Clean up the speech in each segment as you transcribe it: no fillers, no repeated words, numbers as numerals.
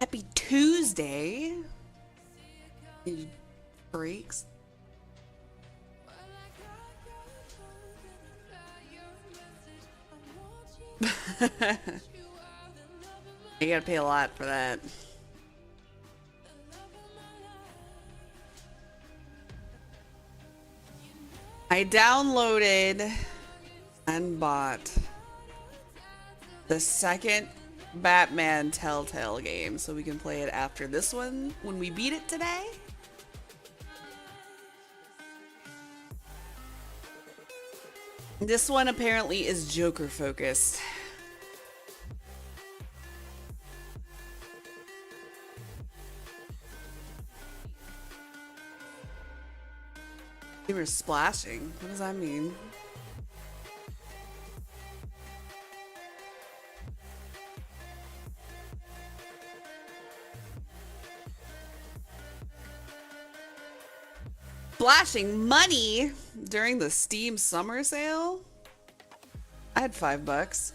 Happy Tuesday, you freaks. You gotta pay a lot for that. I downloaded and bought the second Batman Telltale game so we can play it after this one when we beat it today. This one apparently is Joker focused. They were splashing. What does that mean? Splashing money during the Steam summer sale? I had $5.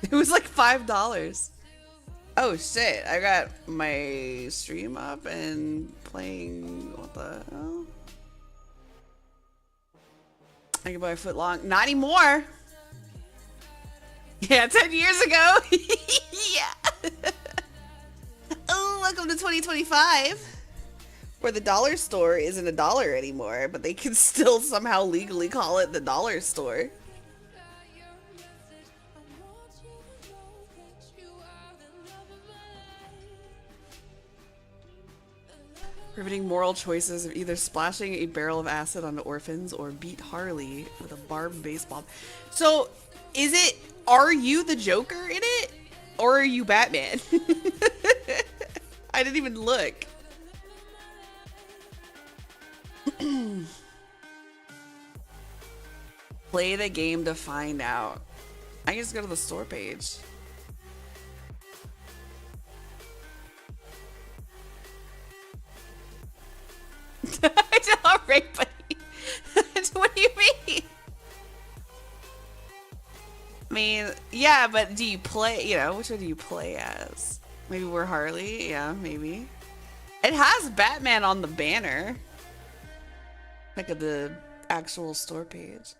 It was like $5. Oh shit, I got my stream up and playing, what the hell? I can buy a foot long. Not anymore! Yeah, 10 years ago! Yeah! Oh, welcome to 2025! Where the dollar store isn't a dollar anymore, but they can still somehow legally call it the dollar store. Riveting moral choices of either splashing a barrel of acid onto orphans or beat Harley with a barbed baseball. So, is it, are you the Joker in it? Or are you Batman? I didn't even look. Play the game to find out. I can just go to the store page. I know, right, buddy? What do you mean? I mean, yeah, but do you play, you know, which one do you play as? Maybe we're Harley? Yeah, maybe. It has Batman on the banner. Like at the actual store page.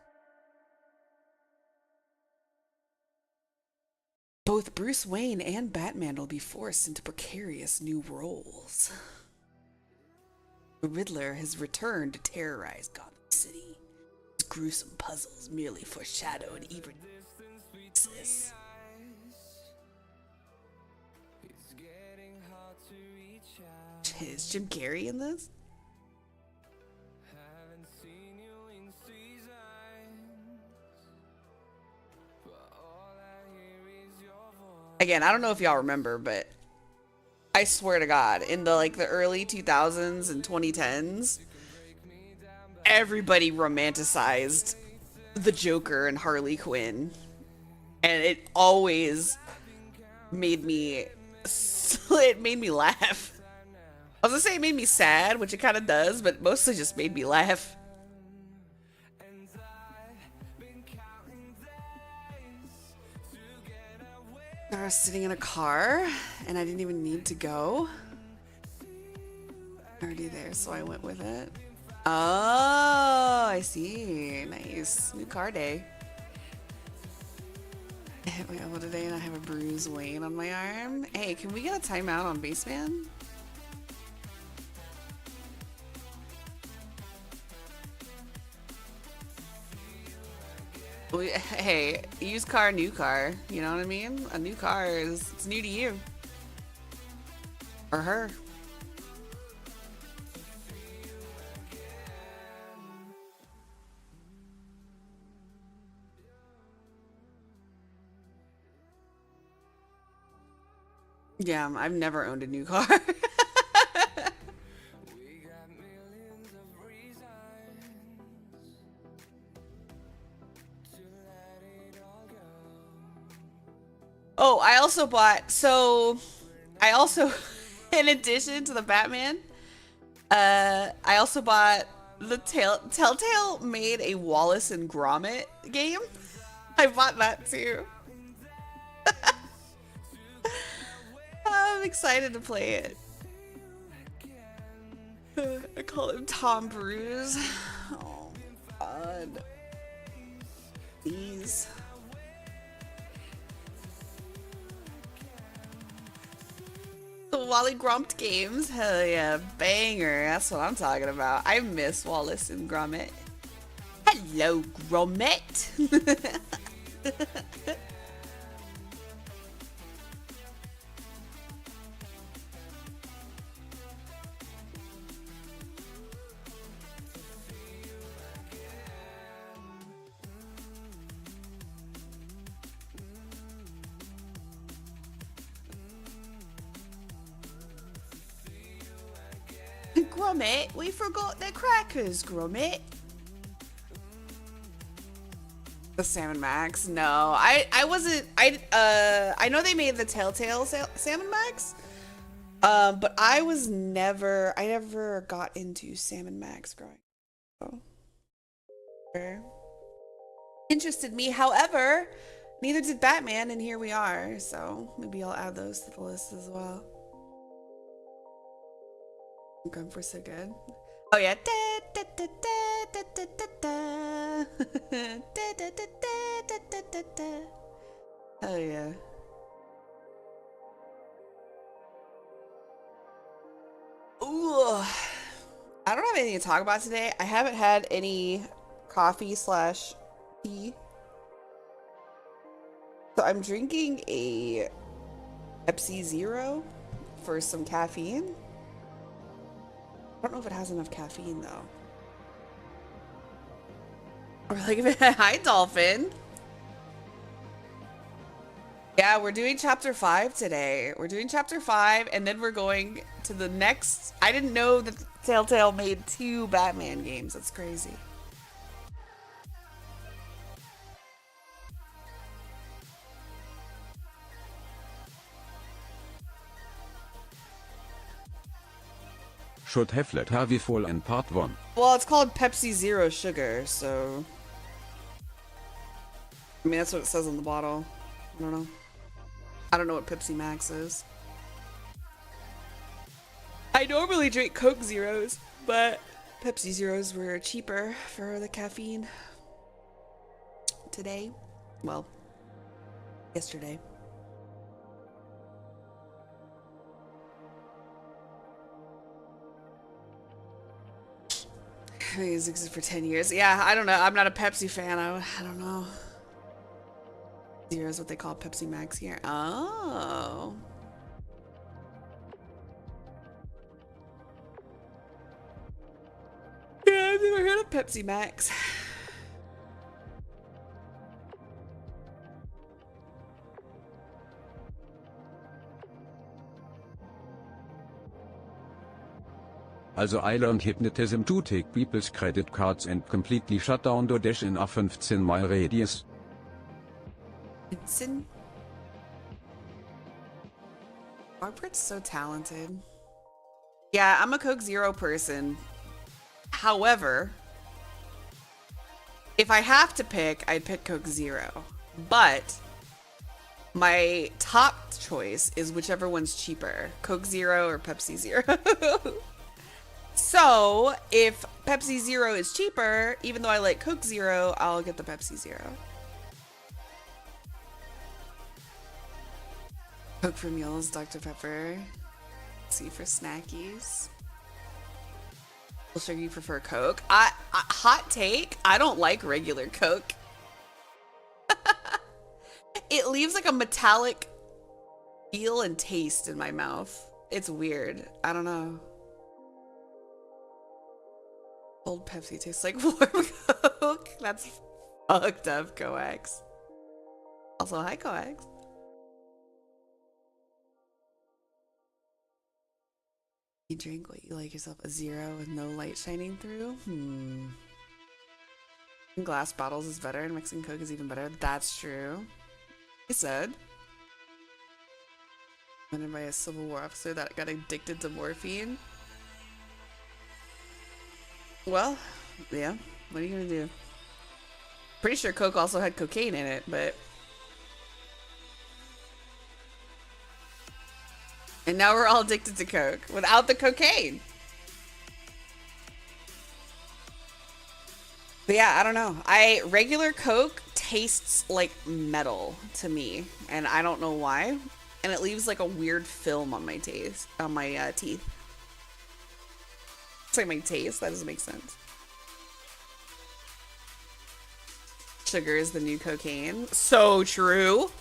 Both Bruce Wayne and Batman will be forced into precarious new roles. The Riddler has returned to terrorize Gotham City. His gruesome puzzles merely foreshadow an even nemesis. Is Jim Carrey in this? Again, I don't know if y'all remember, but I swear to God, in the early 2000s and 2010s, everybody romanticized the Joker and Harley Quinn, and it always made me laugh. I was gonna say it made me sad, which it kind of does, but mostly just made me laugh. I was sitting in a car and I didn't even need to go. Already there, so I went with it. Oh, I see. Nice. New car day. I hit my elbow today and I have a bruise Wayne on my arm. Hey, can we get a timeout on Baseman? Hey, used car, new car. You know what I mean? A new car it's new to you. Or her. Yeah, I've never owned a new car. Oh, I also bought, in addition to the Batman, I also bought the Telltale made a Wallace and Gromit game. I bought that too. excited to play it. I call him Tom Bruise. Oh, God. Please. The Wally Gromit games? Hell yeah, banger. That's what I'm talking about. I miss Wallace and Gromit. Hello, Gromit. Gromit, we forgot the crackers, Gromit. The Salmon Max? No, I wasn't. I know they made the Telltale Salmon Max, but I never got into Salmon Max growing up. So. Interested me, however, neither did Batman, and here we are. So maybe I'll add those to the list as well. Going for so good. Oh yeah. Oh yeah. Ooh. I don't have anything to talk about today. I haven't had any coffee/tea. So I'm drinking a Pepsi Zero for some caffeine. I don't know if it has enough caffeine though. Or like, hi Dolphin. Yeah, we're doing chapter 5 today. We're doing chapter 5 and then we're going to the next. I didn't know that Telltale made 2 Batman games. That's crazy. Should have let Harvey fall in part 1. Well, it's called Pepsi Zero Sugar, so... I mean, that's what it says on the bottle. I don't know. I don't know what Pepsi Max is. I normally drink Coke Zeros, but Pepsi Zeros were cheaper for the caffeine today. Well, yesterday. He's existed for 10 years. Yeah, I don't know. I'm not a Pepsi fan. I don't know. Zero is what they call Pepsi Max here. Oh. Yeah, I've never heard of Pepsi Max. Also I learned hypnotism to take people's credit cards and completely shut down DoorDash in a 15-mile radius. Vincent? Barbara's so talented. Yeah, I'm a Coke Zero person. However, if I have to pick, I'd pick Coke Zero. But my top choice is whichever one's cheaper, Coke Zero or Pepsi Zero. So if Pepsi Zero is cheaper, even though I like Coke Zero, I'll get the Pepsi Zero. Coke for meals, Dr. Pepper. C for snackies. Well, sure, you prefer Coke. Hot take, I don't like regular Coke. It leaves like a metallic feel and taste in my mouth. It's weird. I don't know. Old Pepsi tastes like warm Coke. That's fucked up, Coax. Also, hi, Coax. You drink what you like yourself, a zero with no light shining through? Glass bottles is better and mixing Coke is even better. That's true. He said. Invented by a Civil War officer that got addicted to morphine. Well, yeah. What are you gonna do? Pretty sure Coke also had cocaine in it, but... And now we're all addicted to Coke without the cocaine. But yeah, I don't know. Regular Coke tastes like metal to me, and I don't know why. And it leaves like a weird film on my teeth. It's like my taste. That doesn't make sense. Sugar is the new cocaine. So true.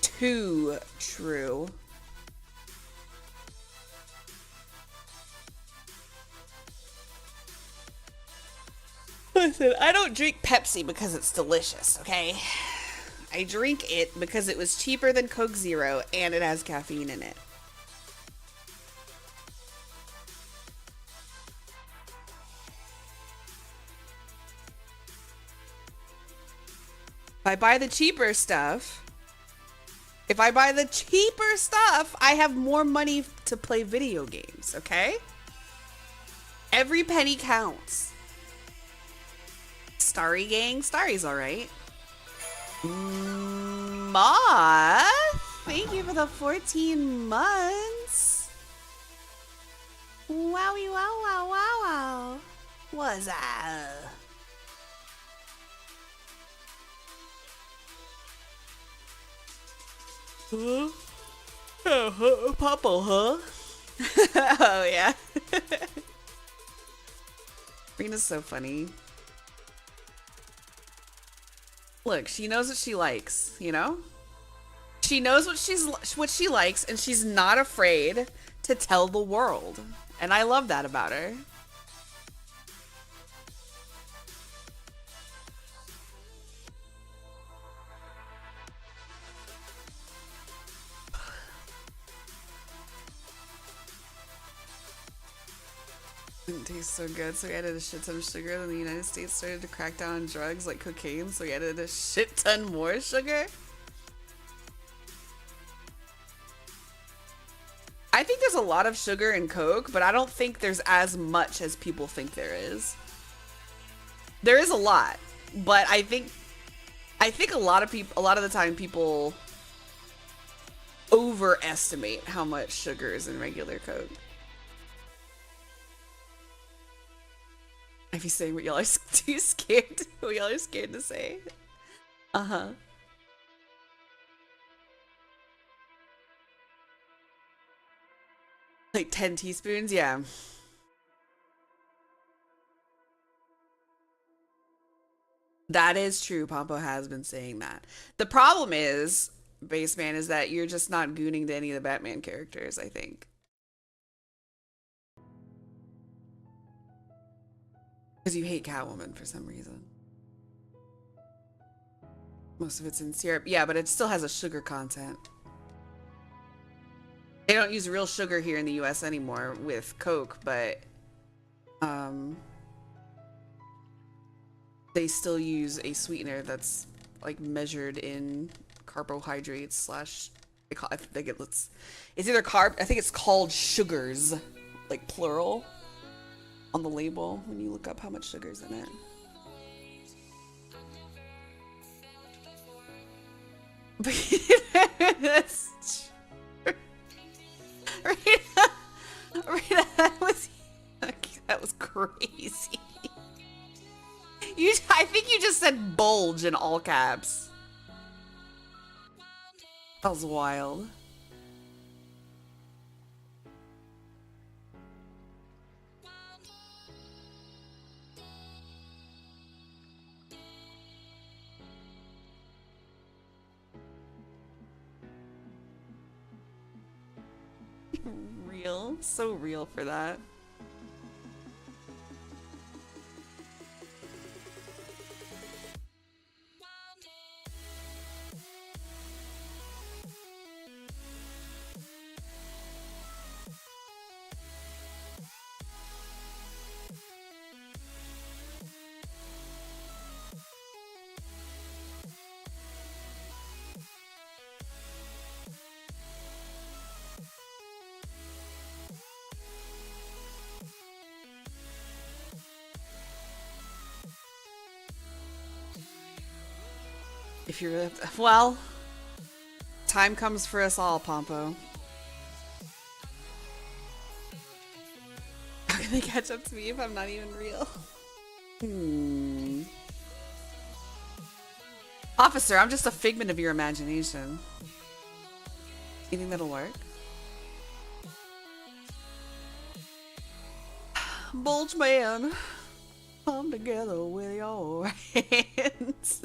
Too true. Listen, I don't drink Pepsi because it's delicious, okay? I drink it because it was cheaper than Coke Zero and it has caffeine in it. If I buy the cheaper stuff, I have more money to play video games, okay? Every penny counts. Starry gang, Starry's alright. Moth, thank you for the 14 months. Wowie wow wow wow wow. What's that? Huh? Oh, Papa, huh? Oh, yeah. Rena's so funny. Look, she knows what she likes, you know? She knows what she likes, and she's not afraid to tell the world. And I love that about her. Didn't taste so good, so we added a shit ton of sugar. Then the United States started to crack down on drugs like cocaine, so we added a shit ton more sugar. I think there's a lot of sugar in Coke, but I don't think there's as much as people think there is. There is a lot, but I think a lot of the time people overestimate how much sugar is in regular Coke. If you saying what y'all are too scared, what y'all are scared to say. Uh-huh. Like 10 teaspoons, yeah. That is true. Pompo has been saying that. The problem is, Baseman, is that you're just not gooning to any of the Batman characters, I think. Because you hate Catwoman for some reason. Most of it's in syrup. Yeah, but it still has a sugar content. They don't use real sugar here in the US anymore with Coke, but they still use a sweetener that's like measured in carbohydrates slash I think it's either I think it's called sugars, like plural, on the label when you look up how much sugar's in it. That's true. Rita, that was crazy. I think you just said bulge in all caps. That was wild. Real, so real for that. If you're, well, time comes for us all, Pompo. How can they catch up to me if I'm not even real? Officer, I'm just a figment of your imagination. You think that'll work? Bulge man, come together with your hands.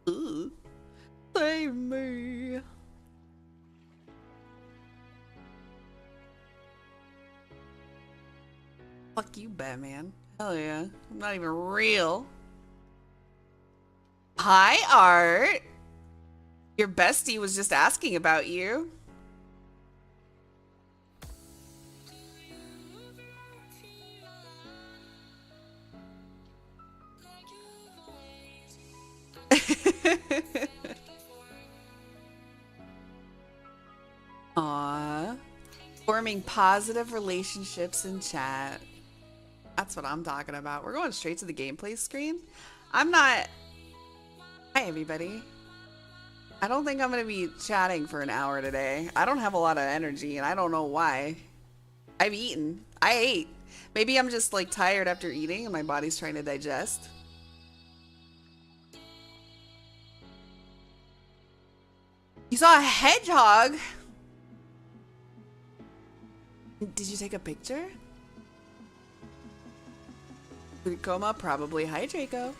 Ooh, save me. Fuck you, Batman. Hell yeah. I'm not even real. Hi, Art. Your bestie was just asking about you. Aww. Forming positive relationships in chat. That's what I'm talking about. We're going straight to the gameplay screen. I'm not... Hi, everybody. I don't think I'm going to be chatting for an hour today. I don't have a lot of energy, and I don't know why. I've eaten. I ate. Maybe I'm just, like, tired after eating, and my body's trying to digest. You saw a hedgehog? Did you take a picture? Food coma? Probably. Hi, Draco.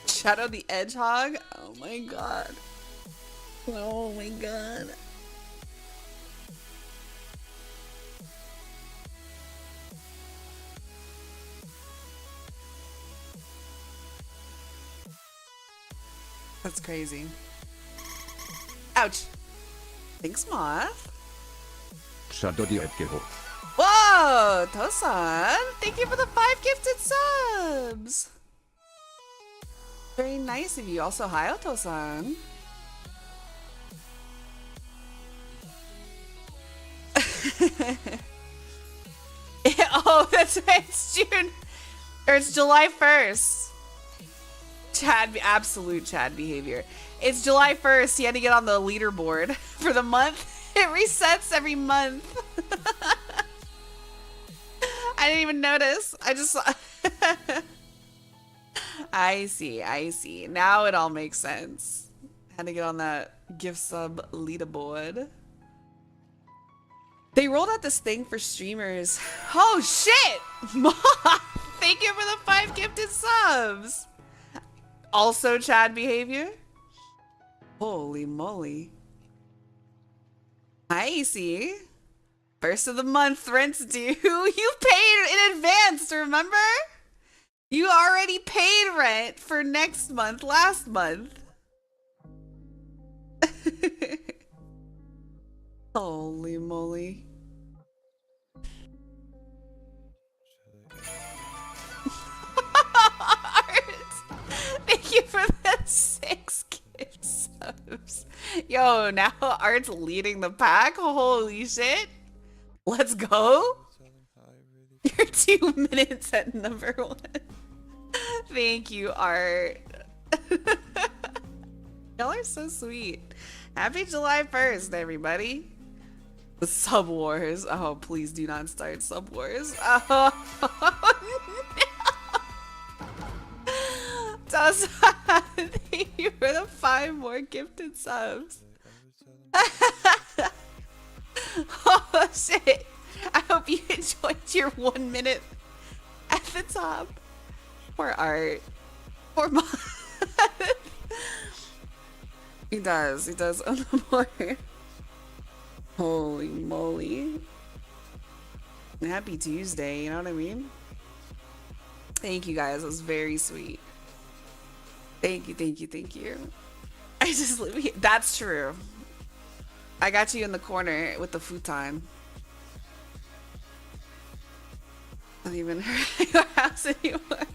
Shadow the Hedgehog? Oh my god. Oh my god. That's crazy. Ouch. Thanks, Moth. Shadow the Hedgehog. Whoa, Tosan. Thank you for the 5 gifted subs. Very nice of you. Also, hi, Oto-san. Oh, that's right. It's June. Or it's July 1st. Chad, absolute Chad behavior. It's July 1st. He had to get on the leaderboard for the month. It resets every month. I didn't even notice. I just saw. I see. Now it all makes sense. Had to get on that gift sub leaderboard. They rolled out this thing for streamers. Oh shit! Thank you for the 5 gifted subs. Also Chad behavior. Holy moly. I see. First of the month rent's due. You paid in advance, remember? You already paid rent for next month, last month. Holy moly. Art, thank you for the 6 gift subs. Yo, now Art's leading the pack. Holy shit. Let's go. You're 2 minutes at number 1. Thank you, Art. Y'all are so sweet. Happy July 1st, everybody. The Sub Wars. Oh, please do not start Sub Wars. Oh, no. Thank you for the 5 more gifted subs. Oh, shit. I hope you enjoyed your 1 minute at the top. Poor Art. Poor Mom. He does on the board. Holy moly. Happy Tuesday, you know what I mean? Thank you guys, it was very sweet. Thank you. I just live here. That's true. I got you in the corner with the futon. I don't even hurt your house anymore.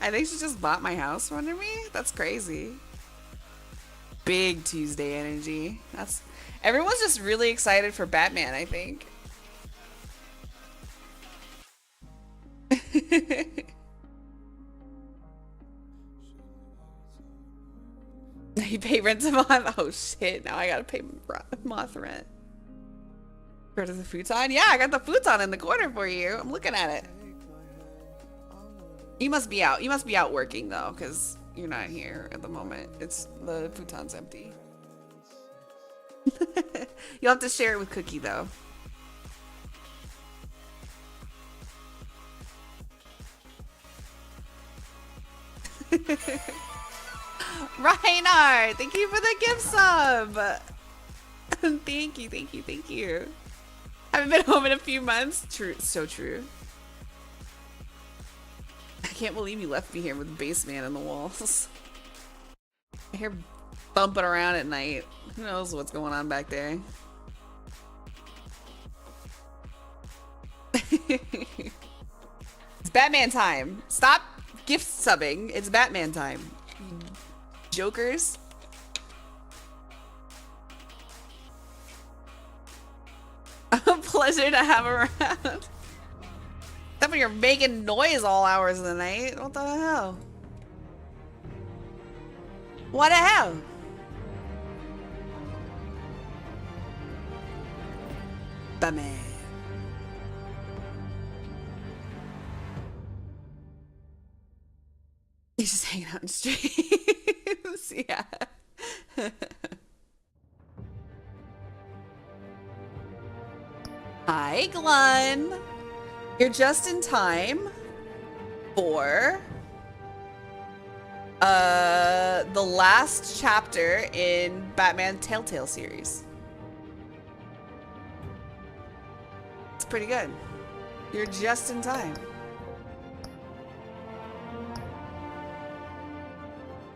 I think she just bought my house under me. That's crazy. Big Tuesday energy. That's everyone's just really excited for Batman, I think. You pay rent a month? Oh shit, now I gotta pay month rent. Go to the futon? Yeah, I got the futon in the corner for you. I'm looking at it. You must be out. You must be out working though, because you're not here at the moment. The futon's empty. You'll have to share it with Cookie though. Reinhardt, thank you for the gift sub. Thank you, thank you, thank you. Haven't been home in a few months. True, so true. I can't believe you left me here with Baseman in the walls. I hear bumping around at night. Who knows what's going on back there? It's Batman time. Stop gift subbing. It's Batman time. Jokers. A pleasure to have around. Except when you're making noise all hours of the night. What the hell? What the hell? Baman. He's just hanging out in streams. Yeah. Hi, Glenn. You're just in time for the last chapter in Batman Telltale series. It's pretty good. You're just in time.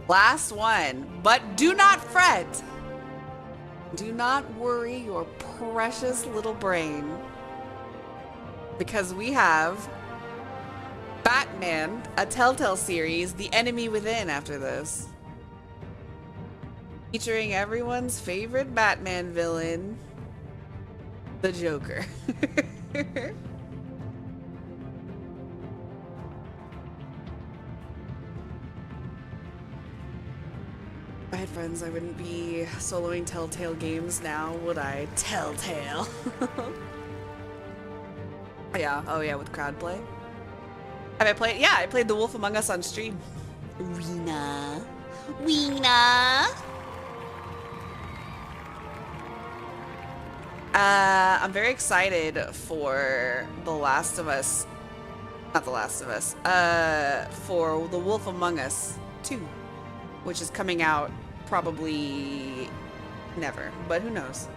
Last one, but do not fret. Do not worry your precious little brain, because we have Batman, a Telltale series, The Enemy Within after this. Featuring everyone's favorite Batman villain, the Joker. If I had friends, I wouldn't be soloing Telltale games now, would I? Telltale. Yeah, oh yeah, with crowd play. Have I played? Yeah, I played The Wolf Among Us on stream. Weena. I'm very excited for The Last of Us. Not The Last of Us. For The Wolf Among Us 2, which is coming out probably never, but who knows?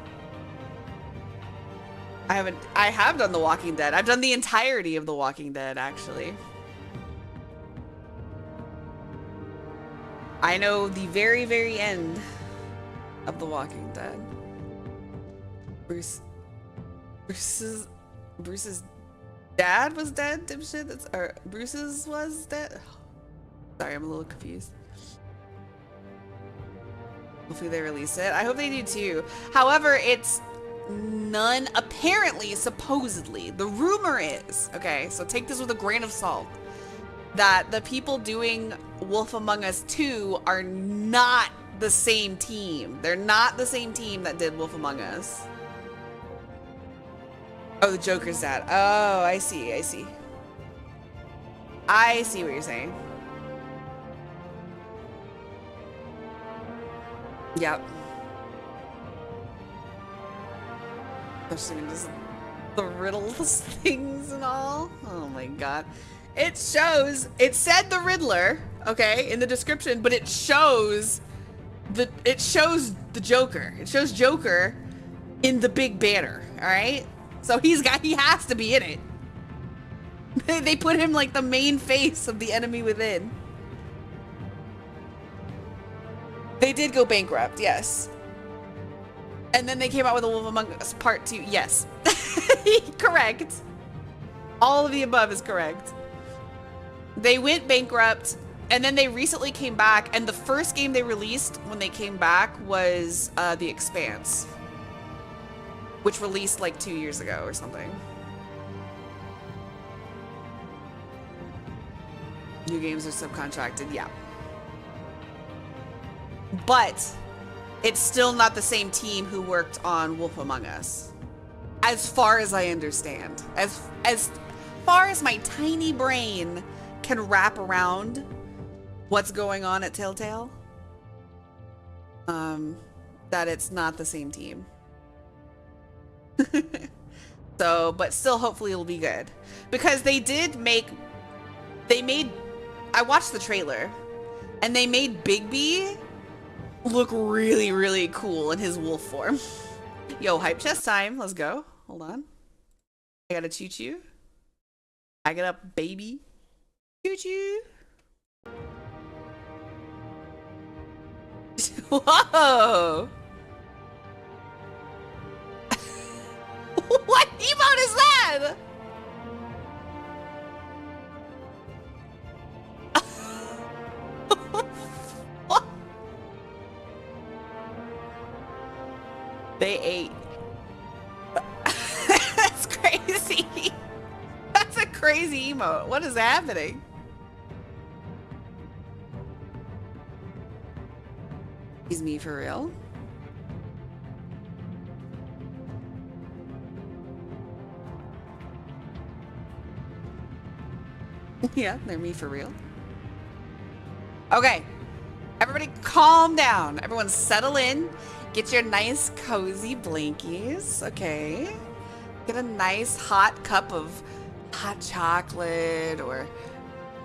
I have done The Walking Dead. I've done the entirety of The Walking Dead, actually. I know the very, very end of The Walking Dead. Bruce's dad was dead, dipshit. Or Bruce's was dead. Sorry, I'm a little confused. Hopefully they release it. I hope they do too. However, it's none, apparently, supposedly, the rumor is, okay, so take this with a grain of salt, that the people doing Wolf Among Us 2 are not the same team. They're not the same team that did Wolf Among Us. Oh, the Joker's dad. Oh, I see, I see. I see what you're saying. Yep. Especially when just the riddles things and all. Oh my god. It shows, it said the Riddler, okay, in the description, but it shows the Joker. It shows Joker in the big banner, all right? So he has to be in it. They put him like the main face of The Enemy Within. They did go bankrupt, yes. And then they came out with a Wolf Among Us Part 2. Yes. Correct. All of the above is correct. They went bankrupt, and then they recently came back, and the first game they released when they came back was The Expanse, which released like 2 years ago or something. New games are subcontracted, yeah. but it's still not the same team who worked on Wolf Among Us, as far as I understand. As far as my tiny brain can wrap around what's going on at Telltale, that it's not the same team. So, but still, hopefully it'll be good, because they made, I watched the trailer, and they made Bigby look really, really cool in his wolf form. Yo, hype chest time. Let's go. Hold on. I gotta choo-choo. Back it up, baby. Choo-choo. Whoa. What emote is that? What? They ate. That's crazy. That's a crazy emote. What is happening? Is me for real? Yeah, they're me for real. Okay, everybody calm down. Everyone settle in. Get your nice cozy blankies, okay? Get a nice hot cup of hot chocolate, or,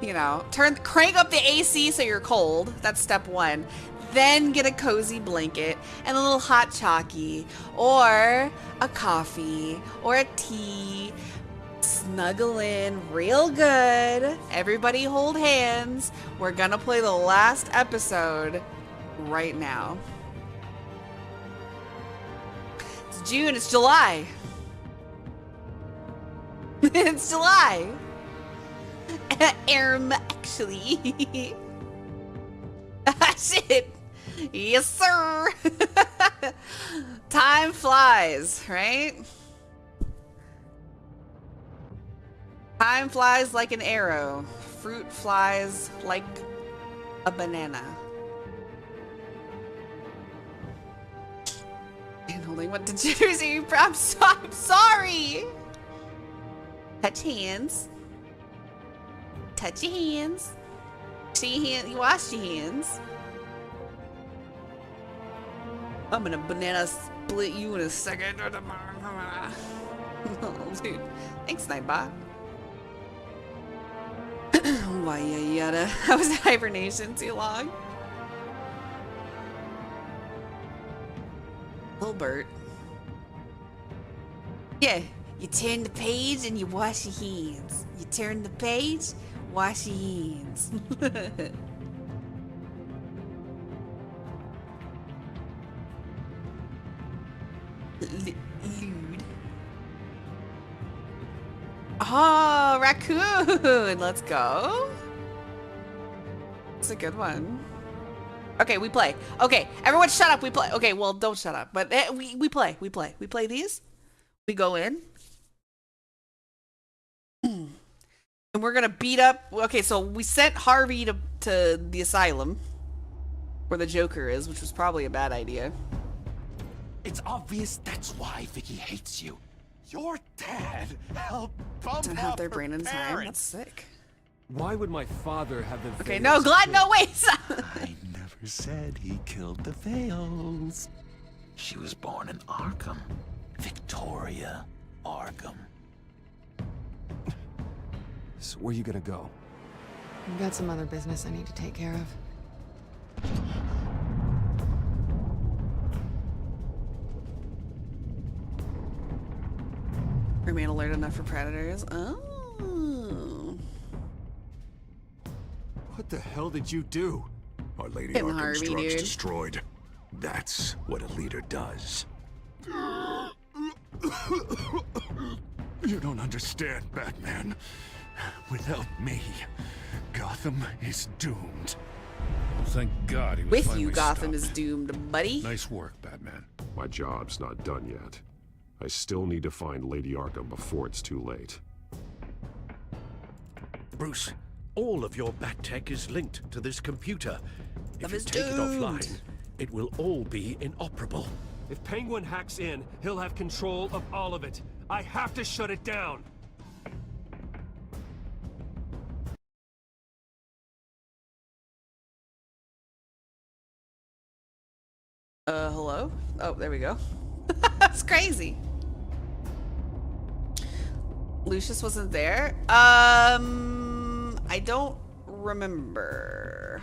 you know, crank up the AC so you're cold. That's step one. Then get a cozy blanket and a little hot chalky, or a coffee, or a tea. Snuggle in real good. Everybody hold hands. We're gonna play the last episode right now. It's June, it's July. It's July. Actually. Shit. Yes, sir. Time flies, right? Time flies like an arrow. Fruit flies like a banana. And holding what jitters are you? I'm sorry. Touch hands. Touch your hands. See your hands. You wash your hands. I'm gonna banana split you in a second. Oh, dude. Thanks, Nightbot. Why yada? I was in hibernation too long. Hilbert. Yeah, you turn the page and you wash your hands. You turn the page, wash your hands. Lewd. Oh, raccoon! Let's go. It's a good one. Okay, we play. Okay, everyone shut up. We play. Okay, well, don't shut up. But we play. We play. We play these. We go in. And we're going to beat up. Okay, so we sent Harvey to the asylum where the Joker is, which was probably a bad idea. It's obvious that's why Vicky hates you. Your dad helped bump Don't have up their her brain in time. parents. That's sick. Why would my father have the Okay, Vales no, Glad, killed? no, wait. I never said he killed the Vales. She was born in Arkham. Victoria Arkham. So where you gonna go? I've got some other business I need to take care of. Remain alert enough for predators. Oh. What the hell did you do? Our Lady Getting Arkham's Harvey, drugs dude. destroyed. That's what a leader does. You don't understand, Batman. Without me, Gotham is doomed. Well, thank God he was With finally you, Gotham stopped. is doomed, buddy. Nice work, Batman. My job's not done yet. I still need to find Lady Arkham before it's too late. Bruce, all of your bat tech is linked to this computer. If Of you his take it doomed. offline, it will all be inoperable. If Penguin hacks in, he'll have control of all of it. I have to shut it down. Hello? Oh, there we go. That's crazy. Lucius wasn't there? I don't remember.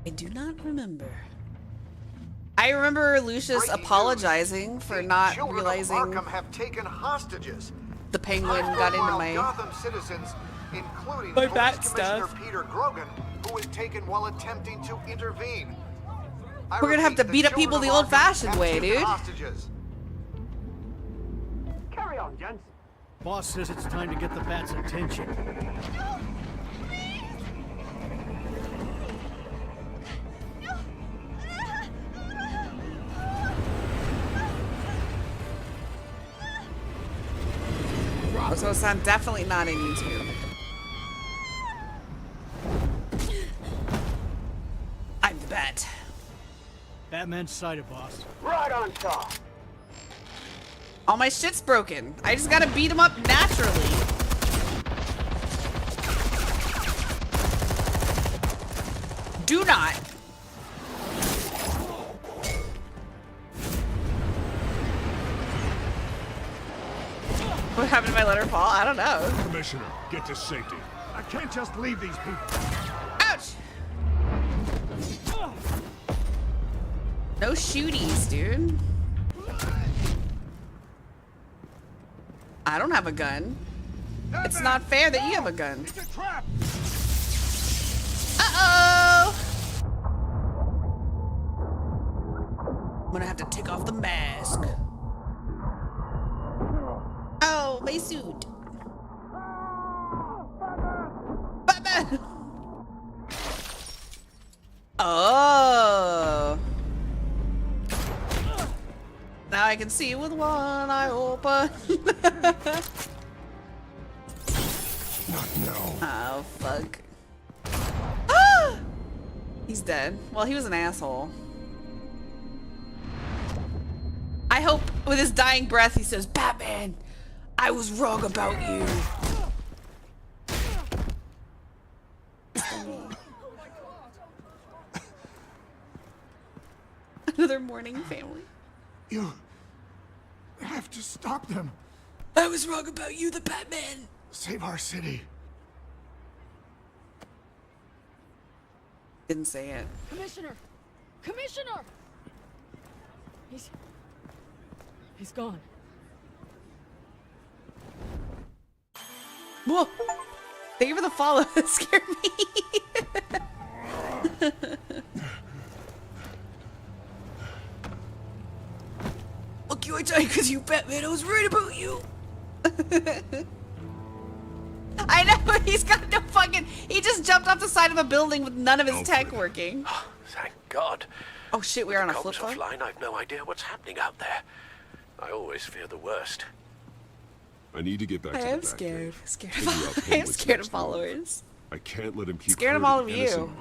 I do not remember. I remember Lucius apologizing for not realizing Arkham have taken hostages. the Penguin got into my Gotham citizens, including My Police bat Commissioner stuff. Peter Grogan, who was taken while attempting to intervene. We're gonna have to beat up people the old-fashioned way, dude. Hostages. Carry on, gents. Boss says it's time to get the Bat's attention. So I'm definitely not in YouTube. I'm the Bat. Batman's sighted, boss. Right on top. All my shit's broken. I just gotta beat him up naturally. Do not. What happened to my letter fall? I don't know. Commissioner, get to safety. I can't just leave these people. Ouch! No shooties, dude. I don't have a gun. It's not fair that you have a gun. It's a trap. Uh-oh! I'm gonna have to take off the mask. Oh, my suit. Batman! Oh. Now I can see with one eye open. Not now. Oh, fuck. Ah! He's dead. Well, he was an asshole. I hope with his dying breath he says, Batman, I was wrong about you. Another mourning family. You have to stop them. I was wrong about you, the Batman. Save our city. Didn't say it. Commissioner! Commissioner! He's gone. Whoa! Thank you for the follow. That scared me. Look, you, I died because you, Batman. I was right about you. I know, he's got no fucking... He just jumped off the side of a building with none of his tech working. Thank God. Oh shit, we're on a flip phone. phone? Offline, I've no idea what's happening out there. I always fear the worst. I need to get back I to the am Batcave. scared. Figure out I am Penguin's scared of next move. followers. I can't let him keep Scared of all of hurting you. innocent-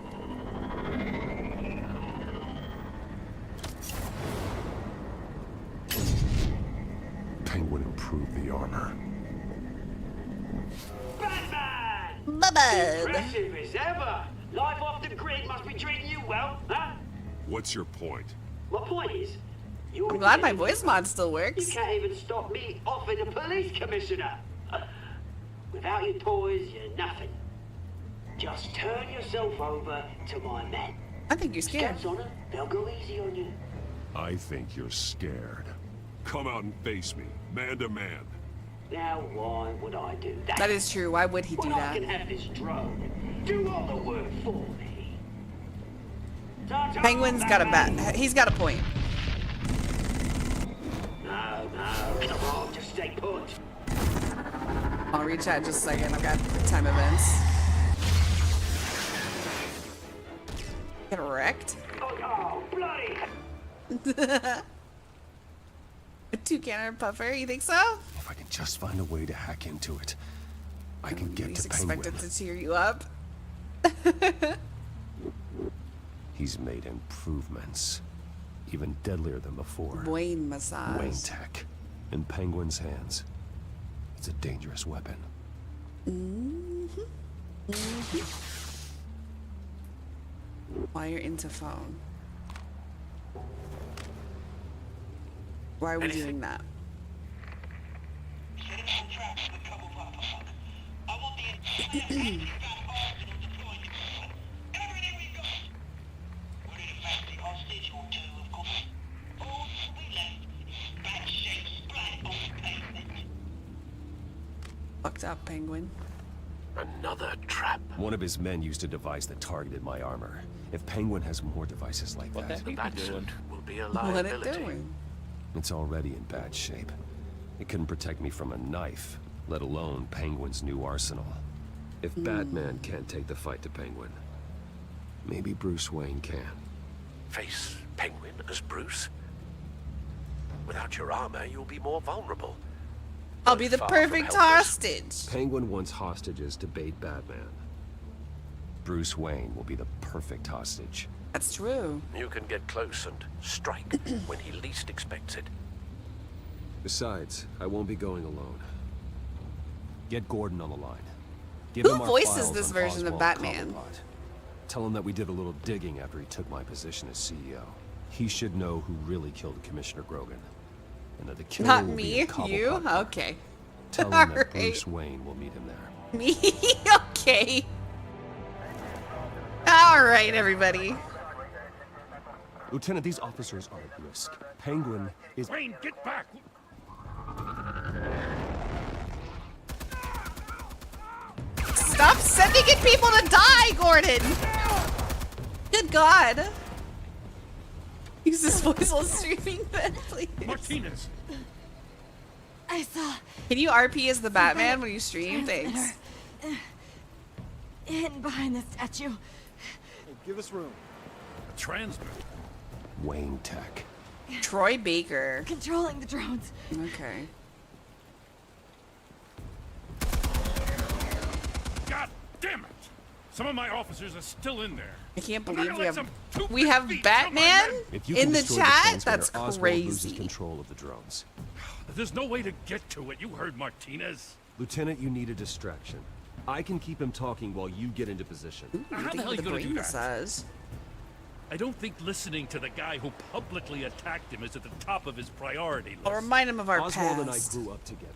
Penguin improved the armor. Batman! Bye-bye. Impressive as ever. Life off the grid must be treating you well, huh? What's your point? My point is, you're I'm glad my voice mod still works. You can't even stop me offing the police commissioner. Without your toys, you're nothing. Just turn yourself over to my men. I think you're scared. Scouts on it, they'll go easy on you. I think you're scared. Come out and face me, man to man. Now, why would I do that? That is true. Why would he do Well, I that? can have this drone. Do all the work for me. Ta-ta, Penguin's got a Batman. bat. He's got a point. No, come on, just stay put. I'll reach out in just a second. I've got time events. Get wrecked. Oh, bloody! A toucan puffer, you think so? If I can just find a way to hack into it, I can get He's to Penguin. expected to cheer you up. He's made improvements. Even deadlier than before. Wayne massage. Wayne tech. In Penguin's hands. It's a dangerous weapon. Why you're into phone? Why are we doing that? Fucked up, Penguin. Another trap. One of his men used a device that targeted my armor. If Penguin has more devices like that, That suit will be a What it liability. doing? it's already in bad shape. It couldn't protect me from a knife, let alone Penguin's new arsenal. If Batman can't take the fight to Penguin, maybe Bruce Wayne can. Face Penguin as Bruce? Without your armor, you'll be more vulnerable. I'll be the Far from perfect helpless. hostage. Penguin wants hostages to bait Batman. Bruce Wayne will be the perfect hostage. That's true. You can get close and strike when he least expects it. Besides, I won't be going alone. Get Gordon on the line. Give Who him our voices files this on version of Oswald Batman? Cobblepot. Tell him that we did a little digging after he took my position as CEO. He should know who really killed Commissioner Grogan. And that the killer Not will be me, in Cobblepot you? Park. Okay. Tell him that Alright. Bruce Wayne will meet him there. Me? Okay. Alright, everybody. Lieutenant, these officers are at risk. Penguin is... Wayne, get back! Stop sending in people to die, Gordon! Good God. Use this voice while streaming then, please. Martinez! I saw Can you RP as the Batman when you stream? Thanks. hidden behind the statue. Give us room. A transmitter? Wayne Tech. Troy Baker. Controlling the drones. Okay. God damn it! Some of my officers are still in there. I can't I'm not believe gonna we let have some we have two-bit feet kill my Batman men. If you in can the destroy chat. transmitter, That's Oswald loses crazy. control of the drones. There's no way to get to it. You heard Martinez. Lieutenant, you need a distraction. I can keep him talking while you get into position. How the Think hell are of you the gonna do brain that? massage. I don't think listening to the guy who publicly attacked him is at the top of his priority list. I'll remind him of our Oswald and I past. grew up together.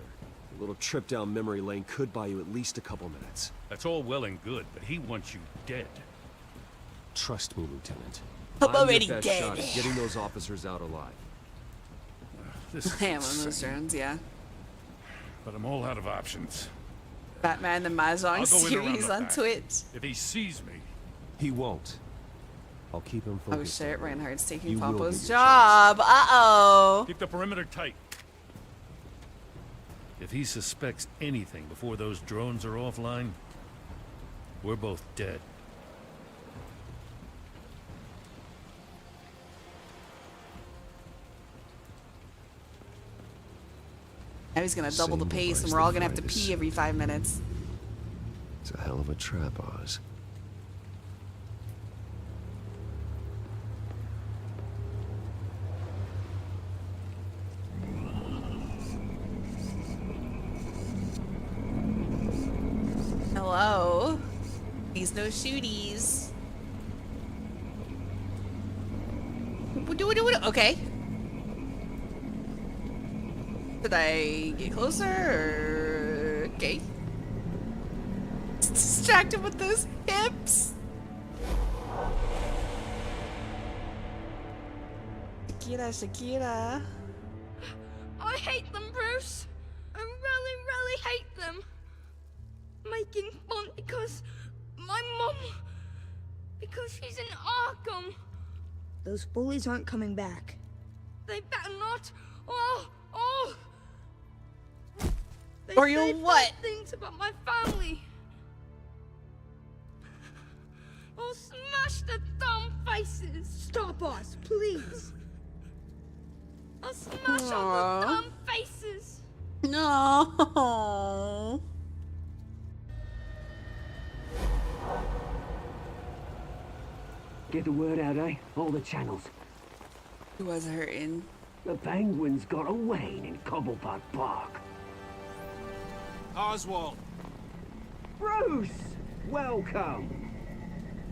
A little trip down memory lane could buy you at least a couple minutes. That's all well and good, but he wants you dead. Trust me, Lieutenant. I'm already your best dead. shot at getting those officers out alive. This is Yeah, one of those insane, drones, yeah. but I'm all out of options. Batman the I'll Mahjong go in around series the on back. Twitch. If he sees me, He won't. I'll keep him Oh focused. shit, on you. Reinhardt's taking You will Pompo's get your job. Uh-oh. keep the perimeter tight. If he suspects anything before those drones are offline, we're both dead. Now he's gonna double the Same pace and device we're all that gonna have to fried us. pee every 5 minutes. It's a hell of a trap, Oz. Hello? These no shooties. Okay. Should I get closer? Or... Okay. Distracted with those hips. Shakira. I hate them, Bruce. I really, really hate them. Making fun because my mom... because she's in Arkham. Those bullies aren't coming back. They better not. Oh. They Or you'll say what? bad things about my family. I'll smash the dumb faces. Stop us, please. I'll smash all the dumb faces. No. Get the word out, eh? All the channels. Who was hurting? The penguins got a wane in Cobblepot Park. Oswald! Bruce! Welcome!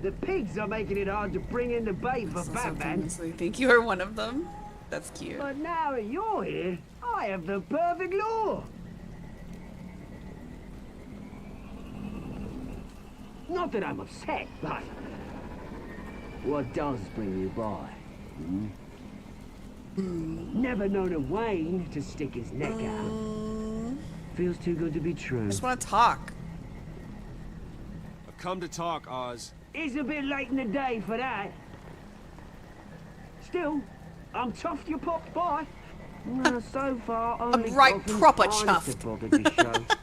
The pigs are making it hard to bring in the bait for Batman. I think you are one of them. That's cute. But now that you're here, I have the perfect lure. Not that I'm upset, but what does bring you by? Never known a Wayne to stick his neck out. Feels too good to be true. I just want to talk. I've come to talk, Oz. It's a bit late in the day for that. Still, I'm chuffed you popped by. Well, so far, only right proper chuffed. chuffed.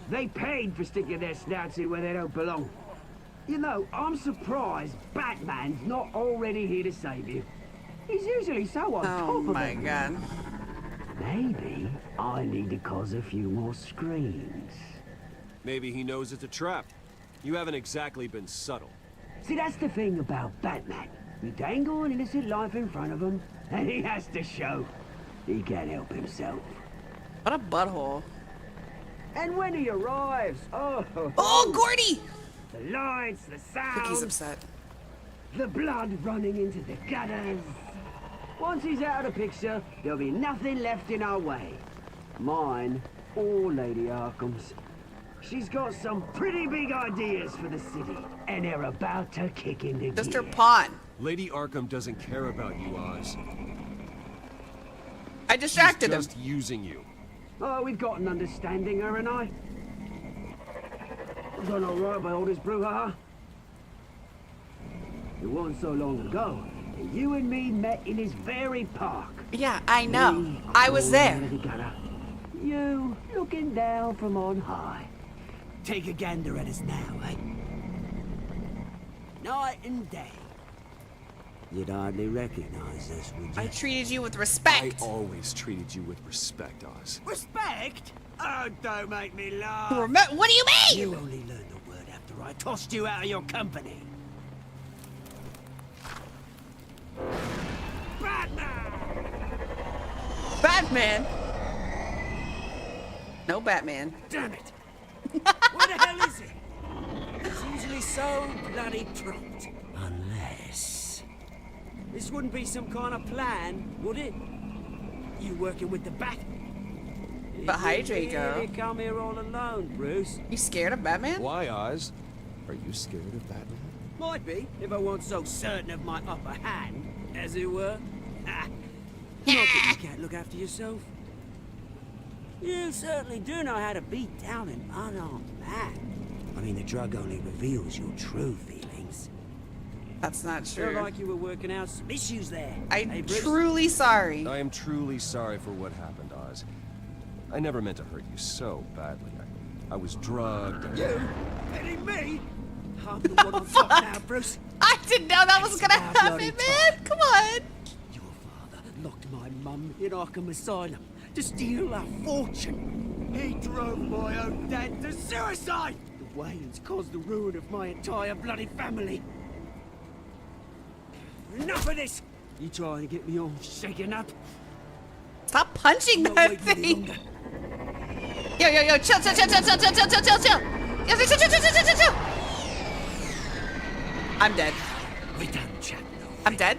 They paid for sticking their snouts in where they don't belong. You know, I'm surprised Batman's not already here to save you. He's usually so on top of it. Oh my god. Maybe I need to cause a few more screams. Maybe he knows it's a trap. You haven't exactly been subtle. See, that's the thing about Batman. You dangle an innocent life in front of him, and he has to show he can't help himself. What a butthole. And when he arrives, oh, Gordy! The lights, the sound. I think he's upset. The blood running into the gutters. Once he's out of the picture, there'll be nothing left in our way. Mine or Lady Arkham's. She's got some pretty big ideas for the city, and they're about to kick into gear. Just her pawn. Lady Arkham doesn't care about you, Oz. I distracted She's just using you. Oh, we've got an understanding, her and I. I've done all right by all this brouhaha. It wasn't so long ago that you and me met in this very park. Yeah, I know. I was there. You looking down from on high. Take a gander at us now, eh? Night and day. You'd hardly recognize us, would you? I treated you with respect. I always treated you with respect, Oz. Respect? Oh, don't make me laugh. What do you mean? You only learned the word after I tossed you out of your company. Batman? No Batman. Damn it! Where the hell is it? It's usually so bloody prompt. Unless... This wouldn't be some kind of plan, would it? You working with the Bat? But hi, Draco. You come here all alone, Bruce. You scared of Batman? Why, Oz? Are you scared of Batman? Might be, if I weren't so certain of my upper hand, as it were. Not that you can't look after yourself. You certainly do know how to beat down an unarmed man. I mean, the drug only reveals your true feelings. That's not Feel true. like you were working out some issues there. I'm truly sorry. I am truly sorry for what happened, Oz. I never meant to hurt you so badly. I was drugged. And... You? Hitting me? I'm the one on top now, Bruce. I didn't know that was gonna happen, man. Come on. Your father locked my mum in Arkham Asylum to steal our fortune. He drove my own dad to suicide. The Waynes caused the ruin of my entire bloody family. Enough of this. You trying to get me all shaken up? Stop punching that thing. Yo, chill. Yo, chill. I'm dead. We don't chat. I'm dead.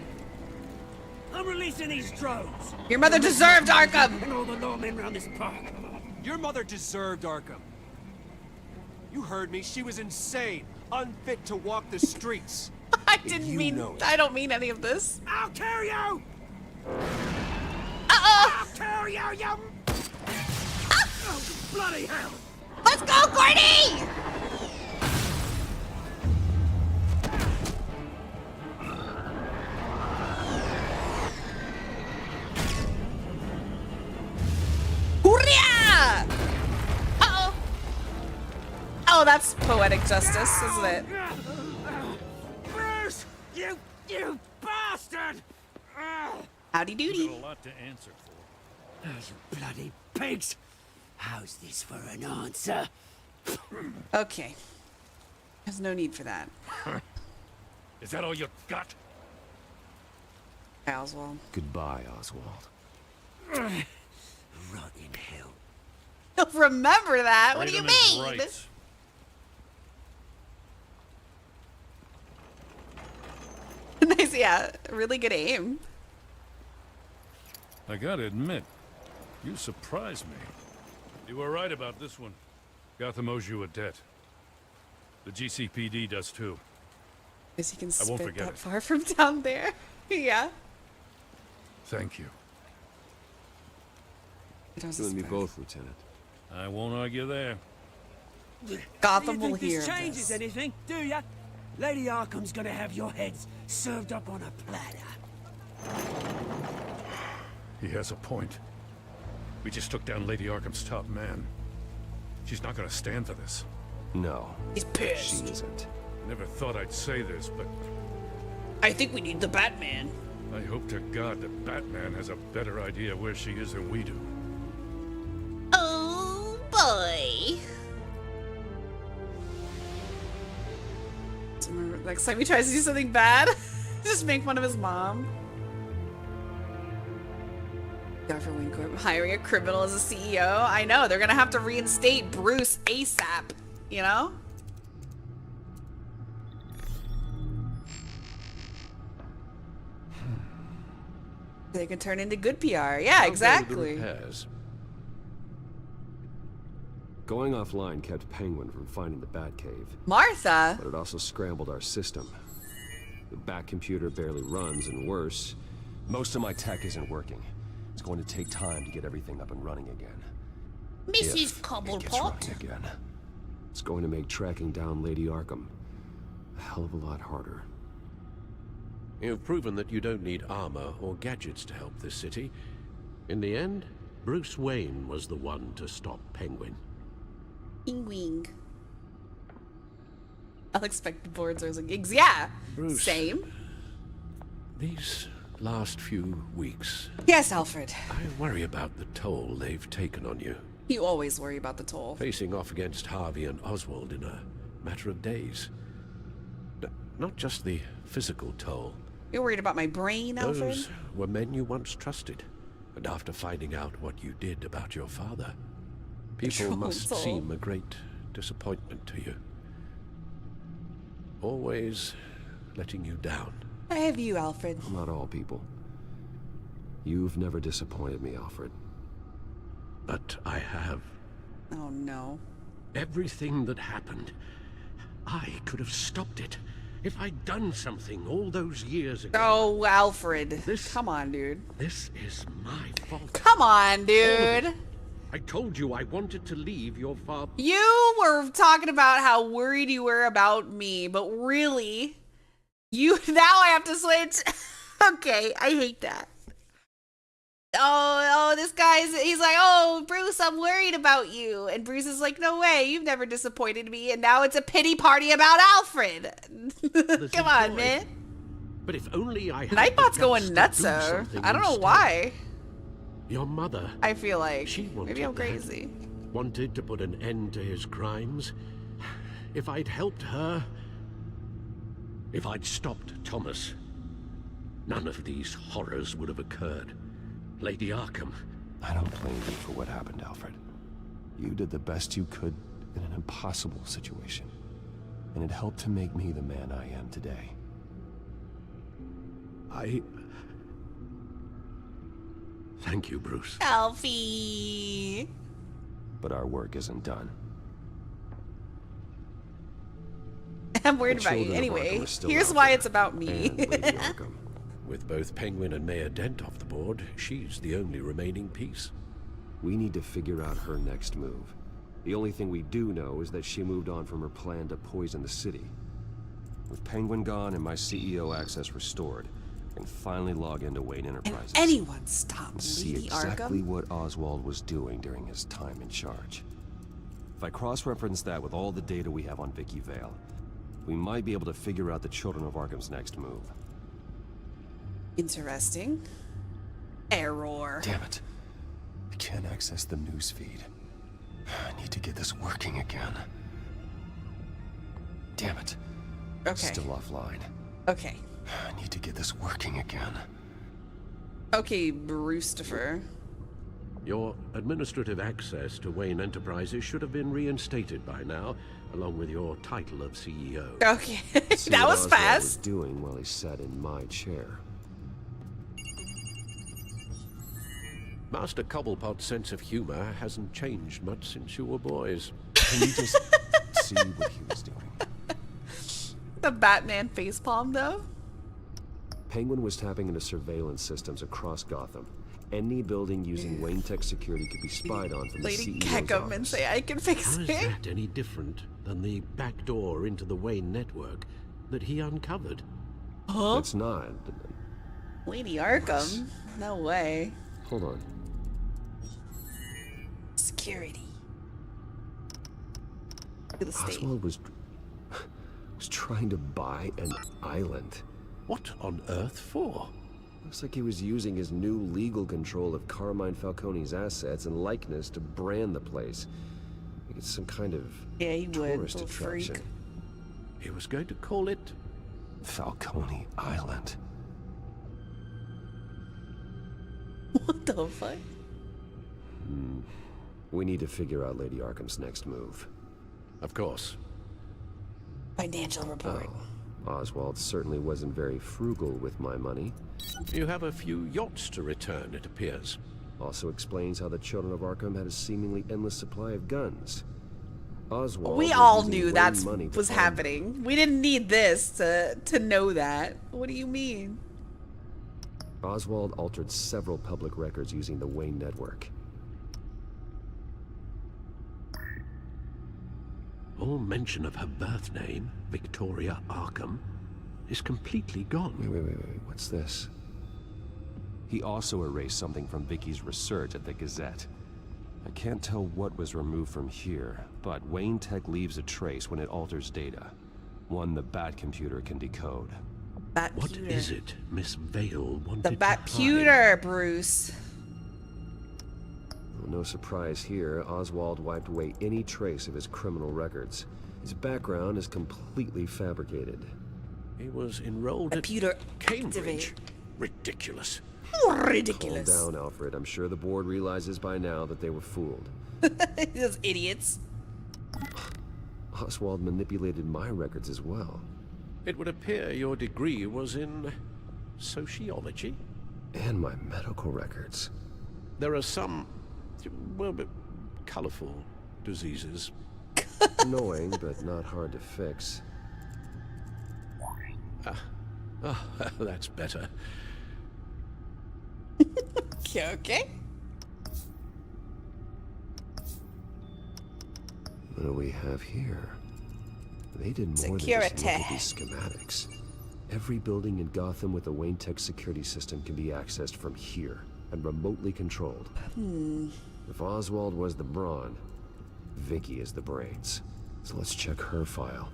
I'm releasing these drones. Your mother deserved Arkham. And all the lawmen around this park. Your mother deserved Arkham. You heard me. She was insane, unfit to walk the streets. I don't mean any of this. I'll kill you. I'll kill you, you... Oh, bloody hell. Let's go, Gordy! Hurrah! Uh-oh. Oh, that's poetic justice, isn't it? Bruce! You bastard! Howdy doody. You got a lot to answer for. You bloody pigs! How's this for an answer? Okay. There's no need for that. Is that all you got? Oswald. Goodbye, Oswald. Rot in hell. He'll remember that. What do you Freedom is mean? right. Nice, yeah. Really good aim. I gotta admit, you surprised me. You were right about this one. Gotham owes you a debt. The GCPD does too. Because he can I won't spit forget that it. far from down there. Yeah. Thank you. You and me both, Lieutenant. I won't argue there. Gotham Do will you think hear this changes this. anything, do ya? Lady Arkham's gonna have your heads served up on a platter. He has a point. We just took down Lady Arkham's top man. She's not gonna stand for this. No. He's pissed. She isn't. Never thought I'd say this, but I think we need the Batman. I hope to God that Batman has a better idea where she is than we do. Oh boy. So remember, next time he tries to do something bad, just make fun of his mom. Governor Wincorp hiring a criminal as a CEO. I know, they're gonna have to reinstate Bruce ASAP, you know? They could turn into good PR. Yeah, exactly. Going offline kept Penguin from finding the Batcave. Martha? But it also scrambled our system. The Bat computer barely runs, and worse, most of my tech isn't working. It's going to take time to get everything up and running again. Mrs. If it gets Cobblepot. running again, it's going to make tracking down Lady Arkham a hell of a lot harder. You've proven that you don't need armor or gadgets to help this city. In the end, Bruce Wayne was the one to stop Penguin. Wing. Unexpected boards or gigs. Yeah. Bruce. Same. These last few weeks, Yes, Alfred. I worry about the toll they've taken on you. You always worry about the toll. Facing off against Harvey and Oswald in a matter of days. Not just the physical toll. You're worried about my brain, Alfred? Those were men you once trusted. And after finding out what you did about your father, people must toll. seem a great disappointment to you. Always letting you down. I have you, Alfred. Not all people. You've never disappointed me, Alfred. But I have. Oh, no. Everything that happened, I could have stopped it. If I'd done something all those years ago. Oh, Alfred. Come on, dude. This is my fault. Come on, dude. I told you I wanted to leave your father. You were talking about how worried you were about me, but really, now I have to switch. Okay, I hate that. Oh, this he's like, oh, Bruce, I'm worried about you. And Bruce is like, no way, you've never disappointed me. And now it's a pity party about Alfred. Come on, man. But if only I had Nightbot's the going guts to do nutso. something I don't know instead. why. Your mother. I feel like She wanted maybe I'm that. crazy. Wanted to put an end to his crimes. If I'd helped her, if I'd stopped Thomas, none of these horrors would have occurred. Lady Arkham. I don't blame you for what happened, Alfred. You did the best you could in an impossible situation. And it helped to make me the man I am today. Thank you, Bruce. Alfie. But our work isn't done. I'm worried The about you. children of Anyway, Arkham are still here's out why there, it's about me. and Lady Arkham. With both Penguin and Mayor Dent off the board, she's the only remaining piece. We need to figure out her next move. The only thing we do know is that she moved on from her plan to poison the city. With Penguin gone and my CEO access restored, I can finally log into Wayne Enterprises. Anyone stop and see Lady exactly Arkham? what Oswald was doing during his time in charge. If I cross-reference that with all the data we have on Vicky Vale, we might be able to figure out the Children of Arkham's next move. Interesting. Error. Damn it. I can't access the news feed. I need to get this working again. Damn it. Okay. Still offline. Okay. I need to get this working again. Okay, Brewstifer. Your administrative access to Wayne Enterprises should have been reinstated by now, along with your title of CEO. Okay, See that what was Oswald fast. was doing while he sat in my chair. Master Cobblepot's sense of humor hasn't changed much since you were boys. Can you just see what he was doing? The Batman facepalm, though. Penguin was tapping into surveillance systems across Gotham. Any building using Wayne Tech security could be spied on from Lady the CEO's kick him office. and say, I can fix How is it. that any different than the back door into the Wayne network that he uncovered? Huh? It's not. Lady Arkham? No way. Hold on. Security. To the state. Oswald was trying to buy an island. What on earth for? Looks like he was using his new legal control of Carmine Falcone's assets and likeness to brand the place. Like it's some kind of tourist little attraction. freak. He was going to call it Falcone Island. What the fuck? We need to figure out Lady Arkham's next move. Of course. Financial report. Oswald certainly wasn't very frugal with my money. You have a few yachts to return, it appears. Also explains how the children of Arkham had a seemingly endless supply of guns. Oswald We was all using knew Wayne that money to was fund- happening. We didn't need this to know that. What do you mean? Oswald altered several public records using the Wayne network. All mention of her birth name, Victoria Arkham, is completely gone. Wait. What's this? He also erased something from Vicky's research at the Gazette. I can't tell what was removed from here, but Wayne Tech leaves a trace when it alters data. One the Bat computer can decode. What is it Miss Vale wanted The to Batputer, Bruce. Well, no surprise here, Oswald wiped away any trace of his criminal records. His background is completely fabricated. He was enrolled Computer at Cambridge. activate. Ridiculous. Ridiculous. Calm down, Alfred. I'm sure the board realizes by now that they were fooled. Those idiots. Oswald manipulated my records as well. It would appear your degree was in sociology. And my medical records. There are some, well, colorful diseases. Annoying, but not hard to fix. That's better. Okay. What do we have here? They did more than just look at Security. these schematics. Every building in Gotham with a Wayne Tech security system can be accessed from here and remotely controlled. If Oswald was the brawn, Vicky is the brains. So let's check her file.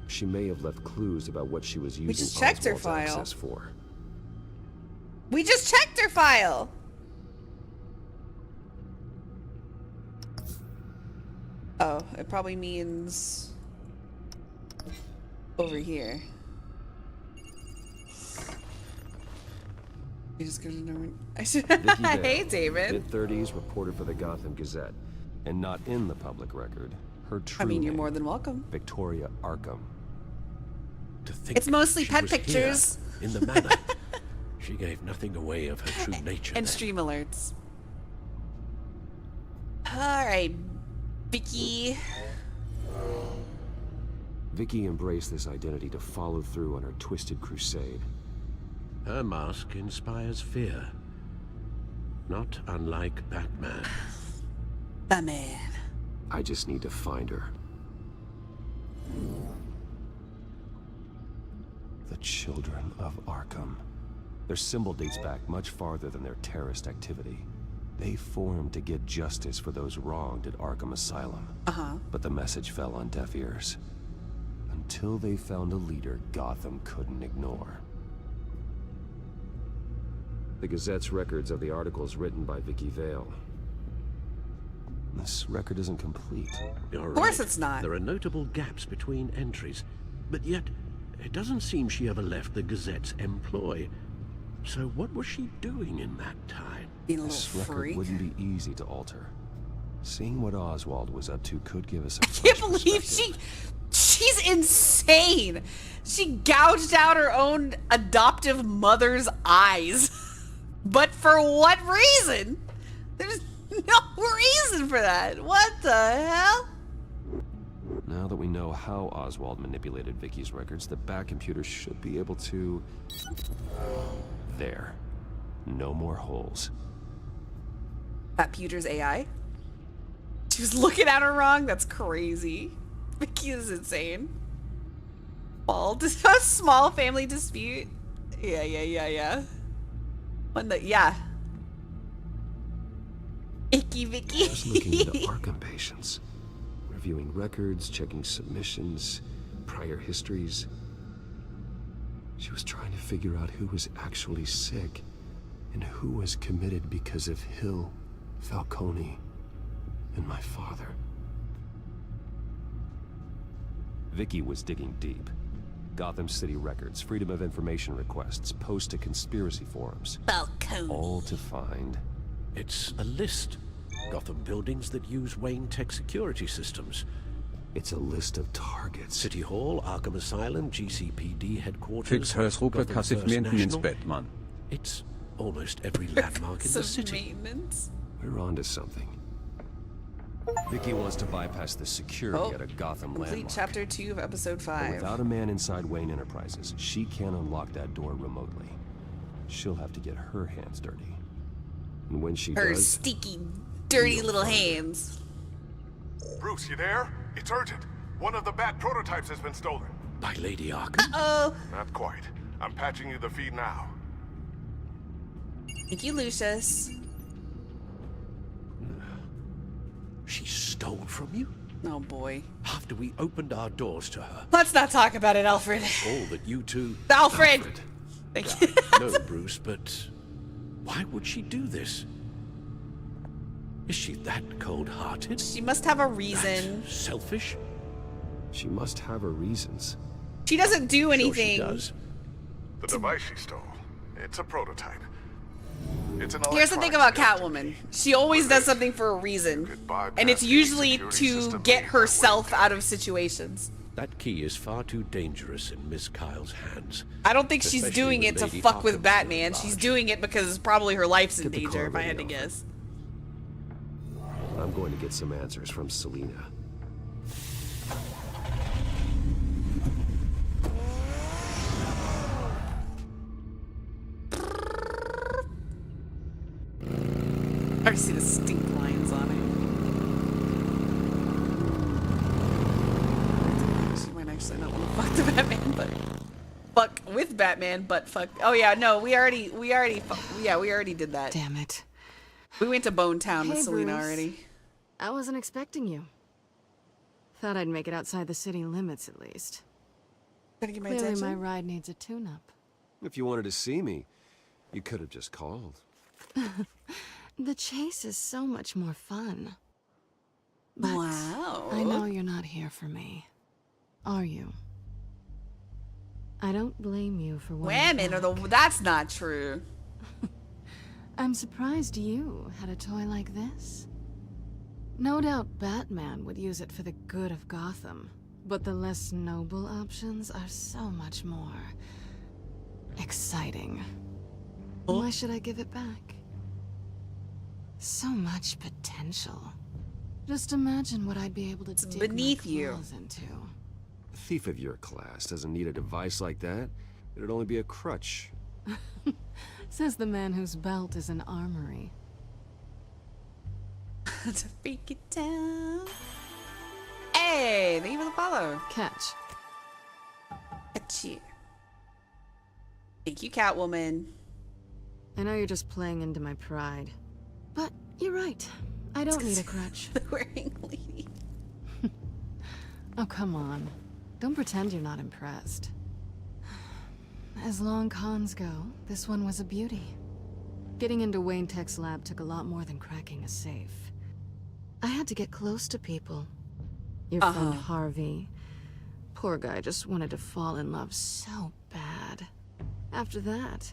She may have left clues about what she was using just checked her Oswald's file. access for. We just checked her file. Oh, it probably means over here. You just go to number. I should. Vicky Vale, Hey, David. mid-30s, reported for the Gotham Gazette. And not in the public record. Her true I mean, you're name, more than welcome. Victoria Arkham. To think It's mostly she pet was pictures. here in the manor. She gave nothing away of her true nature. And then. stream alerts. All right, Vicky. Vicky embraced this identity to follow through on her twisted crusade. Her mask inspires fear. Not unlike Batman. Baman. I just need to find her. The Children of Arkham. Their symbol dates back much farther than their terrorist activity. They formed to get justice for those wronged at Arkham Asylum. But the message fell on deaf ears. Until they found a leader Gotham couldn't ignore. The Gazette's records of the articles written by Vicky Vale. This record isn't complete. You're Of course right. it's not. There are notable gaps between entries, but yet it doesn't seem she ever left the Gazette's employ. So what was she doing in that time? Being a This little record freak. wouldn't be easy to alter. Seeing what Oswald was up to could give us a I can't believe she's insane. She gouged out her own adoptive mother's eyes. But for what reason? There's no reason for that. What the hell? Now that we know how Oswald manipulated Vicky's records, the back computer should be able to... There. No more holes. That Pewter's AI? She was looking at her wrong? That's crazy. Vicky is insane. Bald. A small family dispute? Yeah. One that, yeah. Icky Vicky. Just looking into Arkham patients. Reviewing records, checking submissions, prior histories. She was trying to figure out who was actually sick and who was committed because of Hill, Falcone, and my father. Vicky was digging deep. Gotham City records, Freedom of Information requests, posts to conspiracy forums. Falcone. All to find... It's a list. Gotham buildings that use Wayne Tech security systems. It's a list of targets. City Hall, Arkham Asylum, GCPD headquarters. Fix Hausruppe Gotham kassiv First maintenance National. bed, man. It's almost every landmark in the city. Maintenance. We're onto something. Vicky wants to bypass the security at a Gotham Complete landmark. chapter 2 of episode But 5. without a man inside Wayne Enterprises, she can't unlock that door remotely. She'll have to get her hands dirty. And when she Her does... sticky, dirty little hands. Bruce, you there? It's urgent. One of the Bat prototypes has been stolen. By Lady Arkham? Uh-oh. Not quite. I'm patching you the feed now. Thank you, Lucius. She stole from you? Oh, boy. After we opened our doors to her. Let's not talk about it, Alfred. All that you two... Alfred! Thank you. No, Bruce, but... why would she do this? Is she that cold-hearted? She must have a reason. That selfish? She must have her reasons. She doesn't do anything. Sure she does. The device she stole. It's a prototype. It's an Here's the thing about Catwoman. She always does something for a reason. And it's usually to get herself out of situations. That key is far too dangerous in Miss Kyle's hands. I don't think she's Especially doing with it to Lady fuck with Arkham Batman. She's doing it because probably her life's in Get the danger, if I car had to ready, guess. I'm going to get some answers from Selina. I see the stink lines on it. She might actually not want to fuck the Batman, but fuck with Batman, but fuck. Oh yeah, no, we already did that. Damn it. We went to Bone Town with Hey, Selina Bruce. already. I wasn't expecting you. Thought I'd make it outside the city limits at least. Gotta get my Clearly attention. my ride needs a tune-up. If you wanted to see me, you could have just called. The chase is so much more fun. But Wow. I know you're not here for me. Are you? I don't blame you for wanting Women are the. That's not true. I'm surprised you had a toy like this. No doubt Batman would use it for the good of Gotham, but the less noble options are so much more exciting. Why should I give it back? So much potential. Just imagine what I'd be able to dig beneath my you. claws into. A thief of your class doesn't need a device like that. It'd only be a crutch. Says the man whose belt is an armory. To freak it down. Hey, thank you for the follow. Catch. Catch you. Thank you, Catwoman. I know you're just playing into my pride, but you're right. I don't need a crutch. The wearing lady. Oh, come on. Don't pretend you're not impressed. As long cons go, this one was a beauty. Getting into Wayne Tech's lab took a lot more than cracking a safe. I had to get close to people. Your friend Harvey. Poor guy just wanted to fall in love so bad. After that,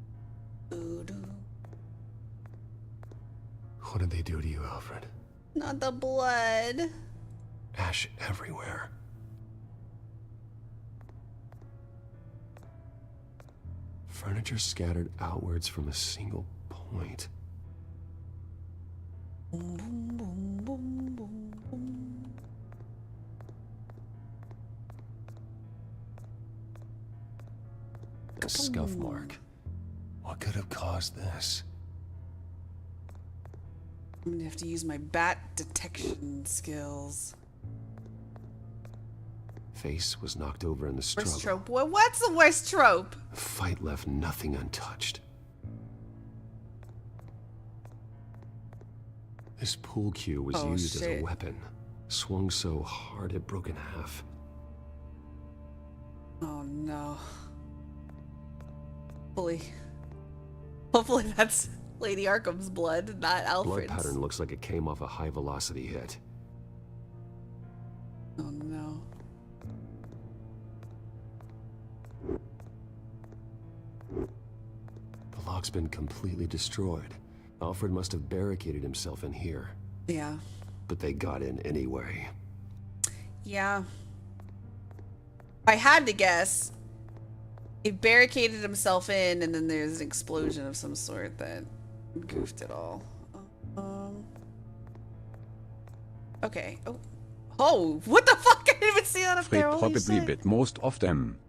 What did they do to you, Alfred? Not the blood. Ash everywhere. Furniture scattered outwards from a single point. Boom, boom, boom, boom, boom, boom. A scuff mark. What could have caused this? I'm gonna have to use my bat detection skills. Face was knocked over in the struggle. Worst trope? What's the worst trope? The fight left nothing untouched. This pool cue was used as a weapon. Swung so hard it broke in half. Oh no. Hopefully that's Lady Arkham's blood, not Alfred's. Blood pattern looks like it came off a high velocity hit. Oh no. The lock's been completely destroyed. Alfred must have barricaded himself in here. Yeah. But they got in anyway. Yeah. I had to guess. He barricaded himself in, and then there's an explosion of some sort that goofed it all. Okay. Oh, what the fuck? I didn't even see that up Fred there. Holy probably shit. bit most of them.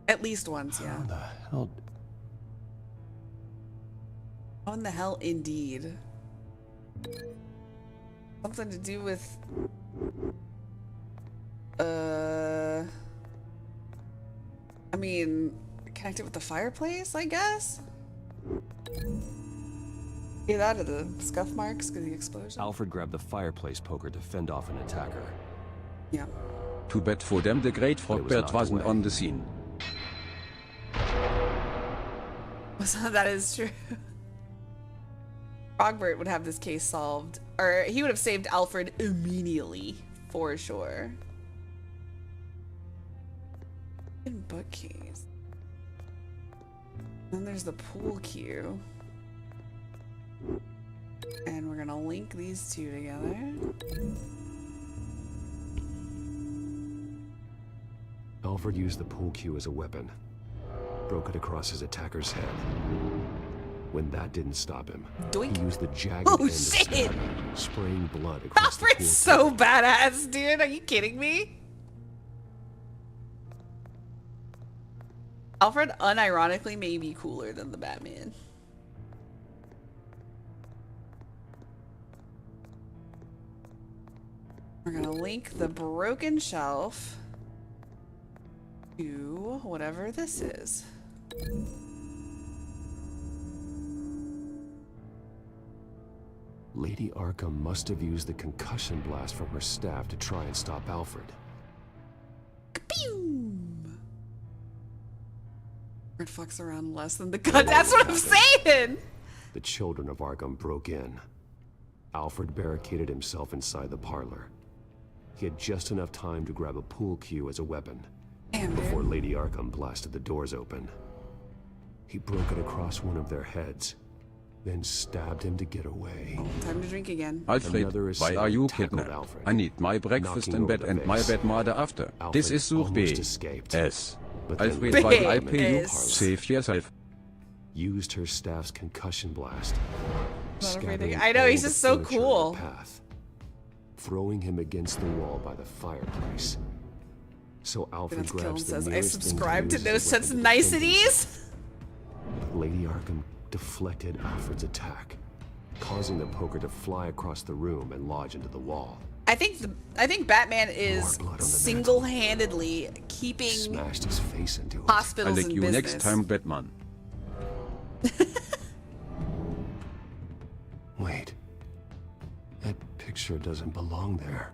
At least once, yeah. How the hell? How in the hell, indeed? Something to do with... I mean, connected with the fireplace, I guess? Get out of the scuff marks because of the explosion. Alfred grabbed the fireplace poker to fend off an attacker. Yeah. Too bad for them the Great Frogbird wasn't on the scene. That is true. Frogbert would have this case solved. Or he would have saved Alfred immediately, for sure. Bookcase. Then there's the pool cue. And we're gonna link these two together. Alfred used the pool cue as a weapon. Broke it across his attacker's head. When that didn't stop him, Doink. he used the jagged end to shit! stab him, spraying blood across the pool Alfred's so badass, dude. Are you kidding me? Alfred unironically may be cooler than the Batman. We're gonna link the broken shelf to whatever this is. Lady Arkham must have used the concussion blast from her staff to try and stop Alfred. Alfred fucks around less than the gun. That's what I'm saying! The children of Arkham broke in. Alfred barricaded himself inside the parlor. He had just enough time to grab a pool cue as a weapon before Lady Arkham blasted the doors open. He broke it across one of their heads, then stabbed him to get away. Time to drink again. Alfred, why are you kidnapped? I need my breakfast in bed and my bed mother after. This is Sur B. S. Alfred, while I pay you, save yourself. Used her staff's concussion blast. I know, he's just so cool. Path, throwing him against the wall by the fireplace. So Alfred grabs the says, I nearest thing subscribe to use No as a Such weapon to defend Niceties. himself. But Lady Arkham deflected Alfred's attack, causing the poker to fly across the room and lodge into the wall. I think Batman is single-handedly keeping Smashed his face into it. hospitals I like in you business. next time, Batman. Wait. That picture doesn't belong there.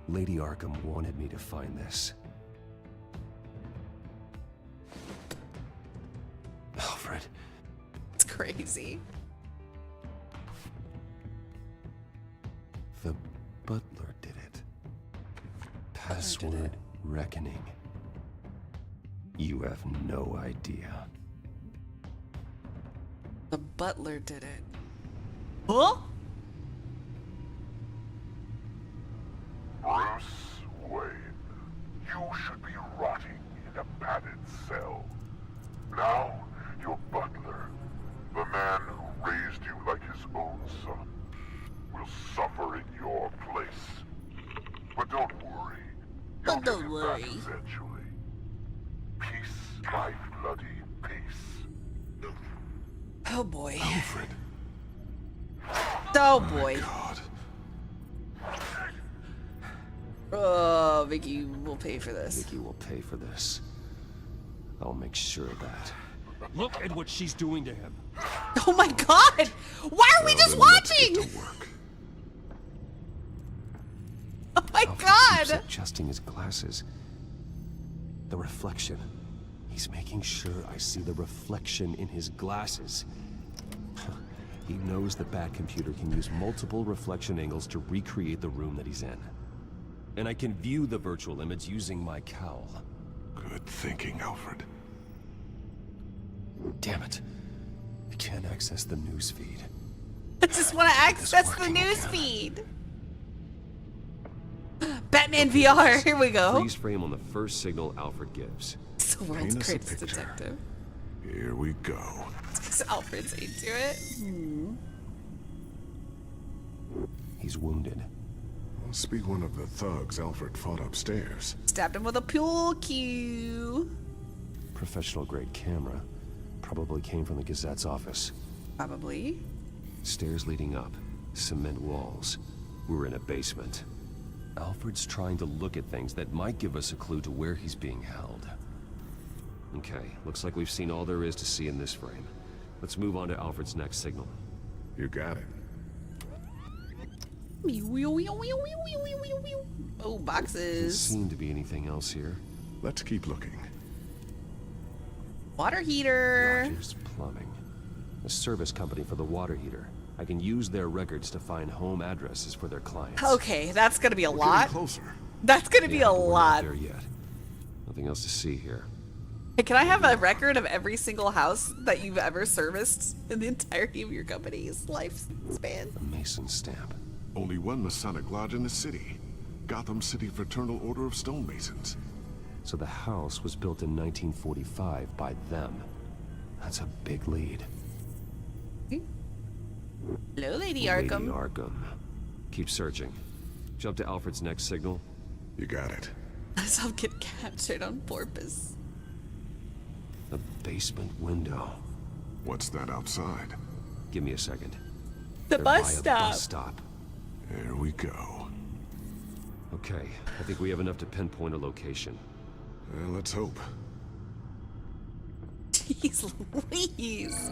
Lady Arkham wanted me to find this. Alfred. It's crazy. The butler did it. Password reckoning. You have no idea. The butler did it. Huh? Bruce Wayne, you should be rotting in a padded cell. Now, your butler, the man who raised you like his own son, will suffer in your place. But don't worry. You'll get him back eventually. Peace, my bloody peace. Oh boy. Alfred. Oh boy. God. Oh, Vicky will pay for this. Vicky will pay for this. I'll make sure of that. Look at what she's doing to him. Oh my god! Why are we just watching? Oh my Keeps god! adjusting his glasses. The reflection. He's making sure I see the reflection in his glasses. He knows the Batcomputer can use multiple reflection angles to recreate the room that he's in. And I can view the virtual image using my cowl. Good thinking, Alfred. Damn it. I can't access the news feed. I just want to access the news feed. Batman VR, here we go. Freeze frame on the first signal Alfred gives. It's the world's greatest detective. Here we go. Because Alfred's into it. He's wounded. Must be one of the thugs Alfred fought upstairs. Stabbed him with a pool cue. Professional grade camera. Probably came from the Gazette's office. Probably. Stairs leading up. Cement walls. We're in a basement. Alfred's trying to look at things that might give us a clue to where he's being held. Okay, looks like we've seen all there is to see in this frame. Let's move on to Alfred's next signal. You got it. Oh, Doesn't boxes. seem to be anything else here. Let's keep looking. Water heater. Rogers Plumbing. A service company for the water heater. I can use their records to find home addresses for their clients. Okay, that's gonna be a lot. Closer. That's gonna be a But we're not lot. there yet. Nothing else to see here. Hey, can I have a record of every single house that you've ever serviced in the entirety of your company's lifespan? A Mason stamp. Only one Masonic lodge in the city. Gotham City Fraternal Order of Stonemasons. So the house was built in 1945 by them. That's a big lead. Hello, Lady Lady Arkham. Arkham. Keep searching. Jump to Alfred's next signal. You got it. I'll get captured on purpose. A basement window. What's that outside? Give me a second. The They're bus by a stop. bus stop. There we go. Okay, I think we have enough to pinpoint a location. Well, let's hope. Jeez Louise.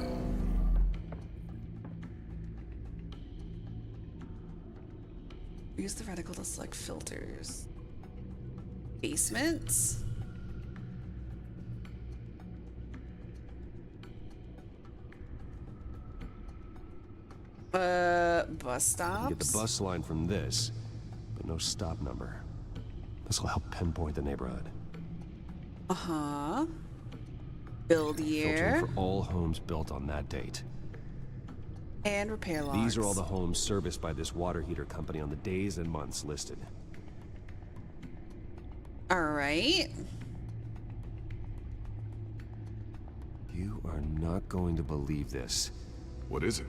Use the reticle to select filters. Basements? Bus stops? Get the bus line from this, but no stop number. This will help pinpoint the neighborhood. Uh-huh. Build year. Filtering for all homes built on that date. And repair logs. These are all the homes serviced by this water heater company on the days and months listed. Alright. You are not going to believe this. What is it?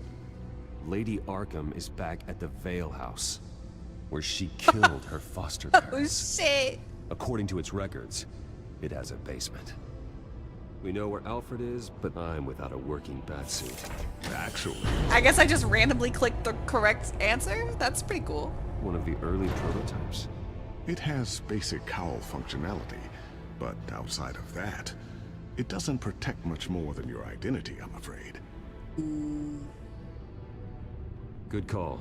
Lady Arkham is back at the Vale House, where she killed her foster parents. Oh shit. According to its records, it has a basement. We know where Alfred is, but I'm without a working batsuit. Actually, I guess I just randomly clicked the correct answer? That's pretty cool. One of the early prototypes. it has basic cowl functionality, but outside of that, it doesn't protect much more than your identity, I'm afraid. Good call.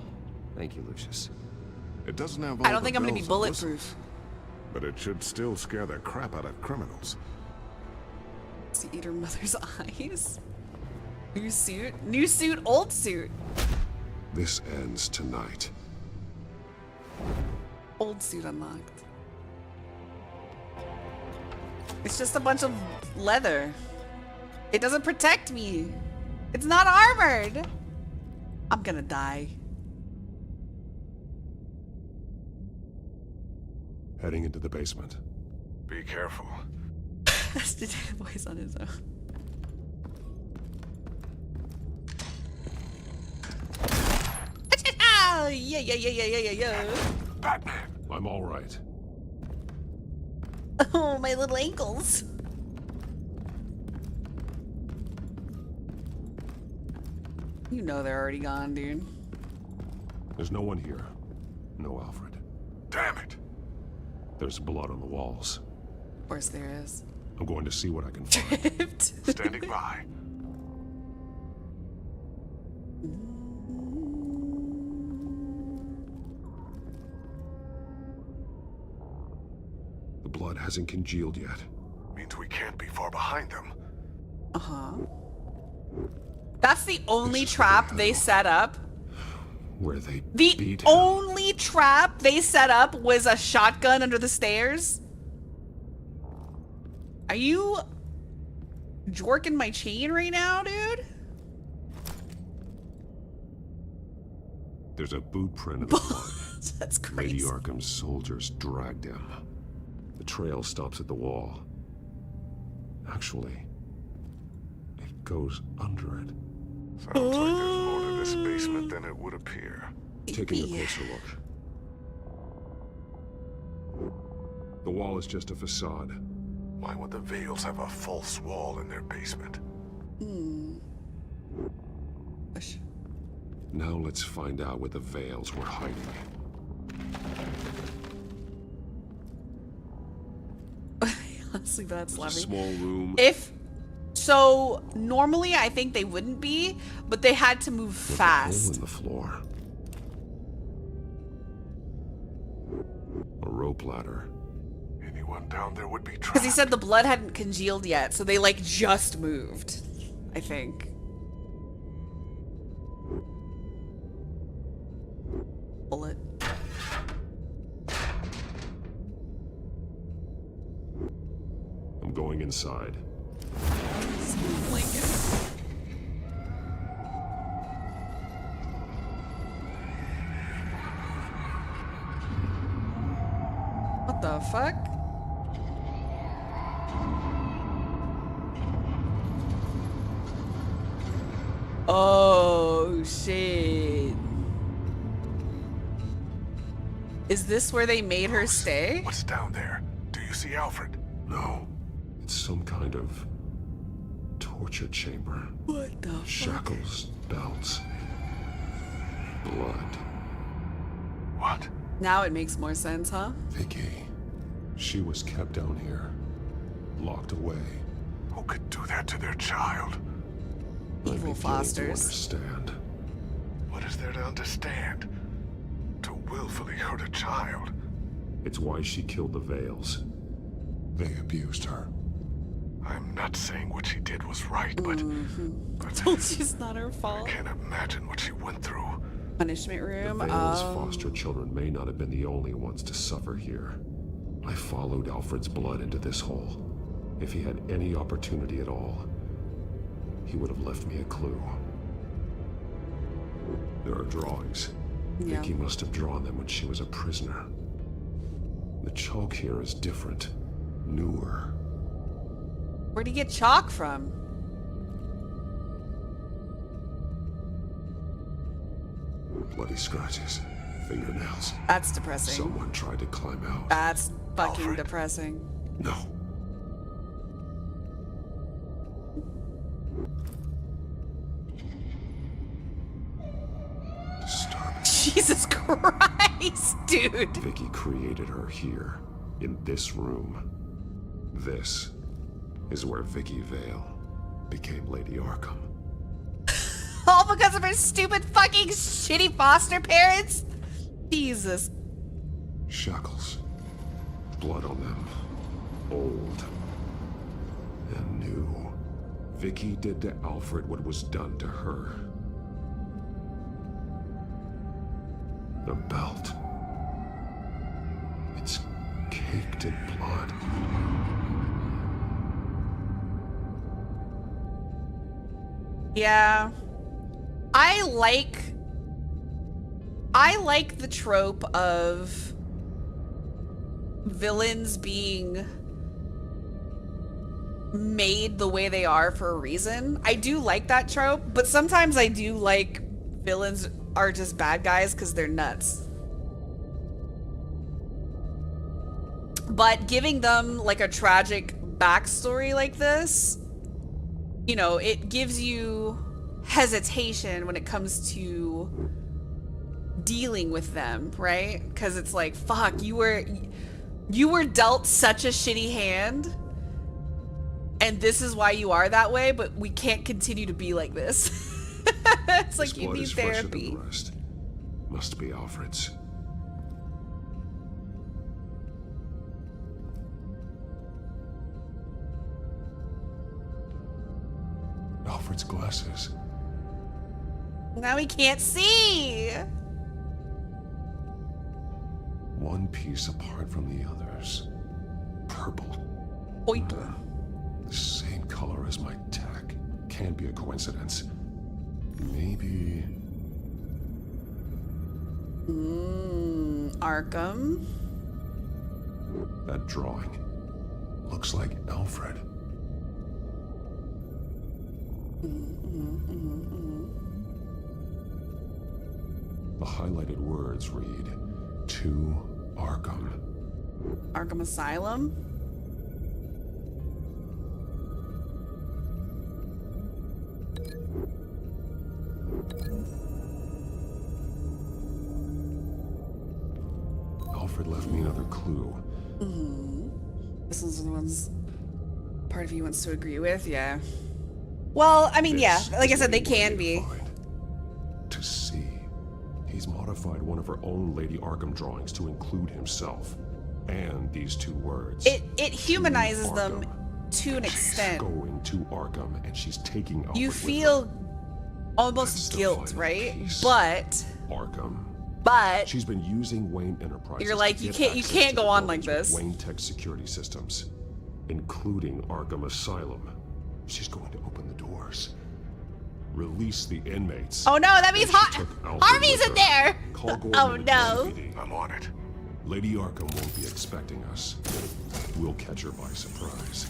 Thank you, Lucius. It doesn't have I don't think I'm gonna be bells and bulletproof. whistles, but it should still scare the crap out of criminals. To eat her mother's eyes. New suit, old suit. This ends tonight. Old suit unlocked. It's just a bunch of leather. It doesn't protect me. It's not armored. I'm gonna die. Heading into the basement. Be careful. That's the voice on his own. Yeah. Batman! I'm all right. Oh, my little ankles. You know they're already gone, dude. There's no one here. No Alfred. Damn it! There's blood on the walls. Of course there is. I'm going to see what I can find. Standing by. The blood hasn't congealed yet. Means we can't be far behind them. Uh-huh. That's the only trap they set up. Where they The beat him. only trap they set up was a shotgun under the stairs. Are you jorking my chain right now, dude? There's a boot print in the blood. That's crazy. Lady Arkham's soldiers dragged him. The trail stops at the wall. Actually, it goes under it. Sounds like there's more to this basement than it would appear. Taking a closer look. The wall is just a facade. Why would the Vales have a false wall in their basement? Now let's find out where the Vales were hiding. Honestly, that's lovely. Small room. So normally I think they wouldn't be, but they had to move With fast. a hole in the floor. A rope ladder. Anyone down there would be trapped. Because he said the blood hadn't congealed yet, so they like just moved, I think. Bullet. I'm going inside. What the fuck? Oh shit. Is this where they made her stay? What's down there? Do you see Alfred? No. It's some kind of torture chamber. What the fuck? Shackles, belts, blood. What? Now it makes more sense, huh? Vicky. She was kept down here. Locked away. Who could do that to their child? Evil fosters. To understand. What is there to understand? To willfully hurt a child? It's why she killed the Vales. They abused her. I'm not saying what she did was right, but... Told you it's not her fault. I can't imagine what she went through. Punishment room. The Vales' foster children may not have been the only ones to suffer here. I followed Alfred's blood into this hole. If he had any opportunity at all, he would have left me a clue. There are drawings. Yeah. Vicky must have drawn them when she was a prisoner. The chalk here is different, newer. Where'd he get chalk from? Bloody scratches, fingernails. That's depressing. Someone tried to climb out. That's fucking depressing. No. Disturbing. Jesus Christ, dude. Vicky created her here, in this room. This is where Vicky Vale became Lady Arkham. All because of her stupid fucking shitty foster parents? Jesus. Shackles. Blood on them. Old. And new. Vicky did to Alfred what was done to her. The belt. It's caked in blood. Yeah. I like the trope of villains being made the way they are for a reason. I do like that trope, but sometimes I do like villains are just bad guys because they're nuts. But giving them like a tragic backstory like this, you know, it gives you hesitation when it comes to dealing with them, right? Because it's like, fuck, you were dealt such a shitty hand, and this is why you are that way, but we can't continue to be like this. It's like you need therapy. Must be Alfred's. Alfred's glasses. Now he can't see. One piece apart from the others. Purple. Oito. The same color as my tack. Can't be a coincidence. Maybe... Arkham. That drawing. Looks like Alfred. The highlighted words read, "To Arkham." Arkham Asylum? Alfred left me another clue. This is the ones part of you wants to agree with, yeah. Well, I mean, yeah, like I said, they can be. To see. He's modified one of her own Lady Arkham drawings to include himself. And these two words. It humanizes them to an extent. She's going to Arkham and she's taking Alfred You with feel her. almost guilt, right? But Arkham. But she's been using Wayne Enterprises. You're like, you can't go on like this. Wayne Tech security systems, including Arkham Asylum. She's going to open the doors. Release the inmates. Oh no, that means Harvey's in there. Oh no. I'm on it. Lady Arkham won't be expecting us. We'll catch her by surprise.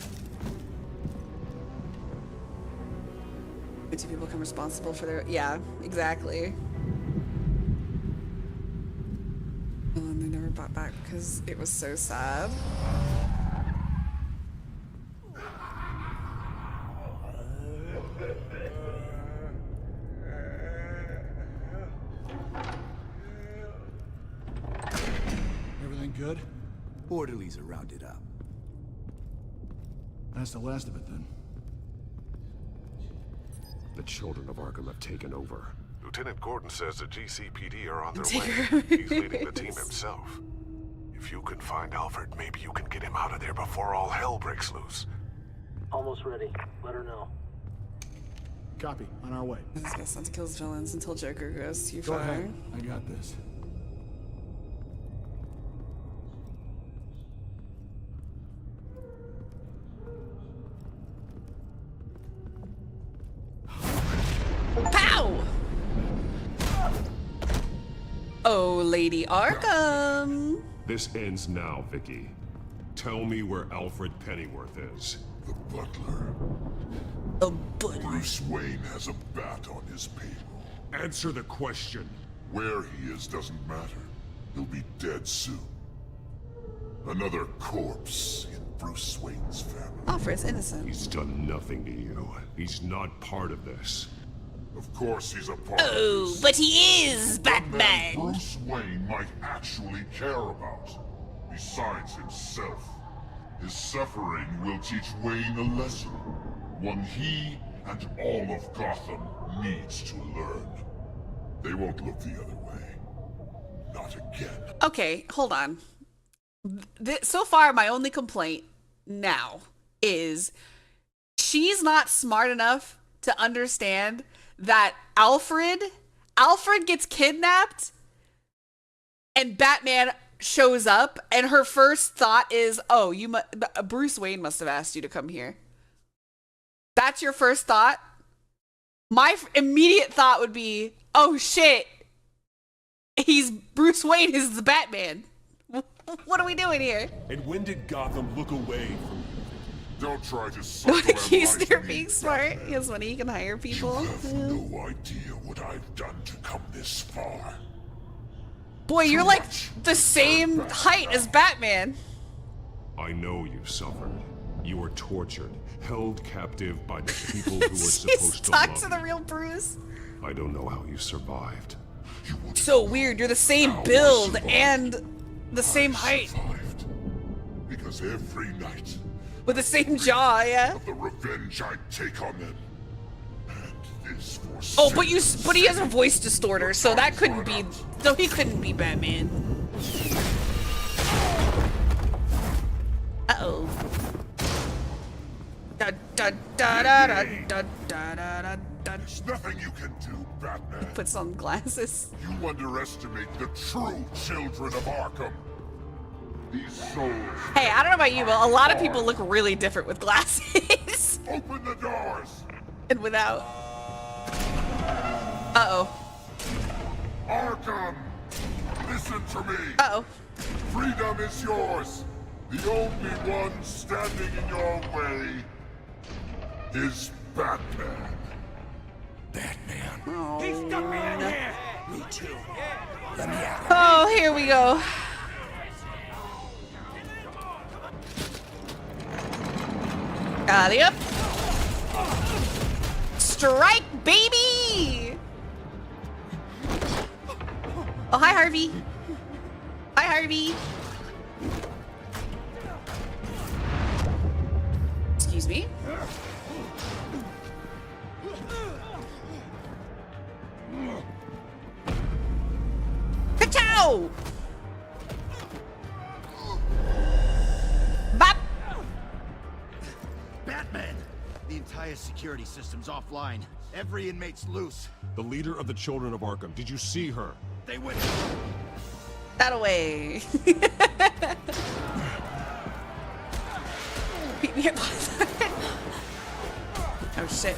The two people become responsible for their... Yeah, exactly. And they never brought back because it was so sad. Everything good? Orderlies are rounded up. That's the last of it then. The children of Arkham have taken over. Lieutenant Gordon says the GCPD are on their way. He's leading the team himself. If you can find Alfred, maybe you can get him out of there before all hell breaks loose. Almost ready. Let her know. Copy. On our way. It's best not to kill his villains until Joker goes too Go far. ahead. I got this. Pow! Oh, Lady Arkham. This ends now, Vicky. Tell me where Alfred Pennyworth is. The butler. The butler. Bruce Wayne has a bat on his table. Answer the question. Where he is doesn't matter. He'll be dead soon. Another corpse in Bruce Wayne's family. Alfred's innocent. He's done nothing to you. He's not part of this. Of course he's a part of Oh, this. but he is The man Batman. Bruce Wayne might actually care about. Besides himself. His suffering will teach Wayne a lesson. One he and all of Gotham needs to learn. They won't look the other way. Not again. Okay, hold on. So far, my only complaint now is she's not smart enough to understand that Alfred gets kidnapped and Batman shows up and her first thought is, oh, Bruce Wayne must have asked you to come here. That's your first thought? My immediate thought would be, oh shit, he's Bruce Wayne is the Batman. What are we doing here? And when did Gotham look away from you? Don't try to Don't accuse psychoanalyze her me, being smart. He has money, he can hire people. You have no idea what I've done to come this far. Boy, you're like the same height as Batman. I know you suffered. You were tortured, held captive by the people who were supposed to Talk love to the real Bruce. you. I don't know how you survived. So weird, you're the same build and the same height. Because every night, with the same jaw, yeah. of the revenge I take on them. And this for Oh, but he has a voice distorter, so that couldn't be. No, he couldn't be Batman. Uh-oh. Da da da da da da da da da. There's nothing you can do, Batman. Puts on glasses. You underestimate the true children of Arkham. These souls. Hey, I don't know about you, but a lot of people look really different with glasses. Open the doors. And without. Uh-oh. Arkham, listen to me. Uh-oh. Freedom is yours. The only one standing in your way is Batman. Batman. Oh. He stuck me in here. Me too. Let me out. Oh, here we go. Alley up. Strike, baby! Oh, hi, Harvey. Hi, Harvey. Excuse me. Ka-chow! Bop! Batman! The entire security system's offline. Every inmate's loose. The leader of the Children of Arkham, did you see her? They went... That away. Beat me up. Oh shit.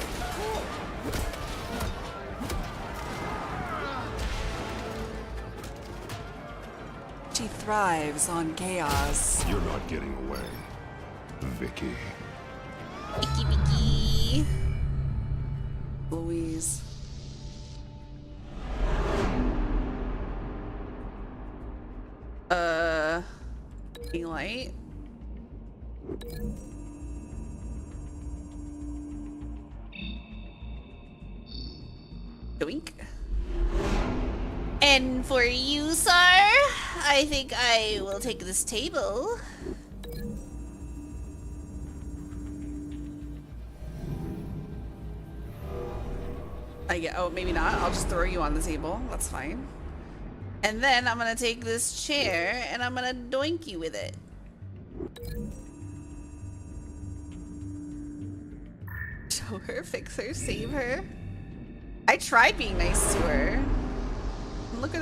She thrives on chaos. You're not getting away, Vicky. Vicky, Vicky. Louise. Light. Doink. And for you, sir, I think I will take this table. Oh, maybe not. I'll just throw you on the table. That's fine. And then I'm gonna take this chair and I'm gonna doink you with it. Show her, fix her, save her. I tried being nice to her. Look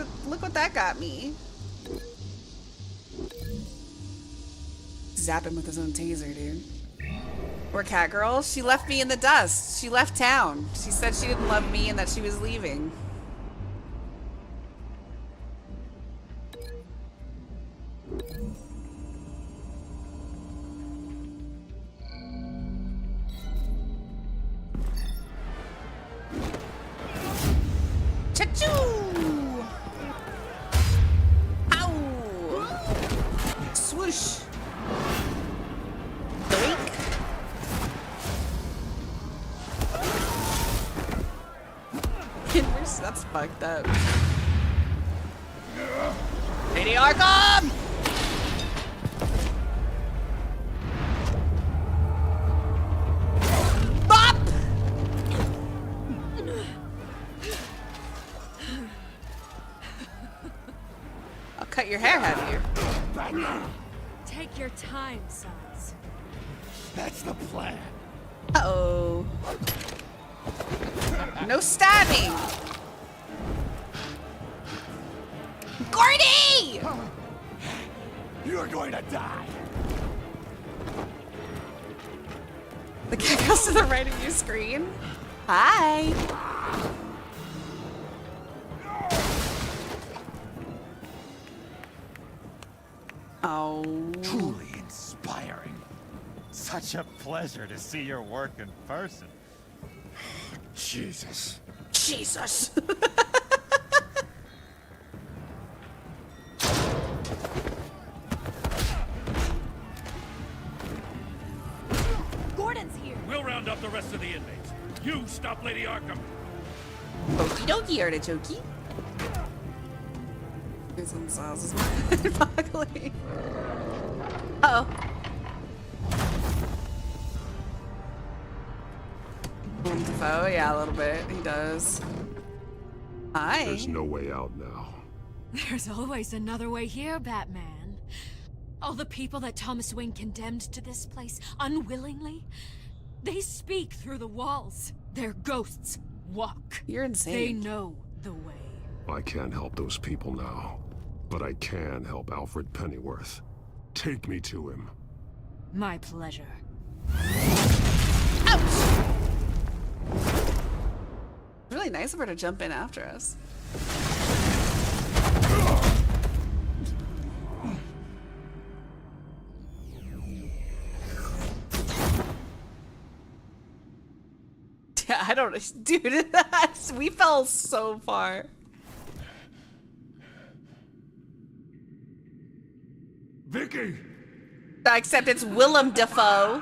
what that got me. Zap him with his own taser, dude. Poor cat girl. She left me in the dust. She left town. She said she didn't love me and that she was leaving. Cha-choo! Ow! Swoosh! Doink! That's fucked up. Lady Arkham! Bop! I'll cut your hair, have you? Take your time, sons. That's the plan. Uh-oh. No stabbing! Gordy! You're going to die. The cat goes to the right of your screen. Hi. such a pleasure to see your work in person. Jesus. Jesus. Gordon's here. We'll round up the rest of the inmates. You stop Lady Arkham. Okie dokie, artichoke. This one sauce is mind-boggling. Uh-oh. Defoe, yeah, a little bit. He does. Hi. There's no way out now. There's always another way here, Batman. All the people that Thomas Wayne condemned to this place unwillingly, they speak through the walls. Their ghosts walk. You're insane. They know the way. I can't help those people now, but I can help Alfred Pennyworth. Take me to him. My pleasure. Really nice of her to jump in after us. Yeah, I don't, dude. We fell so far. Vicky! Except it's Willem Dafoe.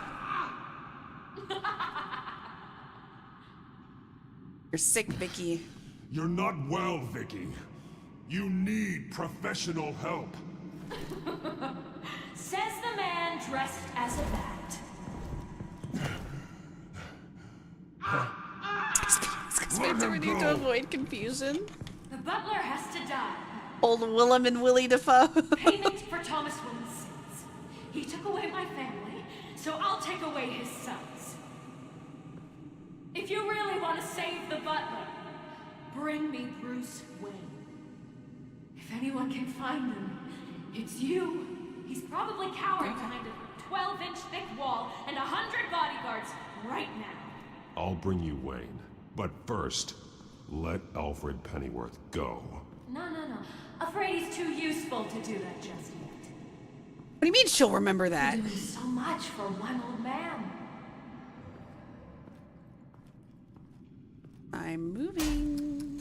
You're sick, Vicky. You're not well, Vicky. You need professional help. Says the man dressed as a bat. We need to avoid confusion. The butler has to die. Old Willem and Willie Dafoe. Payment for Thomas Wayne's sins. He took away my family, so I'll take away his sons. If you really want to save the butler, bring me Bruce Wayne. If anyone can find him, it's you. He's probably cowering behind a 12-inch thick wall and 100 bodyguards right now. I'll bring you Wayne, but first, let Alfred Pennyworth go. No. Afraid he's too useful to do that just yet. What do you mean she'll remember that? You're doing so much for one old man. I'm moving.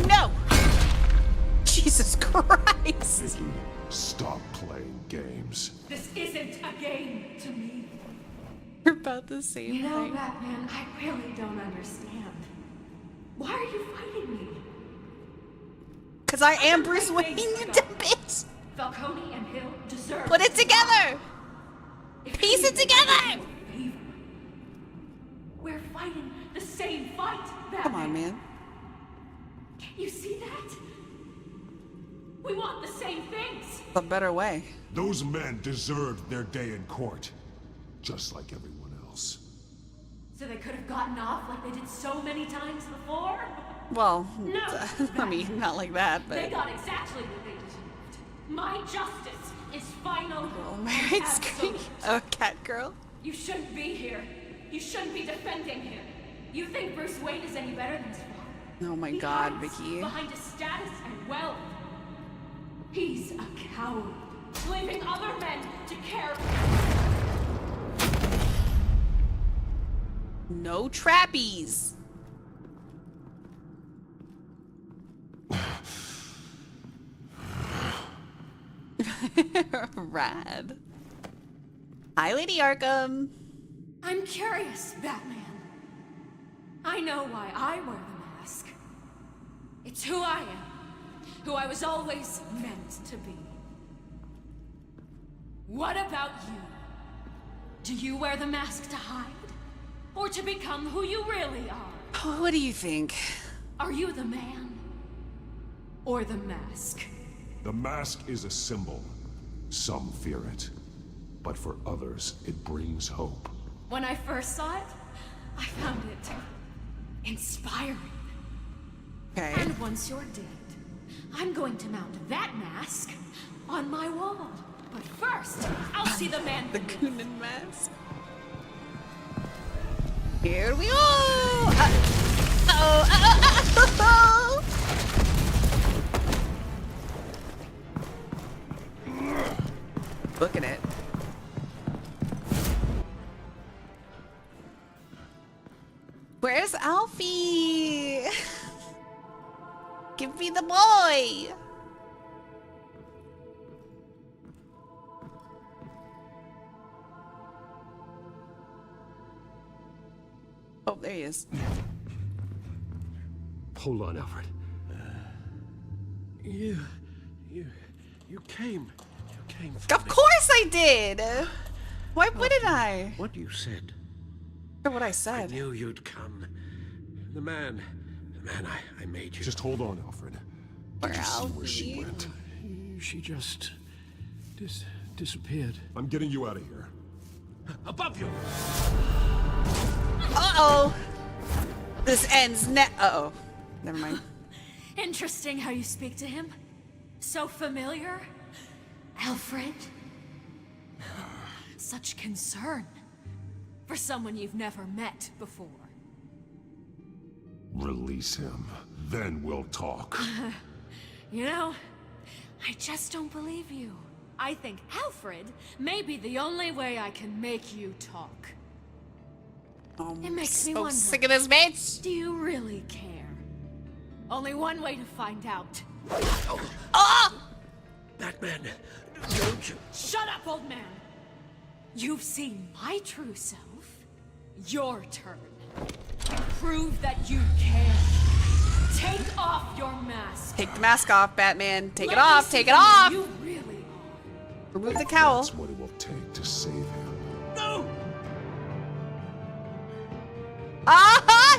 No! Jesus Christ! Vicky, stop playing games. This isn't a game to me. We're about the same You know, thing. Batman, I really don't understand. Why are you fighting me? Because I am Bruce Wayne, you dumb bitch! Falcone and Hill deserve. Put it together! Piece it together! We're fighting the same fight, Batman. Come on, man. Can't you see that? We want the same things. A better way. Those men deserved their day in court, just like everyone else. So they could have gotten off like they did so many times before? Well, No, I mean, not like that, They but... got exactly what they deserved. My justice is final. Oh, my screen. Oh, cat girl. You shouldn't be here. You shouldn't be defending him. You think Bruce Wayne is any better than his father? Oh my He God, hides Vicky. behind his status and wealth. He's a coward, leaving other men to care. No trappies. Rad. Hi, Lady Arkham. I'm curious, Batman. I know why I wear the mask. It's who I am, who I was always meant to be. What about you? Do you wear the mask to hide? Or to become who you really are? What do you think? Are you the man? Or the mask? The mask is a symbol. Some fear it, but for others, it brings hope. When I first saw it, I found it inspiring. Okay. And once you're dead, I'm going to mount that mask on my wall. But first, I'll see the man. The Coonan mask. Here we go! Booking it. Alfie! Give me the boy! Oh, there he is. Hold on, Alfred. You came. You came. Of course I did! Why wouldn't I? What you said. Or what I said. I knew you'd come. The man I made you. Just hold on, Alfred. Did you see where she went? She just disappeared. I'm getting you out of here. Above you! Uh-oh! This ends uh-oh. Never mind. Interesting how you speak to him. So familiar. Alfred. Such concern. For someone you've never met before. Release him. Then we'll talk. You know, I just don't believe you. I think Alfred may be the only way I can make you talk. It makes me so wonder. sick of this bitch. Do you really care? Only one way to find out. Batman, don't you? Shut up, old man! You've seen my true self. Your turn. Prove that you care. Take off your mask. Take the mask off, Batman. Take it Let me off. see Take it who off. You really Remove the cowl. That's what it will take to save him. No!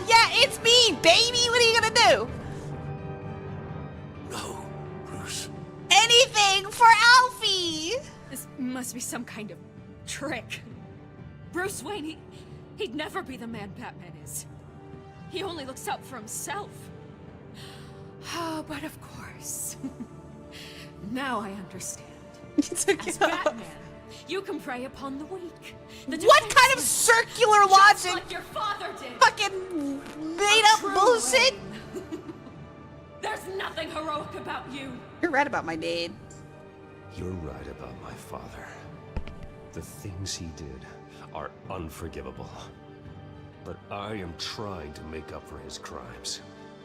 Yeah, it's me, baby. What are you gonna do? No, Bruce. Anything for Alfie. This must be some kind of trick. Bruce Wayne, he'd never be the man Batman is. He only looks out for himself. Oh, but of course. Now I understand. As Batman, you can prey upon the weak. What kind of circular Just logic? like your father did. Fucking made up True bullshit. Wayne. There's nothing heroic about you. You're right about my dad. You're right about my father. The things he did are unforgivable. But I am trying to make up for his crimes.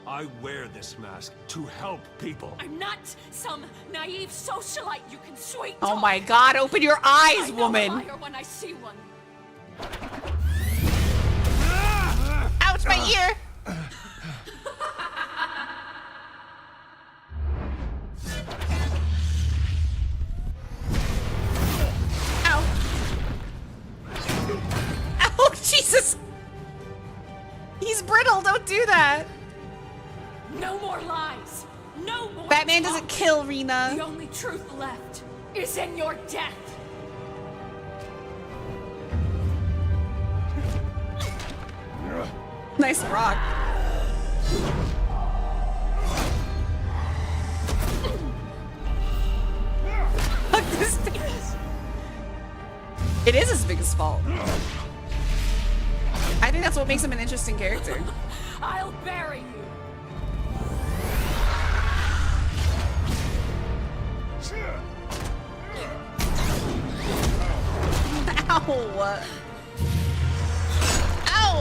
I wear this mask to help people. I'm not some naive socialite you can sweet Oh talk. my God! Open your eyes, I know woman. a liar when I see one. Ouch, my ear. Ow. Ow, Jesus. He's brittle. Don't do that. No more lies. No more Batman talk. doesn't kill Rena. The only truth left is in your death. Nice rock. Look, this thing is... It is his biggest fault. I think that's what makes him an interesting character. I'll bury you. Ow! Ow!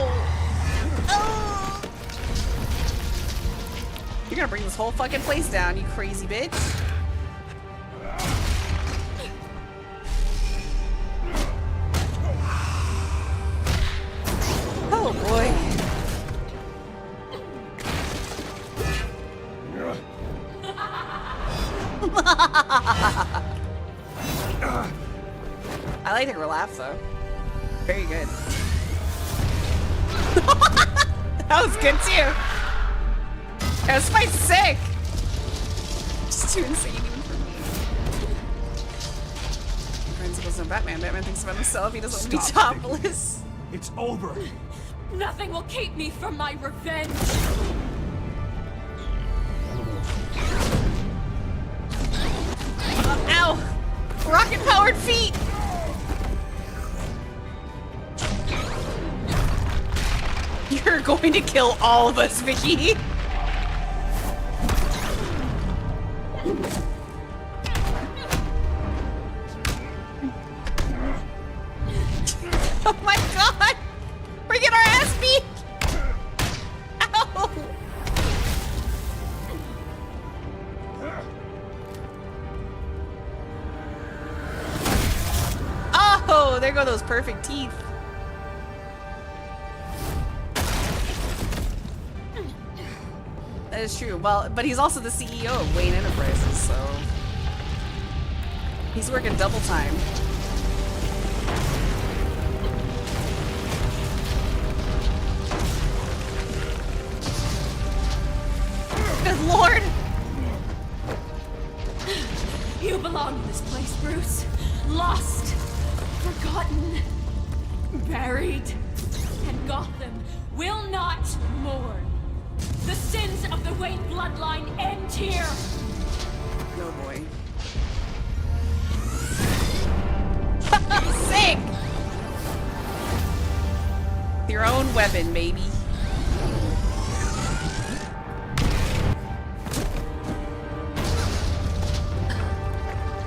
Oh! You're gonna bring this whole fucking place down, you crazy bitch. Oh boy. I like her laugh though. Very good. That was good too. That was quite sick. Just too insane even for me. Principles of Batman. Batman thinks about himself. He doesn't want to be topless. It's over. Nothing will keep me from my revenge. Ow! Rocket-powered feet! You're going to kill all of us, Vicky. Oh my God! We're getting our ass beat! there go those perfect teeth. That is true. Well, but he's also the CEO of Wayne Enterprises, so he's working double time. Good Lord! You belong in this place, Bruce. Lost, forgotten, buried. And Gotham will not mourn. The sins of the Wayne bloodline end here. Oh boy. Sick! Your own weapon, baby.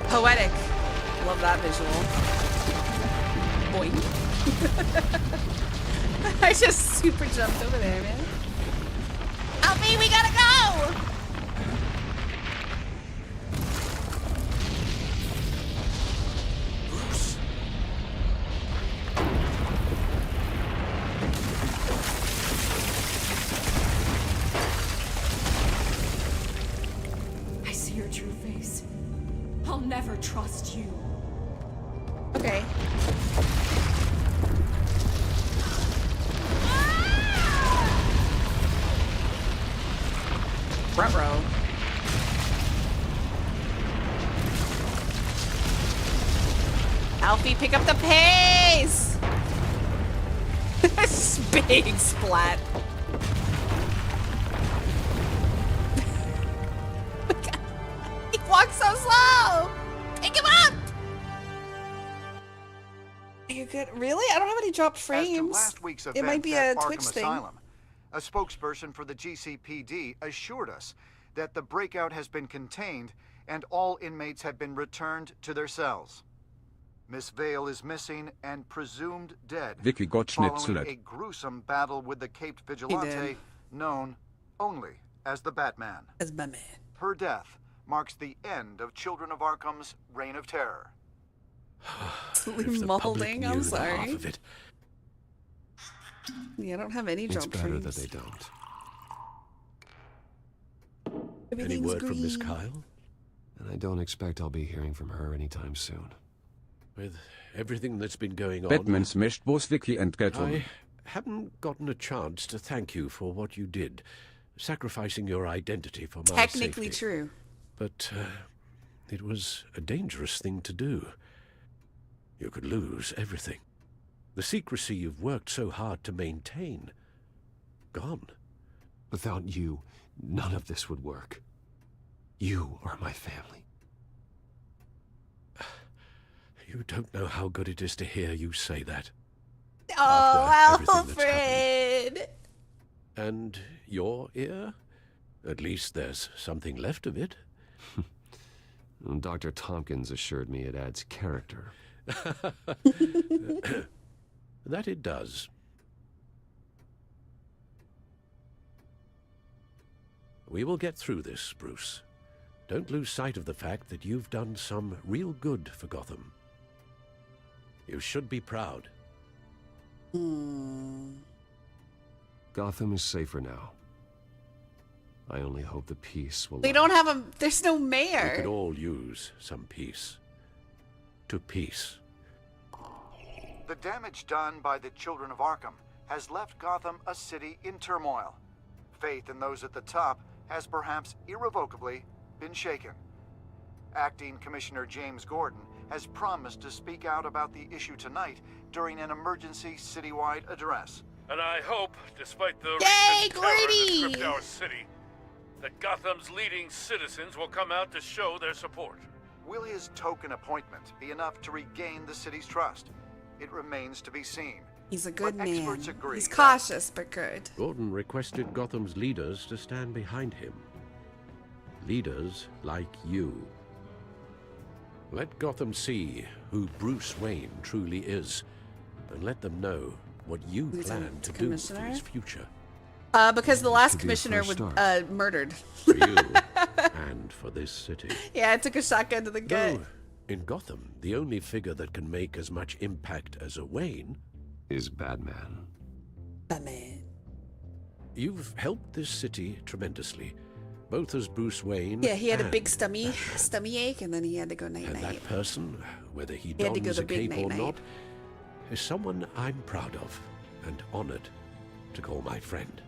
Poetic. Love that visual. Boing. I just super jumped over there, man. Help me, we gotta go! Bruce. I see your true face. I'll never trust you. Okay. Front row. Alfie, pick up the pace! Big splat. He walks so slow! Pick him up! You're good. Really? I don't have any dropped frames. As to last week's event It might be at a Arkham Twitch thing. Asylum, a spokesperson for the GCPD assured us that the breakout has been contained and all inmates have been returned to their cells. Miss Vale is missing and presumed dead Vicky got following schnitzeled. a gruesome battle with the caped vigilante known only as the Batman. As Batman. Her death marks the end of Children of Arkham's reign of terror. Absolutely molding. I'm sorry. Yeah, I don't have any It's dropped better frames. that they don't. Any Everything's word from Miss green. Kyle? And I don't expect I'll be hearing from her anytime soon. With everything that's been going on, Batman smashed both Vicky and Catwoman. I haven't gotten a chance to thank you for what you did, sacrificing your identity for my Technically safety. true. But it was a dangerous thing to do. You could lose everything. The secrecy you've worked so hard to maintain. Gone. Without you, none of this would work. You are my family. You don't know how good it is to hear you say that. Oh, After everything Alfred! And your ear? At least there's something left of it. Dr. Tompkins assured me it adds character. That it does. We will get through this, Bruce. Don't lose sight of the fact that you've done some real good for Gotham. You should be proud. Gotham is safer now. I only hope the peace will... They don't have a... There's no We mayor. could all use some peace. To peace. The damage done by the Children of Arkham has left Gotham a city in turmoil. Faith in those at the top has perhaps irrevocably been shaken. Acting Commissioner James Gordon has promised to speak out about the issue tonight during an emergency citywide address. And I hope, despite the Yay, recent terror Gordy! that gripped our city, that Gotham's leading citizens will come out to show their support. Will his token appointment be enough to regain the city's trust? It remains to be seen. He's a good But man. experts agree He's that- cautious, but good. Gordon requested Gotham's leaders to stand behind him. Leaders like you. Let Gotham see who Bruce Wayne truly is, and let them know what you Who's plan the to do for commissioner? his future. Because the last could be a commissioner fresh was start. murdered. For you, and for this city. Yeah, I took a shotgun to the gut. Though In Gotham, the only figure that can make as much impact as a Wayne is Batman. Batman. You've helped this city tremendously, both as Bruce Wayne. Yeah, he had a big Batman. stomach ache, and then he had to go night And night. that person, whether he He had to go dons the a big cape or night-night. not, is someone I'm proud of and honored to call my friend.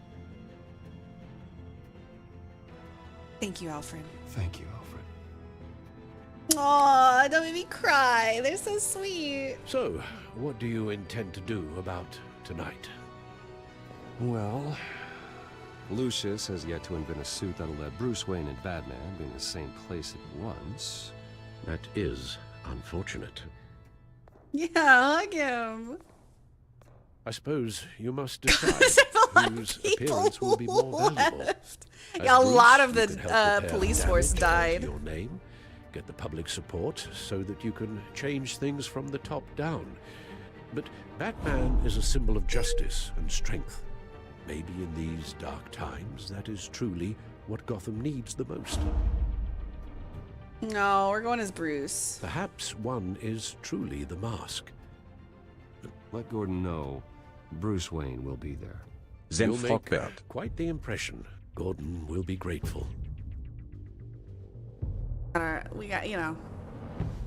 Thank you, Alfred. Thank you, Alfred. Aw, don't make me cry. They're so sweet. So, what do you intend to do about tonight? Well, Lucius has yet to invent a suit that'll let Bruce Wayne and Batman be in the same place at once. That is unfortunate. Yeah, hug him. I suppose you must decide whose appearance will be more valuable. left. As Yeah, a Bruce, lot of you the, can help repair police damage force done to died. Your name, get the public support so that you can change things from the top down. But Batman is a symbol of justice and strength. Maybe in these dark times, that is truly what Gotham needs the most. No, we're going as Bruce. Perhaps one is truly the mask. Let Gordon know Bruce Wayne will be there. Then You'll make Frockbert. quite the impression. Gordon will be grateful. We got, you know,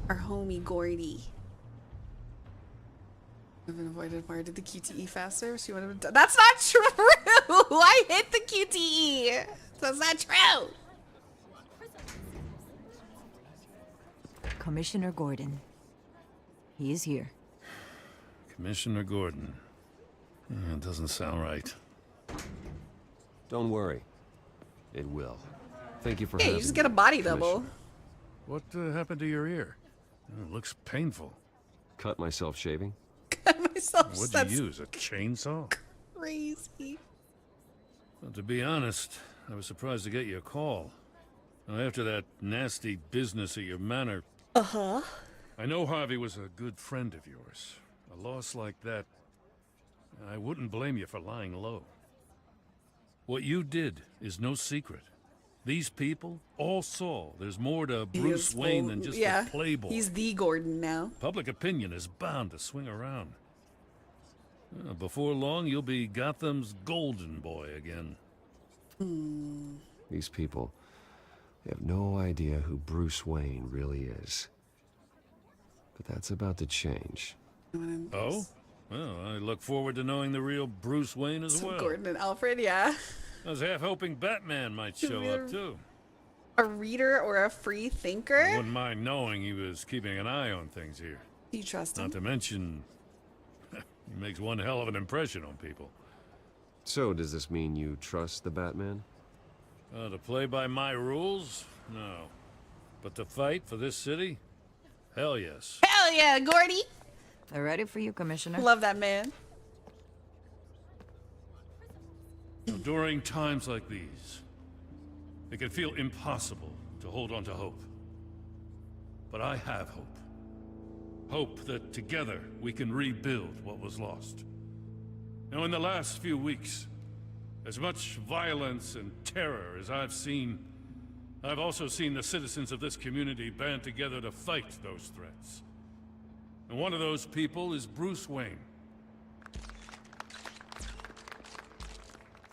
our homie Gordy. I've been avoided where I did the QTE faster. She would have done. That's not true. I hit the QTE. That's not true. Commissioner Gordon. He is here. Commissioner Gordon. It doesn't sound right. Don't worry. It will. Thank you for Yeah, having you just get a body Commissioner. double. What happened to your ear? It looks painful. Cut myself shaving. What'd That's you use, a chainsaw? crazy. Well, to be honest, I was surprised to get your call. Now, after that nasty business at your manor... Uh-huh. I know Harvey was a good friend of yours. A loss like that, I wouldn't blame you for lying low. What you did is no secret. These people all saw there's more to Bruce Wayne than just a playboy. He's the Gordon now. Public opinion is bound to swing around. Before long, you'll be Gotham's golden boy again. These people, they have no idea who Bruce Wayne really is. But that's about to change. Oh? Well, I look forward to knowing the real Bruce Wayne as well. Gordon and Alfred, yeah. I was half hoping Batman might show up, too. A reader or a free thinker? I wouldn't mind knowing he was keeping an eye on things here. Do you trust him? Not to mention, he makes one hell of an impression on people. So, does this mean you trust the Batman? To play by my rules? No. But to fight for this city? Hell yes. Hell yeah, Gordy. They're ready for you, Commissioner. Love that man. During times like these, it can feel impossible to hold on to hope. But I have hope. Hope that together we can rebuild what was lost. Now, in the last few weeks, as much violence and terror as I've seen, I've also seen the citizens of this community band together to fight those threats. And one of those people is Bruce Wayne.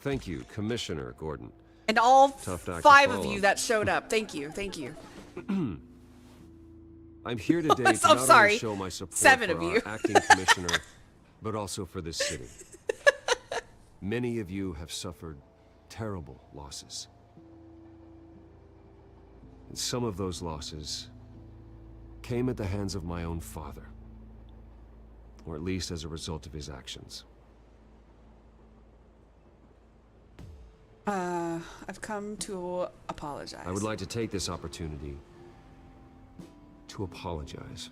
Thank you, Commissioner Gordon. And all Tough act to 5 of follow. you that showed up. Thank you. Thank you. I'm here today to I'm not sorry. only show my support 7 for of our you. acting commissioner, but also for this city. Many of you have suffered terrible losses. And some of those losses came at the hands of my own father. Or at least as a result of his actions. I've come to apologize. I would like to take this opportunity to apologize.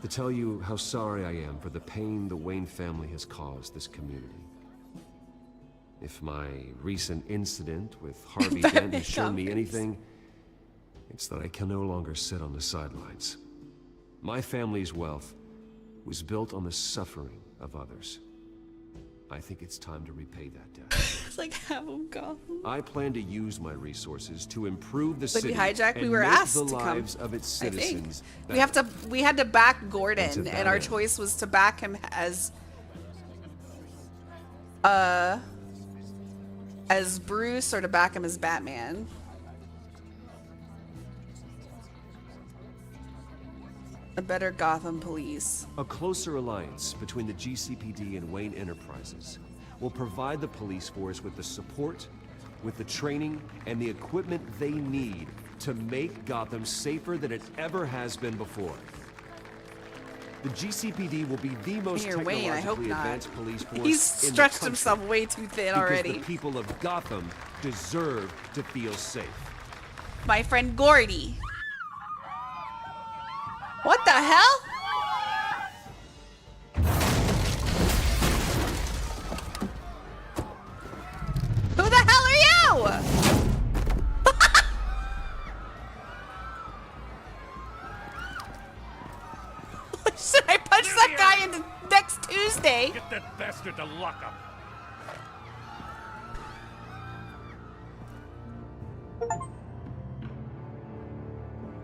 To tell you how sorry I am for the pain the Wayne family has caused this community. If my recent incident with Harvey Dent has shown me anything, it's that I can no longer sit on the sidelines. My family's wealth was built on the suffering of others. I think it's time to repay that debt. It's like half of Gotham. I plan to use my resources to improve the Like city we hijacked, we and were make asked the to come. lives of its I think citizens we had to back Gordon, And to and that our end. choice was to back him as Bruce or to back him as Batman. A better Gotham police. A closer alliance between the GCPD and Wayne Enterprises will provide the police force with the support, with the training, and the equipment they need to make Gotham safer than it ever has been before. The GCPD will be the most Mayor Wayne, I hope technologically not. advanced police force He's in the stretched country, himself way too thin already. because the people of Gotham deserve to feel safe. My friend Gordy. What the hell? Who the hell are you? Should I punch that guy into next Tuesday? Get that bastard to lock up.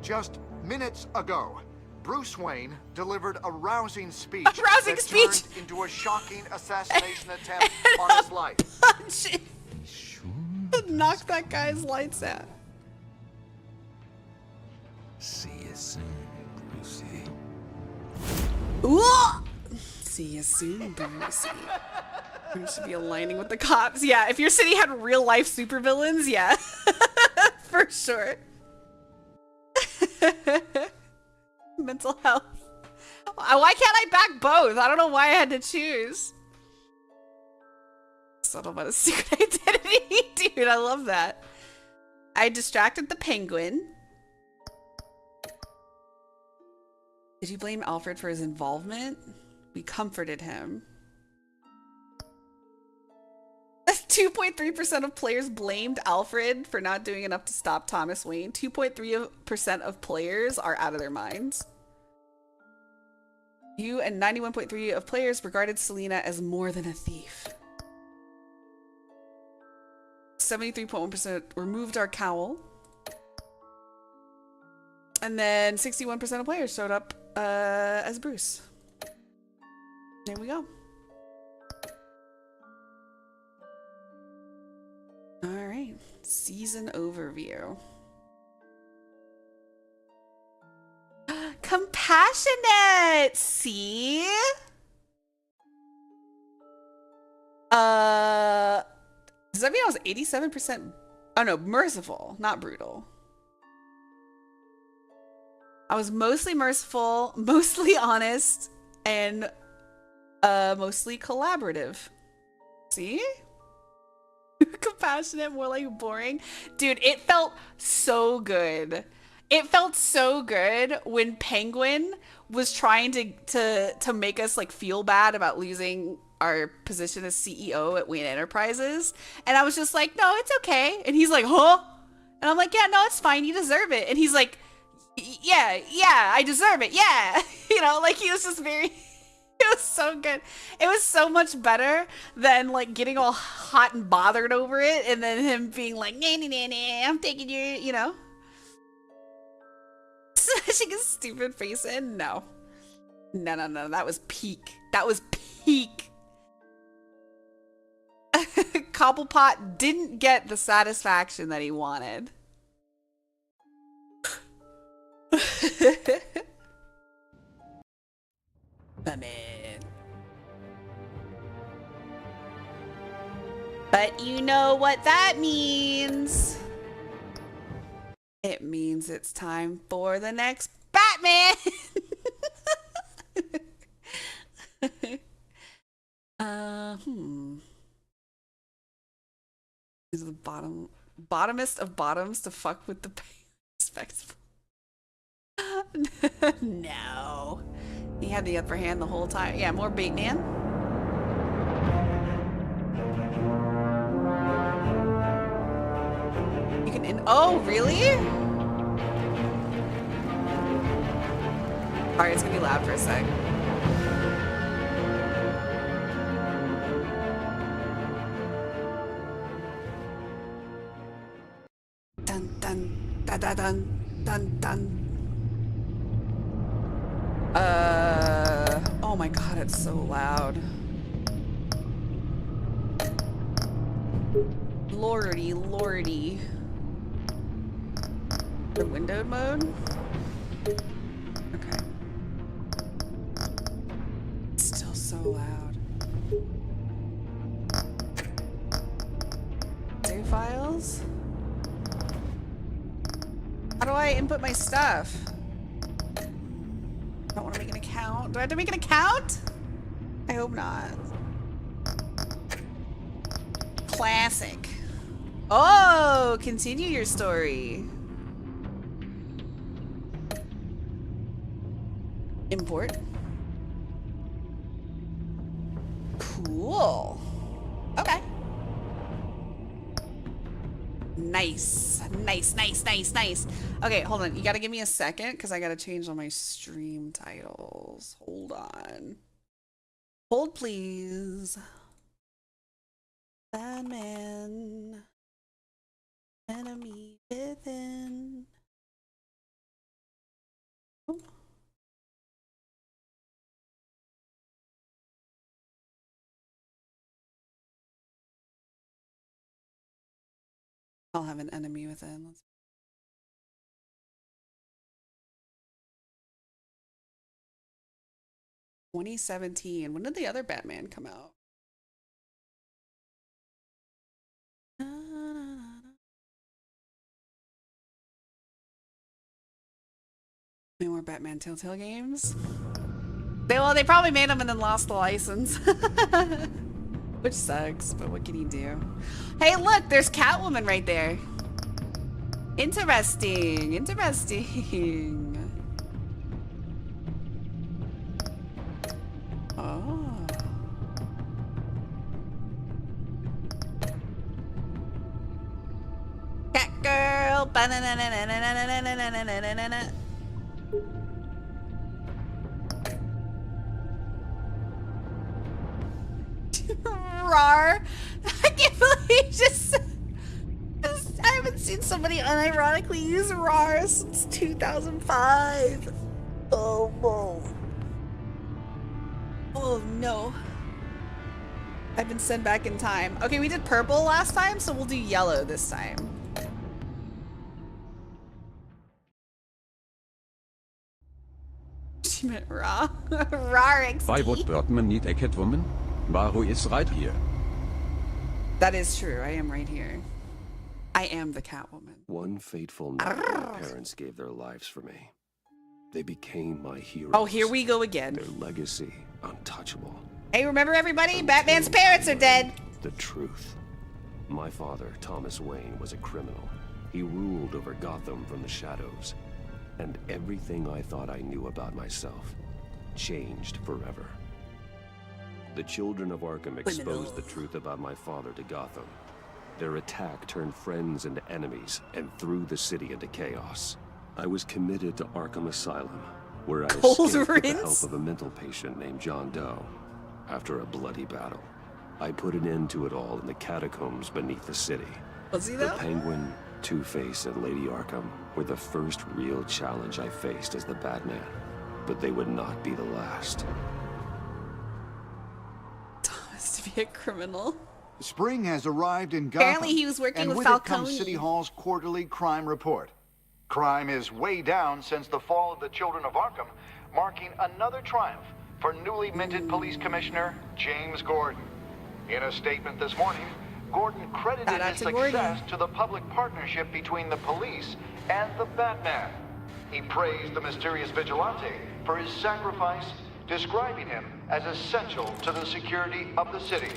Just minutes ago, Bruce Wayne delivered a rousing speech that turned into a shocking assassination attempt on his life. Punch. Knock that guy's lights out. See you soon, Brucey. Ooh! See you soon, Brucey. Bruce should be aligning with the cops. Yeah, if your city had real life supervillains, yeah. For sure. Mental health. Why can't I back both? I don't know why I had to choose. Subtle about a secret identity. Dude, I love that. I distracted the Penguin. Did you blame Alfred for his involvement? We comforted him. 2.3% of players blamed Alfred for not doing enough to stop Thomas Wayne. 2.3% of players are out of their minds. You and 91.3% of players regarded Selina as more than a thief. 73.1% removed our cowl. And then 61% of players showed up as Bruce. There we go. All right, season overview. Compassionate, see? Does that mean I was 87%? Oh no, merciful, not brutal. I was mostly merciful, mostly honest, and mostly collaborative. See? Compassionate, more like boring. Dude, it felt so good. It felt so good when Penguin was trying to make us like feel bad about losing our position as CEO at Wayne Enterprises. And I was just like, no, it's okay. And he's like, huh? And I'm like, yeah, no, it's fine. You deserve it. And he's like, yeah, I deserve it. Yeah. You know, like he was just very... It was so good. It was so much better than like getting all hot and bothered over it and then him being like, nah, I'm taking your, you know. Smashing his stupid face in? No. No. That was peak. That was peak. Cobblepot didn't get the satisfaction that he wanted. Baman. But you know what that means. It means it's time for the next Batman. Is the bottomest of bottoms to fuck with the respectable? No. He had the upper hand the whole time. Yeah, more Bateman. You can oh, really? Alright, it's gonna be loud for a sec. Dun dun dun dun dun. Oh my god, it's so loud. Lordy, lordy. The windowed mode? Okay. It's still so loud. Save files? How do I input my stuff? I don't want to make an account. Do I have to make an account? I hope not. Classic. Oh, continue your story. Import. Cool. Okay. Nice. Nice, nice, nice, nice. Okay, hold on. You gotta give me a second because I gotta change all my stream titles. Hold on. Hold, please. Batman. Enemy within. Oh. I'll have an enemy within. 2017. When did the other Batman come out? Any more Batman Telltale games? They probably made them and then lost the license. Which sucks, but what can you do? Hey, look, there's Catwoman right there. Interesting, interesting. Oh. Catgirl. Rar. I can't believe just I haven't seen somebody unironically use RAR since 2005. Oh no. Oh no. I've been sent back in time. Okay, we did purple last time, so we'll do yellow this time. She meant raw. Rar XD. Why would Batman need a Catwoman? Who is right here. That is true. I am right here. I am the Catwoman. One fateful night, my parents gave their lives for me. They became my heroes. Oh, here we go again. Their legacy, untouchable. Hey, remember everybody? Batman's parents are dead. The truth. My father, Thomas Wayne, was a criminal. He ruled over Gotham from the shadows. And everything I thought I knew about myself changed forever. The children of Arkham exposed the truth about my father to Gotham. Their attack turned friends into enemies and threw the city into chaos. I was committed to Arkham Asylum, where I escaped with the help of a mental patient named John Doe. After a bloody battle, I put an end to it all in the catacombs beneath the city. Was he The though? Penguin, Two-Face, and Lady Arkham were the first real challenge I faced as the Batman, but they would not be the last. Thomas to be a criminal. Spring has arrived in Gotham. Apparently he was working and with with it comes Falcone. City Hall's quarterly crime report. Crime is way down since the fall of the Children of Arkham, marking another triumph for newly minted Police Commissioner James Gordon. In a statement this morning, Gordon credited his success to the public partnership between the police and the Batman. He praised the mysterious vigilante for his sacrifice, describing him as essential to the security of the city.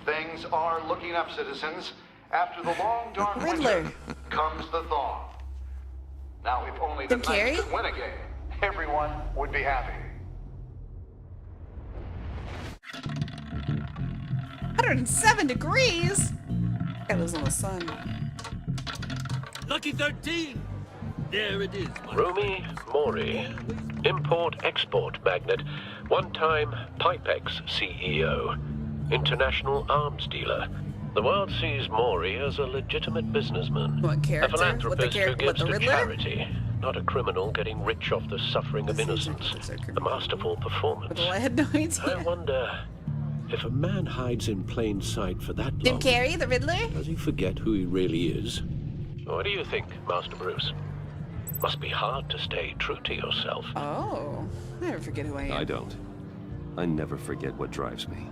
Things are looking up, citizens. After the long, dark winter comes the thaw. Now, if only the Knights could win a game, everyone would be happy. 107 degrees? Guy lives in the sun. Lucky 13! There it is. Romy Mori, import-export magnate, one-time Pipex CEO, international arms dealer, The world sees Mori as a legitimate businessman. What A character? philanthropist who What, gives the to Riddler? charity, not a criminal getting rich off the suffering of innocence. A masterful performance. Well, I had no idea. I wonder, if a man hides in plain sight for that Jim long, Carrey, the Riddler? does he forget who he really is? What do you think, Master Bruce? Must be hard to stay true to yourself. Oh, I never forget who I am. I don't. I never forget what drives me.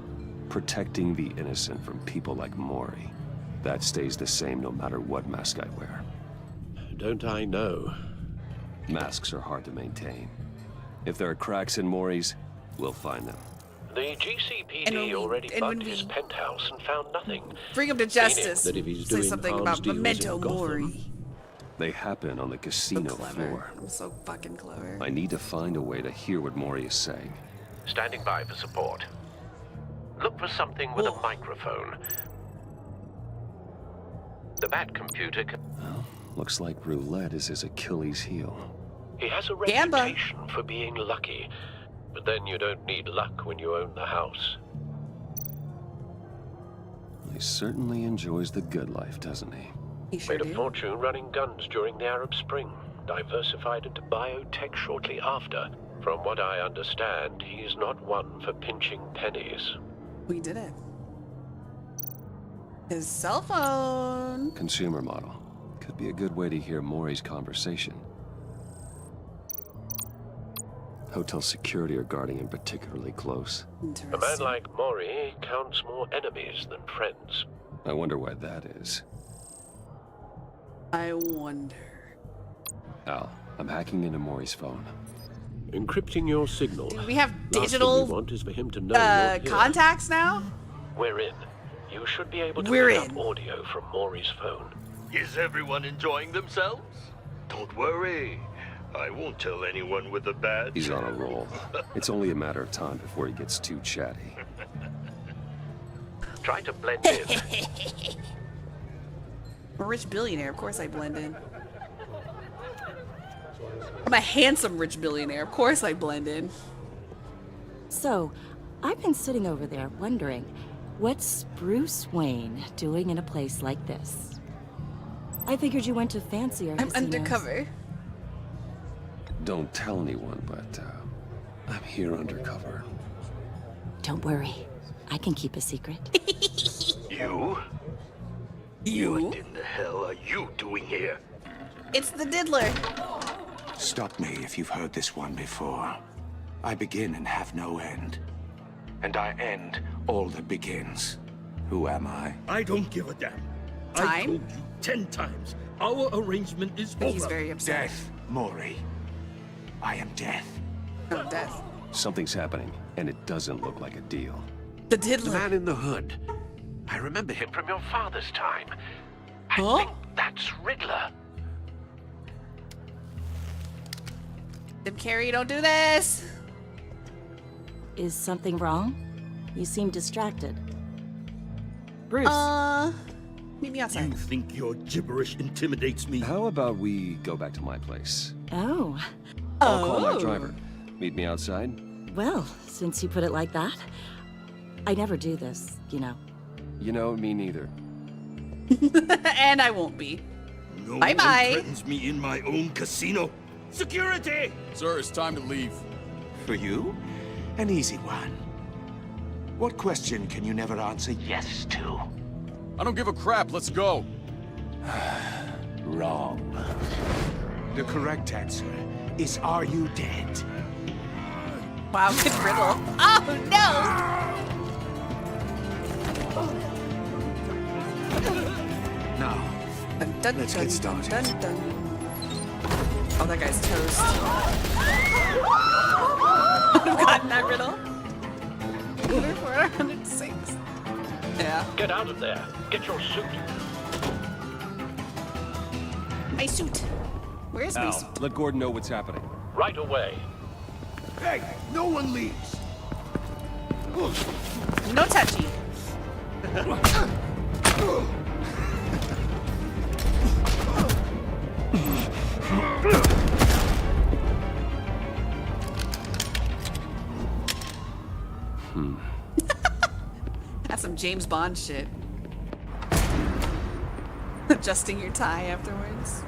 Protecting the innocent from people like Mori. That stays the same no matter what mask I wear. Don't I know? Masks are hard to maintain. If there are cracks in Mori's, we'll find them. The GCPD already bugged his penthouse and found nothing. Bring him to justice. That if he's Say doing something arms about deals in Memento Gotham, Mori. They happen on the casino floor. I'm so fucking clever. I need to find a way to hear what Mori is saying. Standing by for support. Look for something with a microphone. The Bat computer can... Well, looks like roulette is his Achilles heel. He has a reputation for being lucky, but then you don't need luck when you own the house. He certainly enjoys the good life, doesn't he? Made a fortune running guns during the Arab Spring. Diversified into biotech shortly after. From what I understand, he's not one for pinching pennies. We did it. His cell phone. Consumer model. Could be a good way to hear Mori's conversation. Hotel security are guarding him particularly close. A man like Mori counts more enemies than friends. I wonder why that is. I wonder. Al, I'm hacking into Mori's phone. Encrypting your signal. Do we have Last digital thing we want is for him to know you're here. contacts now? We're in. You should be able to We're pick in. up audio from Mori's phone. Is everyone enjoying themselves? Don't worry. I won't tell anyone with a badge. He's on a roll. It's only a matter of time before he gets too chatty. Try to blend in. I'm a rich billionaire. Of course I blend in. I'm a handsome rich billionaire. Of course I blend in. So, I've been sitting over there wondering, what's Bruce Wayne doing in a place like this? I figured you went to fancier I'm casinos. undercover. Don't tell anyone, but I'm here undercover. Don't worry. I can keep a secret. You? What in the hell are you doing here? It's the diddler. Stop me if you've heard this one before. I begin and have no end. And I end all that begins. Who am I? I don't give a damn. I Time? told you 10 times. Our arrangement is over. He's very upset. Death, Mori. I am death. Oh, death. Something's happening, and it doesn't look like a deal. The diddler. The man in the hood. I remember him from your father's time. I think that's Riddler. Jim Carrey, don't do this. Is something wrong? You seem distracted. Bruce. Meet me outside. You think your gibberish intimidates me? How about we go back to my place? Oh. I'll call my driver. Meet me outside? Well, since you put it like that, I never do this, you know. You know, me neither. And I won't be. No Bye-bye. one threatens me in my own casino. Security! Sir, it's time to leave. For you? An easy one. What question can you never answer yes to? I don't give a crap. Let's go. Wrong. The correct answer is, are you dead? Wow, good riddle. Oh, no! Now, let's get started. Oh, that guy's toast. I would have gotten that riddle. 406. Yeah. Get out of there. Get your suit. My suit. Where's my Al, suit? let Gordon know what's happening. Right away. Hey, no one leaves. No touchy. Hmm. That's some James Bond shit. Adjusting your tie afterwards.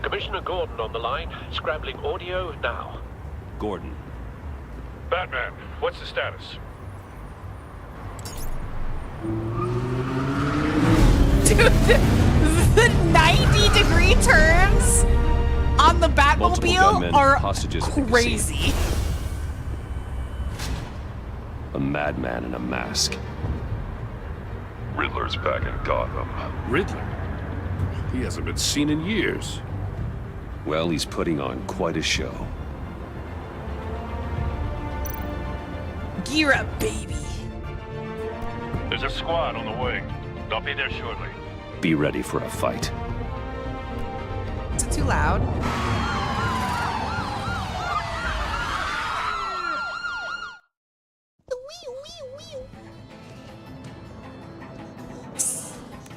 Commissioner Gordon on the line. Scrambling audio now. Gordon. Batman, what's the status? Dude, the 90-degree turns on the Batmobile are crazy. A madman in a mask. Riddler's back in Gotham. Riddler? He hasn't been seen in years. Well, he's putting on quite a show. Gear up, baby. There's a squad on the way. I'll be there shortly. Be ready for a fight. Is it too loud?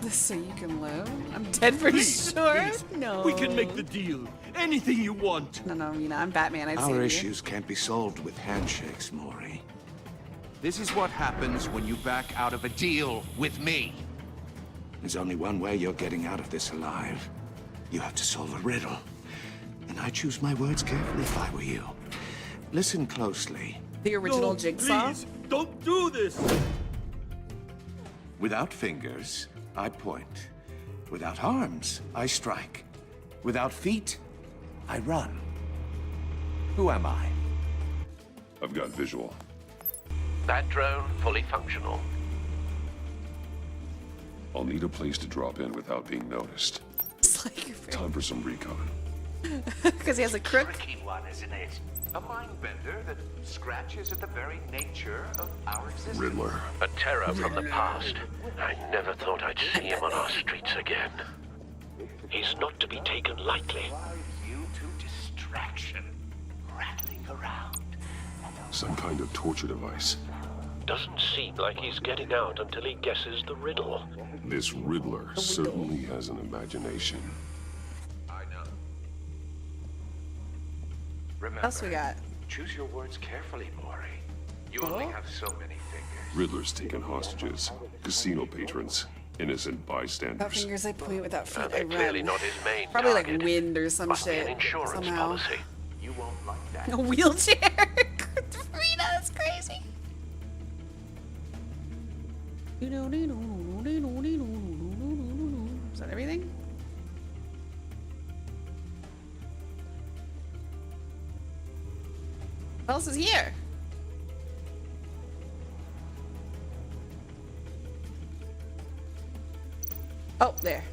This so you can live? I'm dead for sure. No. We can make the deal. Anything you want. No, Mina, I'm Batman. I'd Our save issues can't be solved with handshakes, Mon-Fri. This is what happens when you back out of a deal with me. There's only one way you're getting out of this alive. You have to solve a riddle. And I choose my words carefully if I were you. Listen closely. The original Jigsaw? Please, don't do this! Without fingers, I point. Without arms, I strike. Without feet, I run. Who am I? I've got visual. That drone fully functional. I'll need a place to drop in without being noticed. It's like your Time for some recon. Because he has a crook. Tricky one, isn't it? A mind bender that scratches at the very nature of our existence. Riddler. A terror from the past. I never thought I'd see him on our streets again. He's not to be taken lightly. You to distraction, rattling around. Some kind of torture device. Doesn't seem like he's getting out until he guesses the riddle. This Riddler certainly has an imagination. I know. Remember, What else we got? choose your words carefully, Mon-Fri. You only have so many fingers. Riddler's taken hostages, casino patrons, innocent Without bystanders. fingers, I point. Without feet, I They're clearly run. not his main Probably like target. wind or some Must be shit. an insurance somehow. policy. You won't like that. A wheelchair. Rita, that's crazy. Is that everything? What else is here? Oh, there.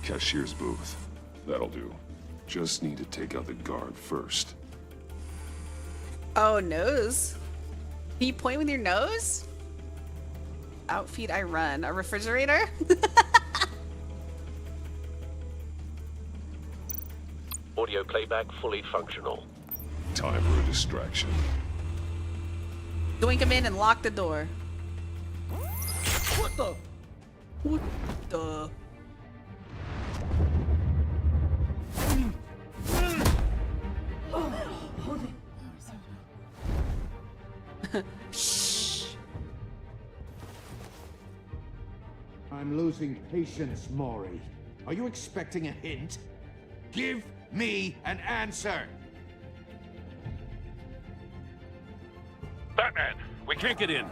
Cashier's booth. That'll do. Just need to take out the guard first. Oh, nose. Can you point with your nose? Out feet, I run. A refrigerator? Audio playback fully functional. Time for a distraction. Doink him in and lock the door. What the? What the? Shh. I'm losing patience, Mon-Fri. Are you expecting a hint? Give me an answer! Batman, we can't get in.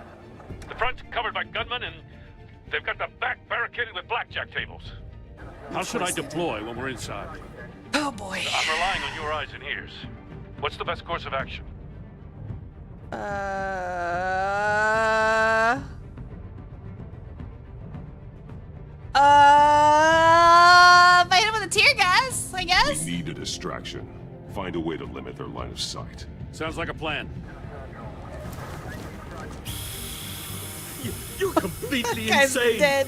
The front's covered by gunmen, and they've got the back barricaded with blackjack tables. How should I deploy when we're inside? Oh boy. I'm relying on your eyes and ears. What's the best course of action? Fight him with a tear gas, I guess. We need a distraction. Find a way to limit their line of sight. Sounds like a plan. You're completely Guy's insane. dead.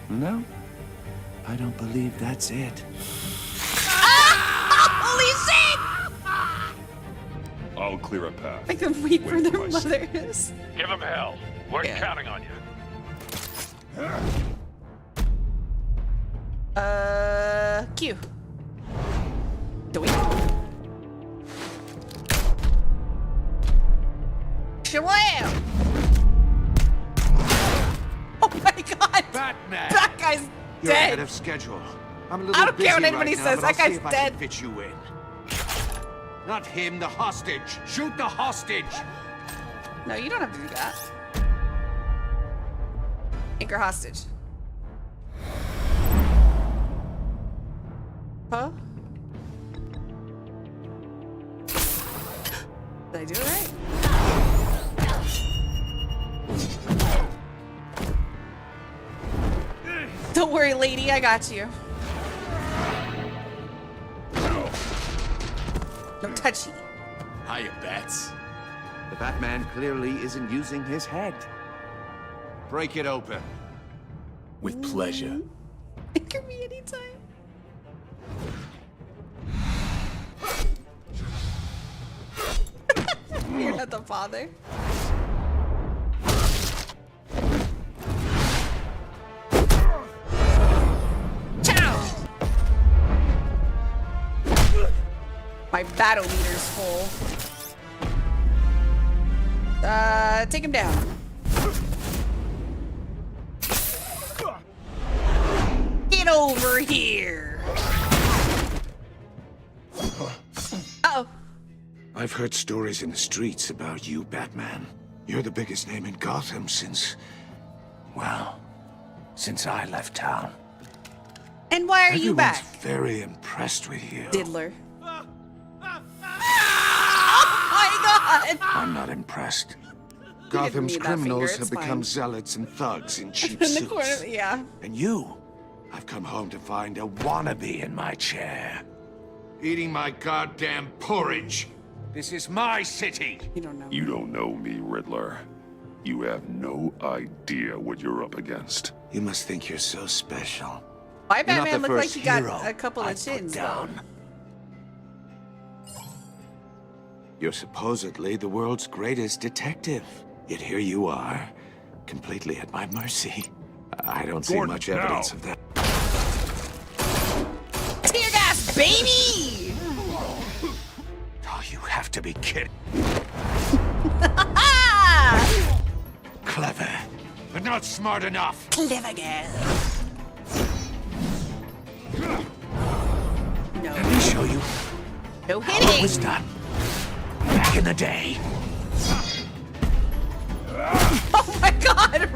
No, I don't believe that's it. Holy shit! I'll clear a path. Make them wait for their my side. mothers. Give them hell. We're counting on you. Q. Doink. Shablam! Batman! That guy's You're ahead dead. of schedule. I'm a I little don't busy care what anybody right now, says. but That I'll see guy's if I dead. can fit you in. Not him, the hostage. Shoot the hostage. No, you don't have to do that. Anchor hostage. Huh? Did I do it right? Don't worry, lady, I got you. No touchy. Hiya, Bats. The Batman clearly isn't using his head. Break it open. With pleasure. Anchor me anytime. You're not the father. Ciao! My battle meter's full. Take him down. Get over here. Uh-oh. I've heard stories in the streets about you, Batman. You're the biggest name in Gotham since... well, since I left town. And why are you Everyone's back? very impressed with you. Diddler. Oh my god! I'm not impressed. didn't Gotham's need that criminals finger, have it's become fine. zealots and thugs in cheap In the suits. corner, yeah. And you, I've come home to find a wannabe in my chair. Eating my goddamn porridge. This is my city. You don't know. You don't know me, Riddler. You have no idea what you're up against. You must think you're so special. My You're not Batman the looked like first he got hero a couple of I've put chins, though. down. You're supposedly the world's greatest detective. Yet here you are, completely at my mercy. I don't see Gordon, much now. evidence of that. Tear gas, baby! Oh, you have to be kidding. Clever, but not smart enough. Clever girl. No. Let me show you No how it hitting. was done back in the day. Oh my god!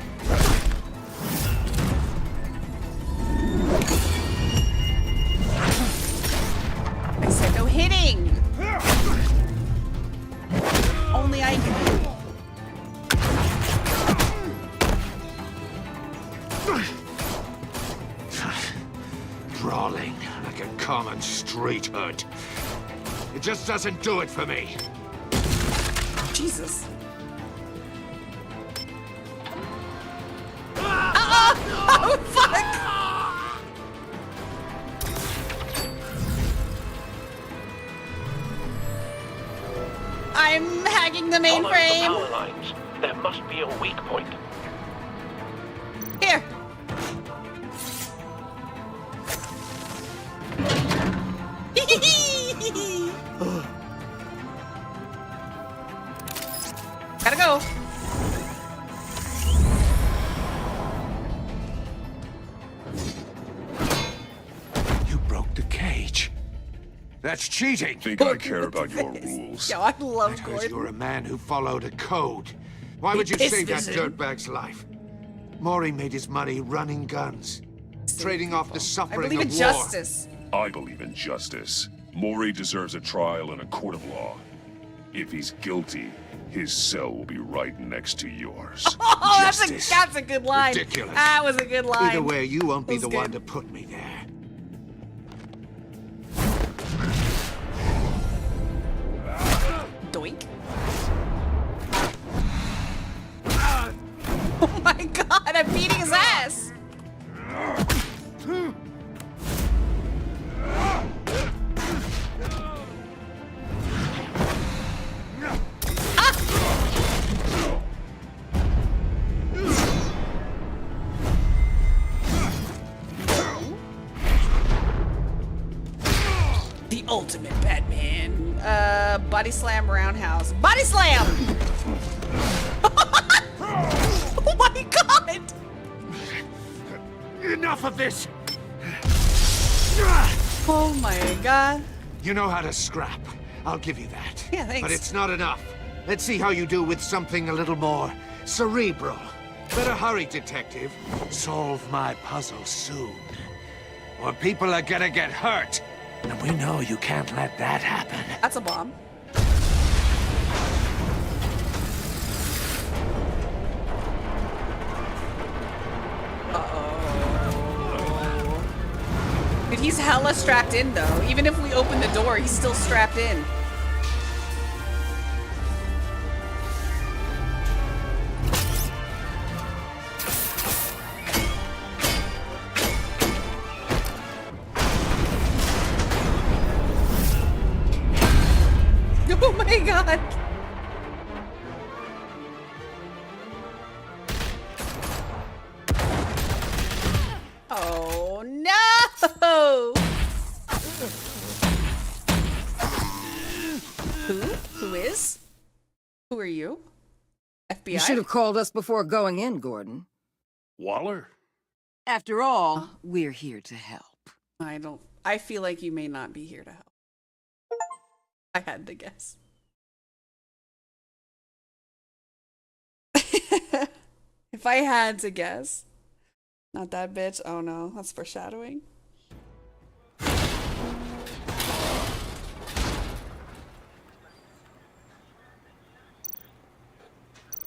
I said no hitting. Only I can do. Brawling like a common street hood. It just doesn't do it for me. Jesus. Oh, fuck! I'm hacking the Follow the mainframe. power lines. There must be a weak point. Here. Gotta go. You broke the cage. That's cheating. Think I care about your rules? Yo, I love Because Gordon. you're a man who followed a code. Why He would you pissed save that vision. dirtbag's life? Maury made his money running guns, trading off the I suffering believe in of war. justice. I believe in justice. Maury deserves a trial in a court of law. If he's guilty, his cell will be right next to yours. Oh, Justice. that's a good line. Ridiculous. That was a good line. Either way, you won't be That the was one good. to put me there. Doink. Oh my god, I'm beating his ass. The ultimate Batman. Body slam roundhouse. Body slam! Oh my god! Enough of this! Oh my god. You know how to scrap. I'll give you that. Yeah, thanks. But it's not enough. Let's see how you do with something a little more cerebral. Better hurry, detective. Solve my puzzle soon. Or people are gonna get hurt. And we know you can't let that happen. That's a bomb. Uh-oh. Dude, he's hella strapped in, though. Even if we open the door, he's still strapped in. Oh my god! Oh no! Who is? Who are you? FBI? You should have called us before going in, Gordon. Waller? After all, we're here to help. I feel like you may not be here to help. I had to guess. If I had to guess. Not that bitch. Oh no, that's foreshadowing.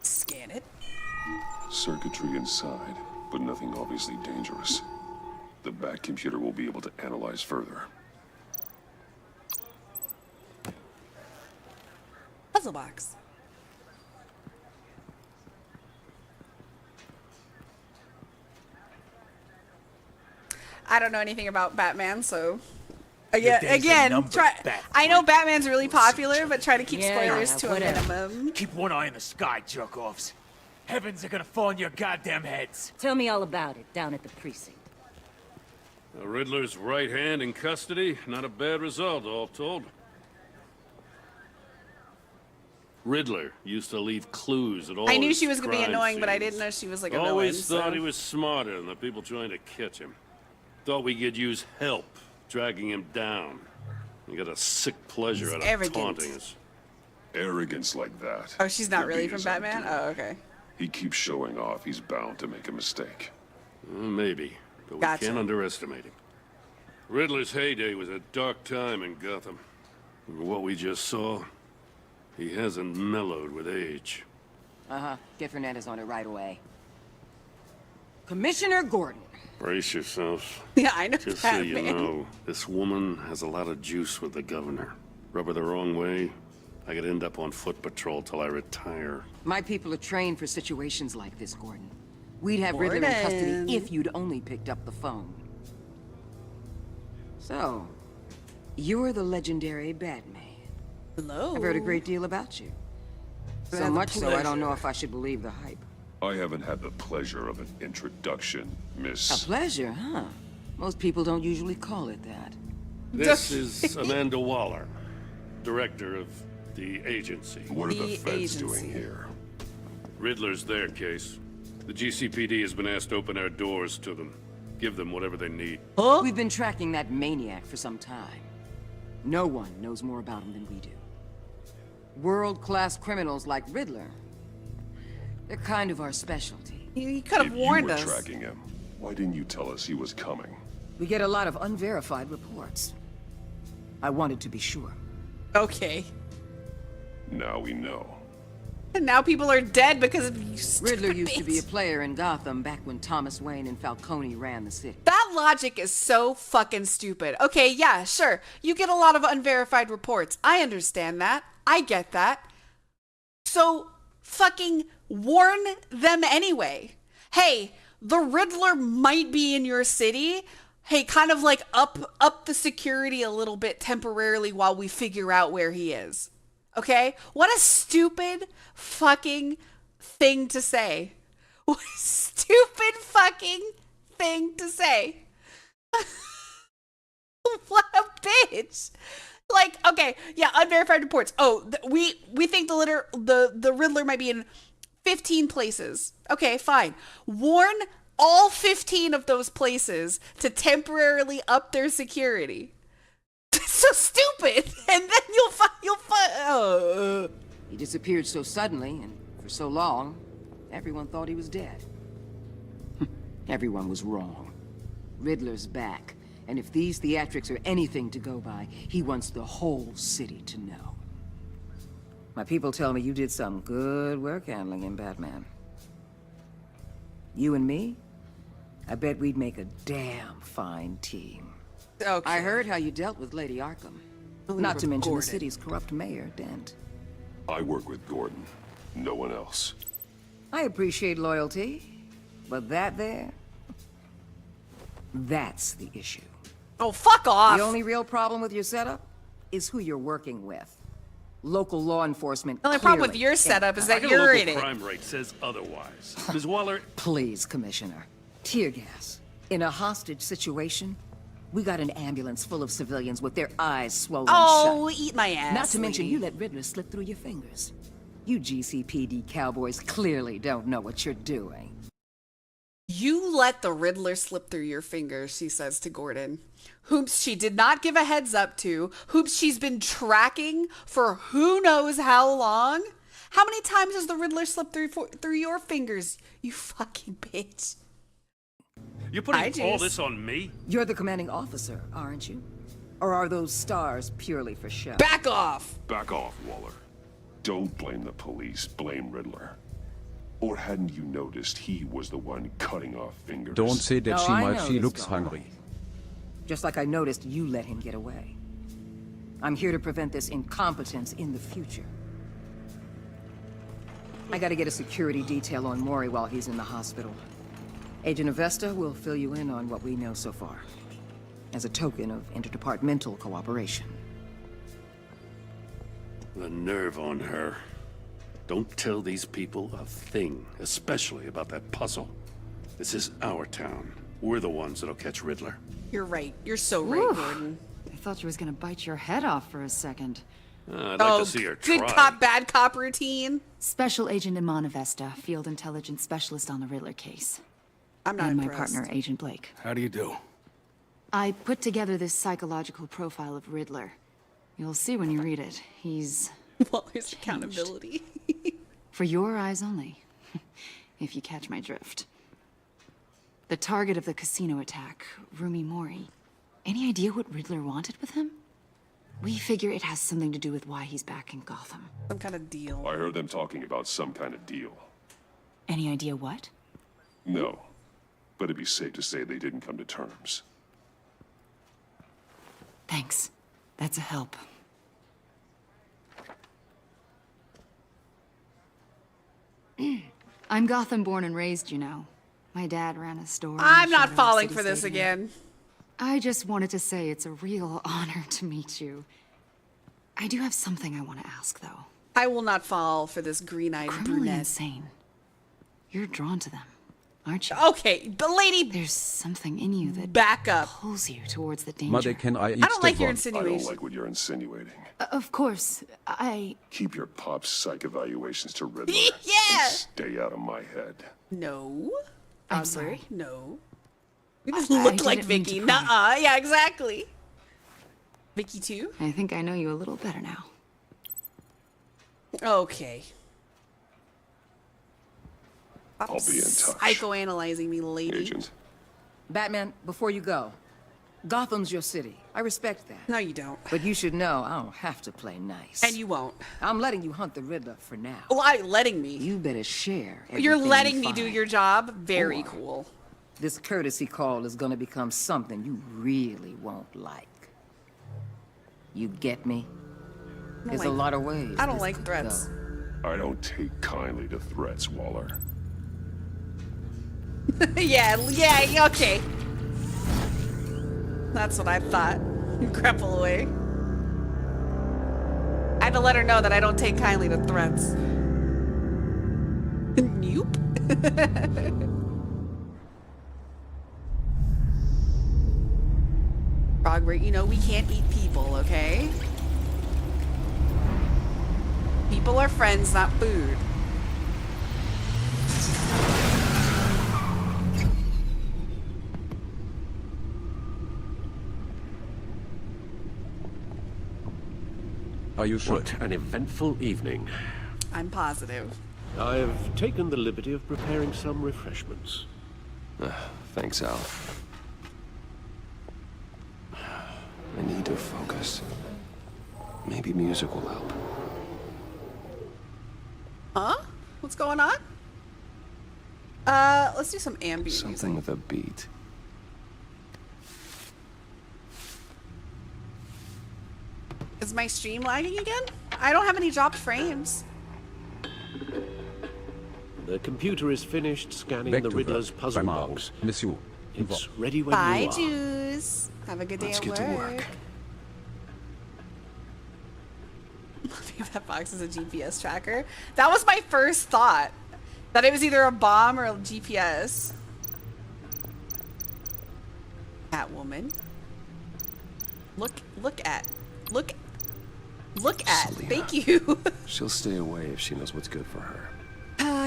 Scan it. Circuitry inside, but nothing obviously dangerous. The back computer will be able to analyze further. Puzzle box. I don't know anything about Batman, so again, I know Batman's really popular, but try to keep spoilers to a minimum. Keep one eye in the sky, jerk-offs. Heavens are gonna fall on your goddamn heads. Tell me all about it down at the precinct. The Riddler's right hand in custody. Not a bad result, all told. Riddler used to leave clues at all. I knew his she was gonna be crime annoying, but I scenes. didn't know she was like a villain. Always thought So. he was smarter than the people trying to catch him. Thought we could use help dragging him down. He got a sick pleasure out of arrogant. taunting us. Arrogance like that. Oh, she's not could really be from his Batman? undoing. Oh, okay. He keeps showing off. He's bound to make a mistake. Maybe, but we Gotcha. can't underestimate him. Riddler's heyday was a dark time in Gotham. What we just saw, he hasn't mellowed with age. Uh-huh. Get Fernandez on it right away. Commissioner Gordon. Brace yourselves. Yeah, I know Just so you Batman. know, this woman has a lot of juice with the governor. Rub her the wrong way, I could end up on foot patrol till I retire. My people are trained for situations like this, Gordon. We'd have Riddler in custody if you'd only picked up the phone. So, you're the legendary Batman. Hello. I've heard a great deal about you. So much so, I don't know if I should believe the hype. I haven't had the pleasure of an introduction, Miss... A pleasure, huh? Most people don't usually call it that. This is Amanda Waller, director of the agency. What are the feds doing here? Riddler's their case. The GCPD has been asked to open our doors to them. Give them whatever they need. We've been tracking that maniac for some time. No one knows more about him than we do. World-class criminals like Riddler. They're kind of our specialty. You could have warned us. If you were tracking him, why didn't you tell us he was coming? We get a lot of unverified reports. I wanted to be sure. Okay. Now we know. And now people are dead because of you. Riddler used to be a player in Gotham back when Thomas Wayne and Falcone ran the city. That logic is so fucking stupid. Okay, yeah, sure. You get a lot of unverified reports. I understand that. I get that. So fucking warn them anyway. Hey, the Riddler might be in your city. Hey, kind of like up the security a little bit temporarily while we figure out where he is. Okay? What a stupid fucking thing to say. What a stupid fucking thing to say. What a bitch. Like, okay, yeah, unverified reports. Oh, we think the Riddler might be in 15 places. Okay, fine. Warn all 15 of those places to temporarily up their security. It's so stupid. And then you'll find. He disappeared so suddenly and for so long, everyone thought he was dead. Everyone was wrong. Riddler's back, and if these theatrics are anything to go by, he wants the whole city to know. My people tell me you did some good work handling him, Batman. You and me? I bet we'd make a damn fine team. Okay. I heard how you dealt with Lady Arkham. Not to mention the city's corrupt mayor, Dent. I work with Gordon. No one else. I appreciate loyalty, but that there... that's the issue. Oh, fuck off! The only real problem with your setup is who you're working with. Local law enforcement. The only problem with your setup is that you're in it. Crime rate says otherwise. Ms. Waller... Please, Commissioner. Tear gas. In a hostage situation, we got an ambulance full of civilians with their eyes swollen shut. Oh, eat my ass. Not to mention lady. you let Riddler slip through your fingers. You GCPD cowboys clearly don't know what you're doing. You let the Riddler slip through your fingers, she says to Gordon, whom she did not give a heads up to, whom she's been tracking for who knows how long. How many times has the Riddler slipped through your fingers, you fucking bitch? You're putting all this on me? You're the commanding officer, aren't you? Or are those stars purely for show? Back off! Back off, Waller. Don't blame the police, blame Riddler. Or hadn't you noticed he was the one cutting off fingers? Don't say that she looks hungry. Just like I noticed you let him get away. I'm here to prevent this incompetence in the future. I gotta get a security detail on Mori while he's in the hospital. Agent Avesta will fill you in on what we know so far, as a token of interdepartmental cooperation. The nerve on her. Don't tell these people a thing, especially about that puzzle. This is our town. We're the ones that'll catch Riddler. You're right. You're so right, Gordon. I thought she was gonna bite your head off for a second. I'd like to see her try. Good cop, bad cop routine. Special Agent Iman Avesta, Field Intelligence Specialist on the Riddler case. I'm not and impressed. my partner, Agent Blake. How do you do? I put together this psychological profile of Riddler. You'll see when you read it. He's... well, there's accountability. For your eyes only, if you catch my drift. The target of the casino attack, Rumi Mori. Any idea what Riddler wanted with him? We figure it has something to do with why he's back in Gotham. Some kind of deal. I heard them talking about some kind of deal. Any idea what? No, but it'd be safe to say they didn't come to terms. Thanks. That's a help. I'm Gotham born and raised, you know. My dad ran a store. I'm not falling for this again. I just wanted to say it's a real honor to meet you. I do have something I want to ask, though. I will not fall for this green-eyed Criminally brunette. insane. You're drawn to them, aren't you? Okay, but lady... There's something in you that back up. Pulls you towards the danger. Mother, can I don't like your I insinuation. don't like what you're insinuating. Of course, I... Keep your pop's psych evaluations to Riddler. Yeah! And stay out of my head. No. I'm sorry. No. You just look like Vicky. Nuh-uh. Yeah, exactly. Vicky too? I think I know you a little better now. Okay. I'll be in touch. Psychoanalyzing me, lady. Agent. Batman, before you go, Gotham's your city. I respect that. No, you don't. But you should know I don't have to play nice. And you won't. I'm letting you hunt the Riddler for now. Why letting me? You better share. You're everything letting you me do find. your job? Very Or cool. This courtesy call is gonna become something you really won't like. You get me? There's a lot of ways. I don't this like could threats. go. I don't take kindly to threats, Waller. yeah, okay. That's what I thought. Grapple away. I had to let her know that I don't take kindly to threats. Nope. Frogberg, you know we can't eat people, okay? People are friends, not food. Are you sure? What an eventful evening. I'm positive. I've taken the liberty of preparing some refreshments. Thanks, Al. I need to focus. Maybe music will help. Huh? What's going on? Let's do some ambient Something music. with a beat. Is my stream lagging again? I don't have any dropped frames. The computer is finished scanning Back the to Riddler's work. puzzle Bye, Marl. box. Miss you. It's ready when Bye, you are. Juice. Have a good day Let's at get work. to work. I think that box is a GPS tracker. That was my first thought. That it was either a bomb or a GPS. Catwoman. Look at. Selena. Thank you. She'll stay away if she knows what's good for her.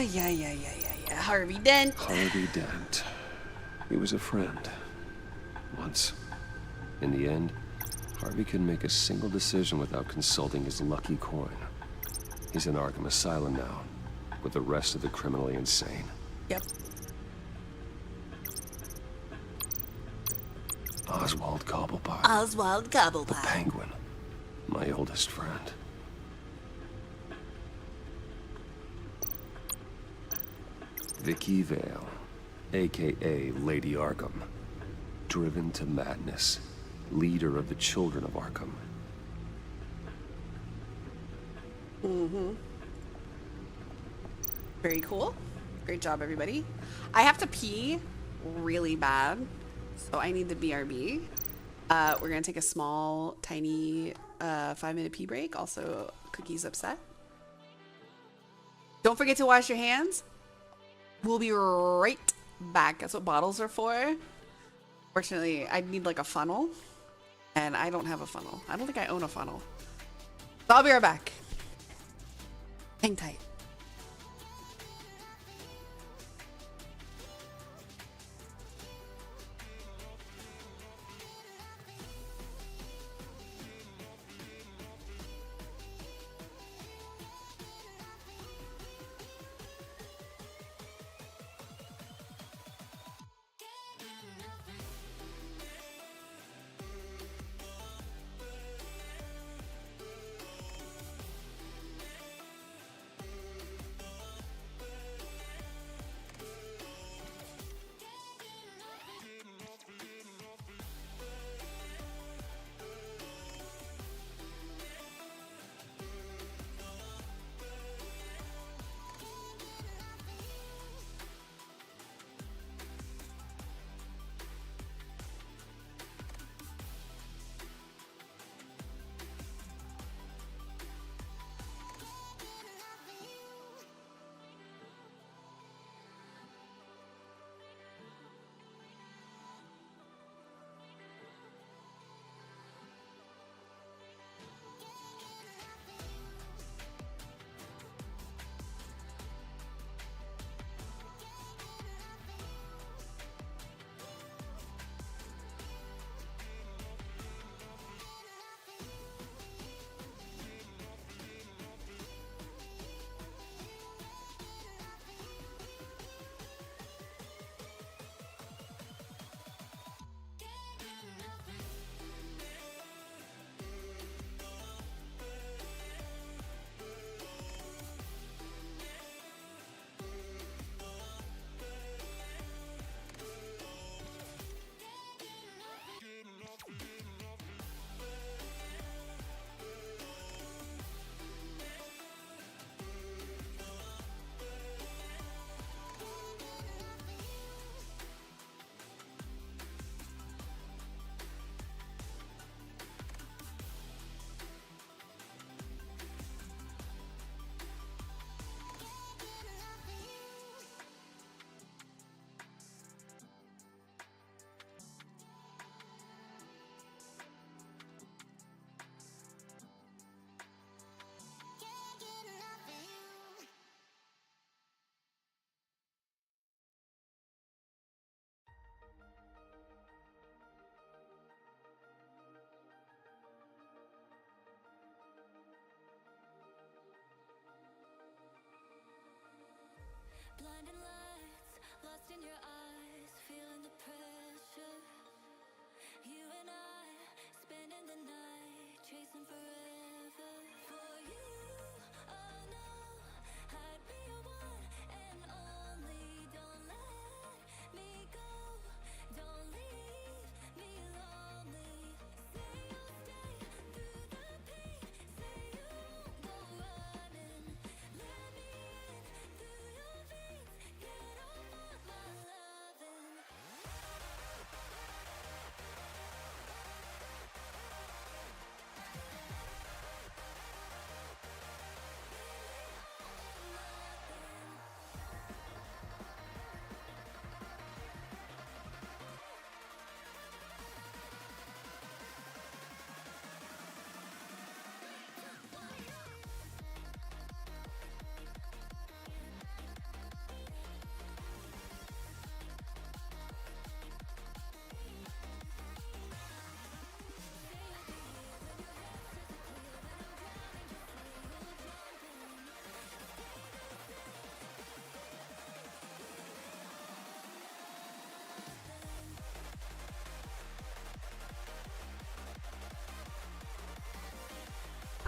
Yeah. Harvey Dent. Harvey Dent. He was a friend. Once. In the end, Harvey couldn't make a single decision without consulting his lucky coin. He's in Arkham Asylum now, with the rest of the criminally insane. Yep. Oswald Cobblepot. Oswald Cobblepot. The Penguin. My oldest friend. Vicky Vale, a.k.a. Lady Arkham. Driven to madness. Leader of the Children of Arkham. Mm-hmm. Very cool. Great job, everybody. I have to pee really bad, so I need the BRB. We're gonna take a small, tiny 5-minute pee break. Also, Cookie's upset. Don't forget to wash your hands. We'll be right back. That's what bottles are for. Fortunately, I need like a funnel, and I don't have a funnel. I don't think I own a funnel. So I'll be right back. Hang tight.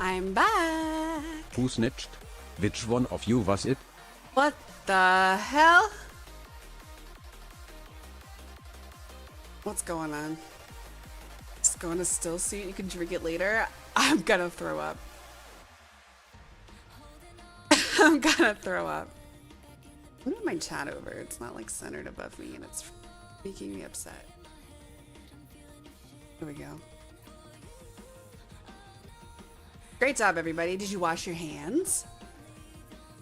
I'm back. Who snitched? Which one of you was it? What the hell? What's going on? Just going to still suit. You can drink it later. I'm gonna throw up. I'm gonna throw up. I'm gonna my chat over. It's not like centered above me and it's making me upset. There we go. Great job, everybody. Did you wash your hands?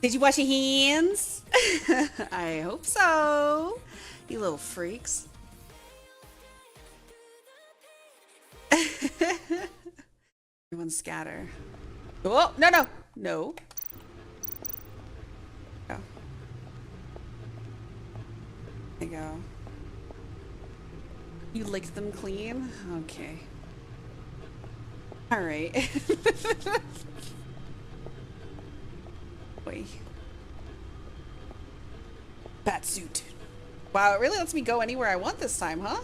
Did you wash your hands? I hope so. You little freaks. Everyone scatter. Oh, no, no, no. Go. There you go. You licked them clean? Okay. All right. Boy. Bat suit. Wow, it really lets me go anywhere I want this time, huh?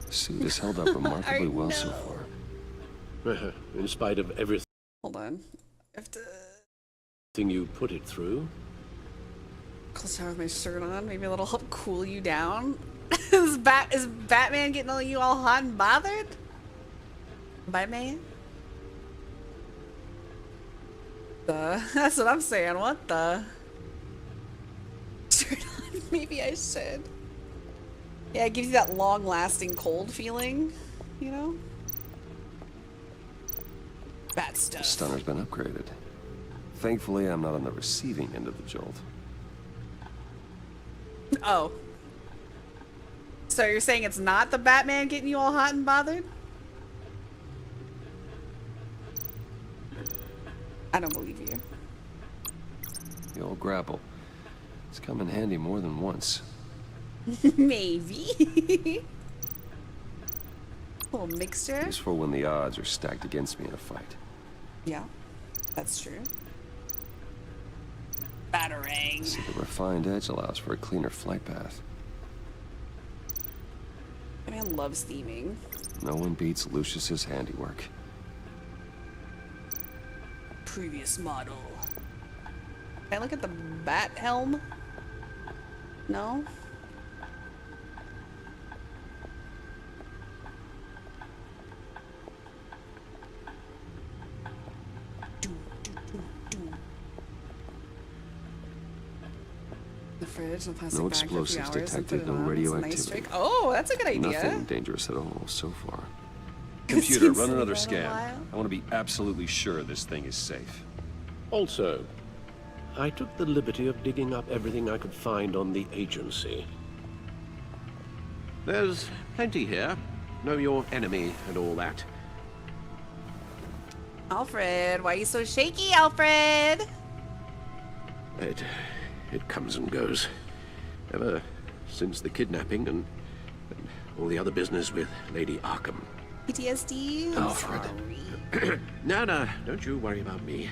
The suit has held up remarkably well so far. In spite of everything. Hold on. I have to You put it through. close down with my shirt on. Maybe it'll help cool you down. is Batman getting you all hot and bothered? Batman? That's what I'm saying. What the? Shirt on. Maybe I should. Yeah, it gives you that long-lasting cold feeling, you know? Bad stuff. The stunner's been upgraded. Thankfully, I'm not on the receiving end of the jolt. Oh. So you're saying it's not the Batman getting you all hot and bothered? I don't believe you. The old grapple. It's come in handy more than once. Maybe. Little mixture. Used for when the odds are stacked against me in a fight. Yeah, that's true. Batarang. See, the refined edge allows for a cleaner flight path. Man loves theming. No one beats Lucius's handiwork. Previous model. Can I look at the bat helm? No? The fridge, the plastic No bag for a few explosives hours and put detected, it no on. That's a radioactivity. nice trick. Oh, that's a good idea. Nothing dangerous at all so far. Computer, run sitting another there a scan. while. I want to be absolutely sure this thing is safe. Also, I took the liberty of digging up everything I could find on the agency. There's plenty here. Know your enemy and all that. Alfred, why are you so shaky, Alfred? It comes and goes. Ever since the kidnapping and all the other business with Lady Arkham. PTSD? Alfred. No, don't you worry about me.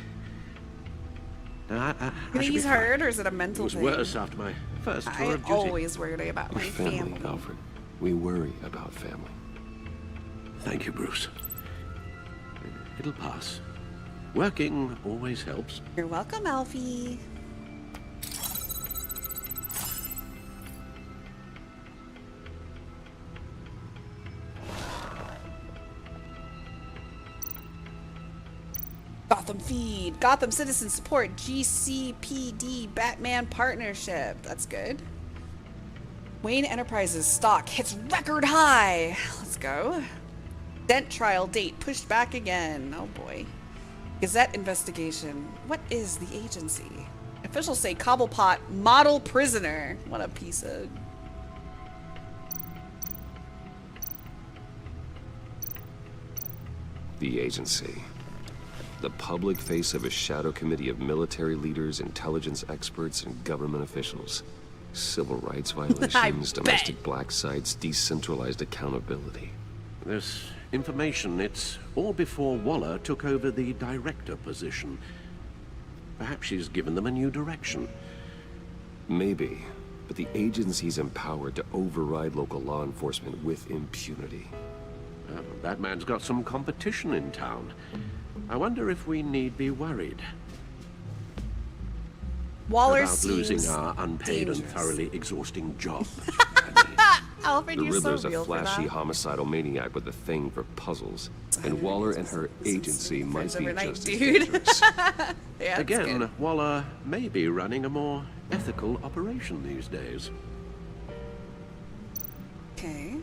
No, I You should think be he's fine. hurt, or is it a mental It was thing? worse after my first tour I of duty. always worry about my Family, family. Alfred. We worry about family. Thank you, Bruce. It'll pass. Working always helps. You're welcome, Alfie. Gotham Feed, Gotham Citizen Support, GCPD Batman Partnership. That's good. Wayne Enterprises stock hits record high. Let's go. Dent trial date pushed back again. Oh boy. Gazette investigation. What is the agency? Officials say Cobblepot model prisoner. What a piece of... The agency. The public face of a shadow committee of military leaders, intelligence experts, and government officials. Civil rights violations, domestic black sites, decentralized accountability. This information, it's all before Waller took over the director position. Perhaps she's given them a new direction. Maybe. but the agency's empowered to override local law enforcement with impunity. Batman's got some competition in town. I wonder if we need be worried. Waller about seems losing our unpaid dangerous. and thoroughly exhausting job. Alfred, The you're so Riddler's a real for flashy that. homicidal maniac with a thing for puzzles, and Waller and her agency might be overnight, just as dude. dangerous. Yeah, that's Again, good. Waller may be running a more ethical operation these days. Okay.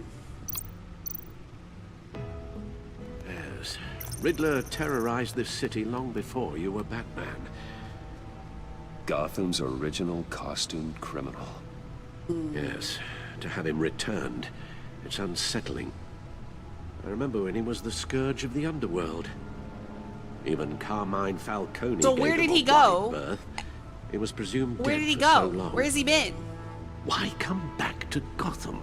Yes. Riddler terrorized this city long before you were Batman. Gotham's original costumed criminal. Yes. To have him returned, it's unsettling. I remember when he was the scourge of the underworld. Even Carmine Falcone So gave where him did a he wide go? berth. He was presumed Where dead did he for go? so long. Where's he been? Why come back to Gotham?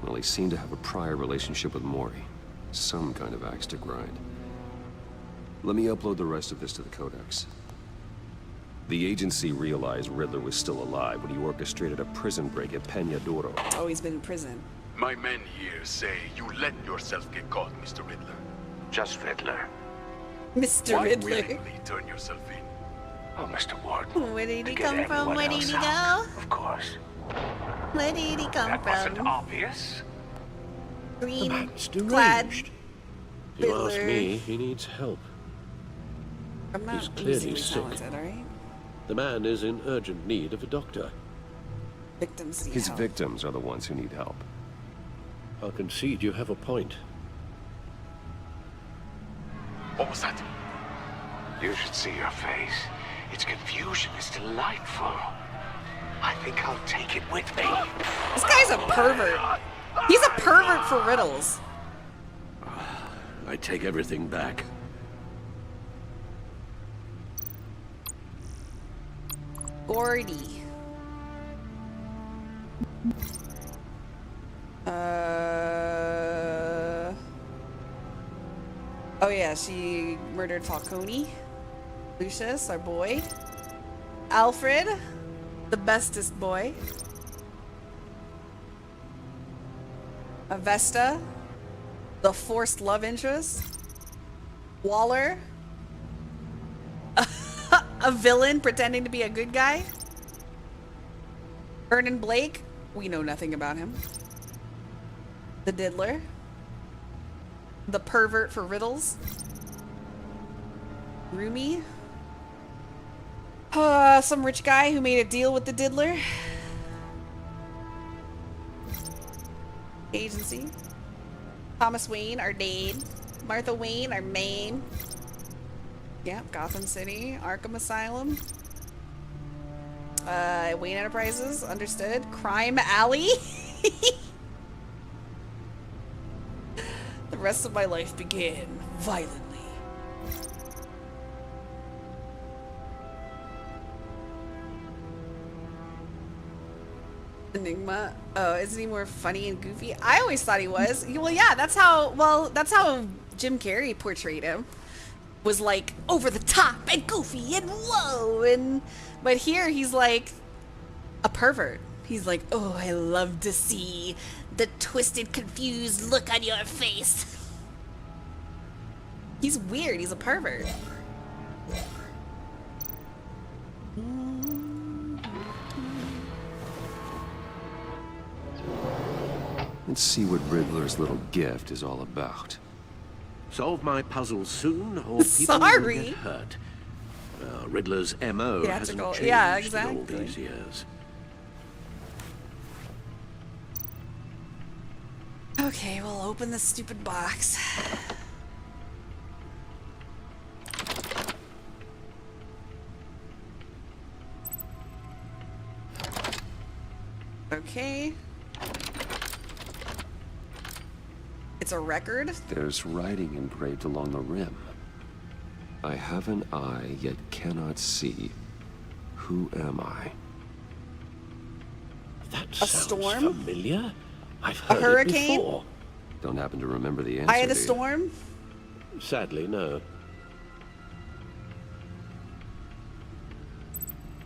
Well, he seemed to have a prior relationship with Mori. Some kind of axe to grind. Let me upload the rest of this to the Codex. The agency realized Riddler was still alive when he orchestrated a prison break at Peñadoro. Oh, he's been in prison. My men here say you let yourself get caught, Mr. Riddler. Just Riddler. Mr. Why Riddler. willingly turn yourself in? Oh, Mr. Warden. Where did he To come get from? everyone Where did else he out, go? Of course. Where did he come That wasn't from? obvious. Green If clad you ask Riddler. me, he needs help. I'm not He's clearly easily sick. talented, alright? The man is in urgent need of a doctor. Victims need His help. victims are the ones who need help. I'll concede you have a point. What was that? You should see your face. Its confusion is delightful. I think I'll take it with me. This guy's a pervert. He's a pervert for riddles. I take everything back. Gordy. Oh yeah, she murdered Falcone. Lucius, our boy. Alfred, the bestest boy. Avesta, the forced love interest. Waller, a villain pretending to be a good guy. Vernon Blake, we know nothing about him. The Diddler. The pervert for riddles. Rumi. Some rich guy who made a deal with the Diddler. Agency. Thomas Wayne, our Dade. Martha Wayne, our main. Yep, Gotham City. Arkham Asylum. Wayne Enterprises, understood. Crime Alley. The rest of my life began violently. Enigma. Oh, isn't he more funny and goofy? I always thought he was. Well, yeah, that's how Jim Carrey portrayed him. Was like over the top and goofy and whoa, and but here he's like a pervert. He's like, oh, I love to see the twisted, confused look on your face. He's weird. He's a pervert. Let's see what Riddler's little gift is all about. Solve my puzzles soon, or people Sorry. will get hurt. Riddler's MO hasn't Theatrical. changed Yeah, in all exactly. these years. Okay, we'll open this stupid box. Okay. It's a record. There's writing engraved along the rim. I have an eye, yet cannot see. Who am I? That A sounds storm? familiar. I've A heard hurricane? it before. Don't happen to remember the answer, Eye of the do you? Storm? Sadly, no.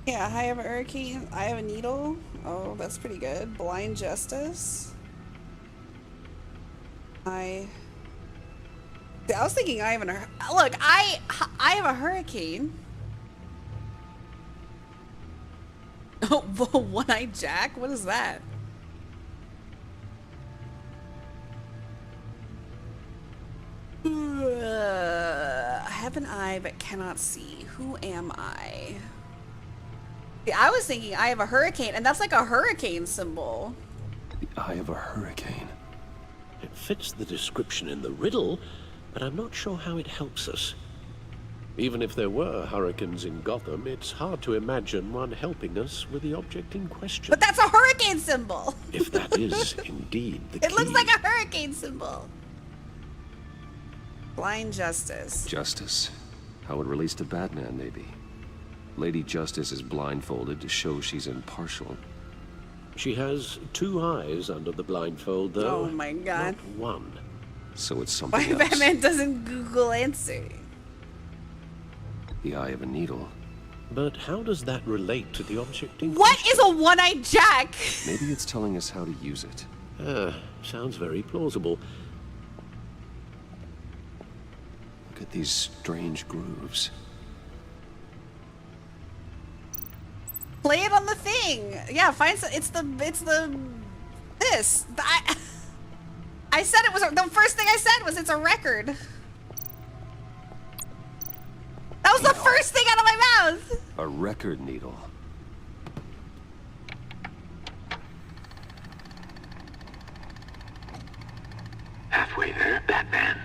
Yeah, I have a hurricane. I have a needle. Oh, that's pretty good. Blind justice. I was thinking I have look. I have a hurricane. Oh, one-eyed Jack. What is that? I have an eye but cannot see. Who am I? Yeah, I was thinking I have a hurricane, and that's like a hurricane symbol. The eye of a hurricane. It fits the description in the riddle, but I'm not sure how it helps us. Even if there were hurricanes in Gotham, it's hard to imagine one helping us with the object in question. But that's a hurricane symbol! If that is indeed the key. It looks like a hurricane symbol! Blind Justice. Justice. How it relates to Batman, maybe. Lady Justice is blindfolded to show she's impartial. She has 2 eyes under the blindfold, though. Oh my god. Not one. So it's something Why else. Batman doesn't Google answer? The eye of a needle. But how does that relate to the object in What is a one-eyed Jack? Maybe it's telling us how to use it. Sounds very plausible. Look at these strange grooves. Play it on the thing. Yeah, find some. It's the this. I said it was the first thing I said was it's a record. That was the first thing out of my mouth. A record needle. Halfway there, Batman.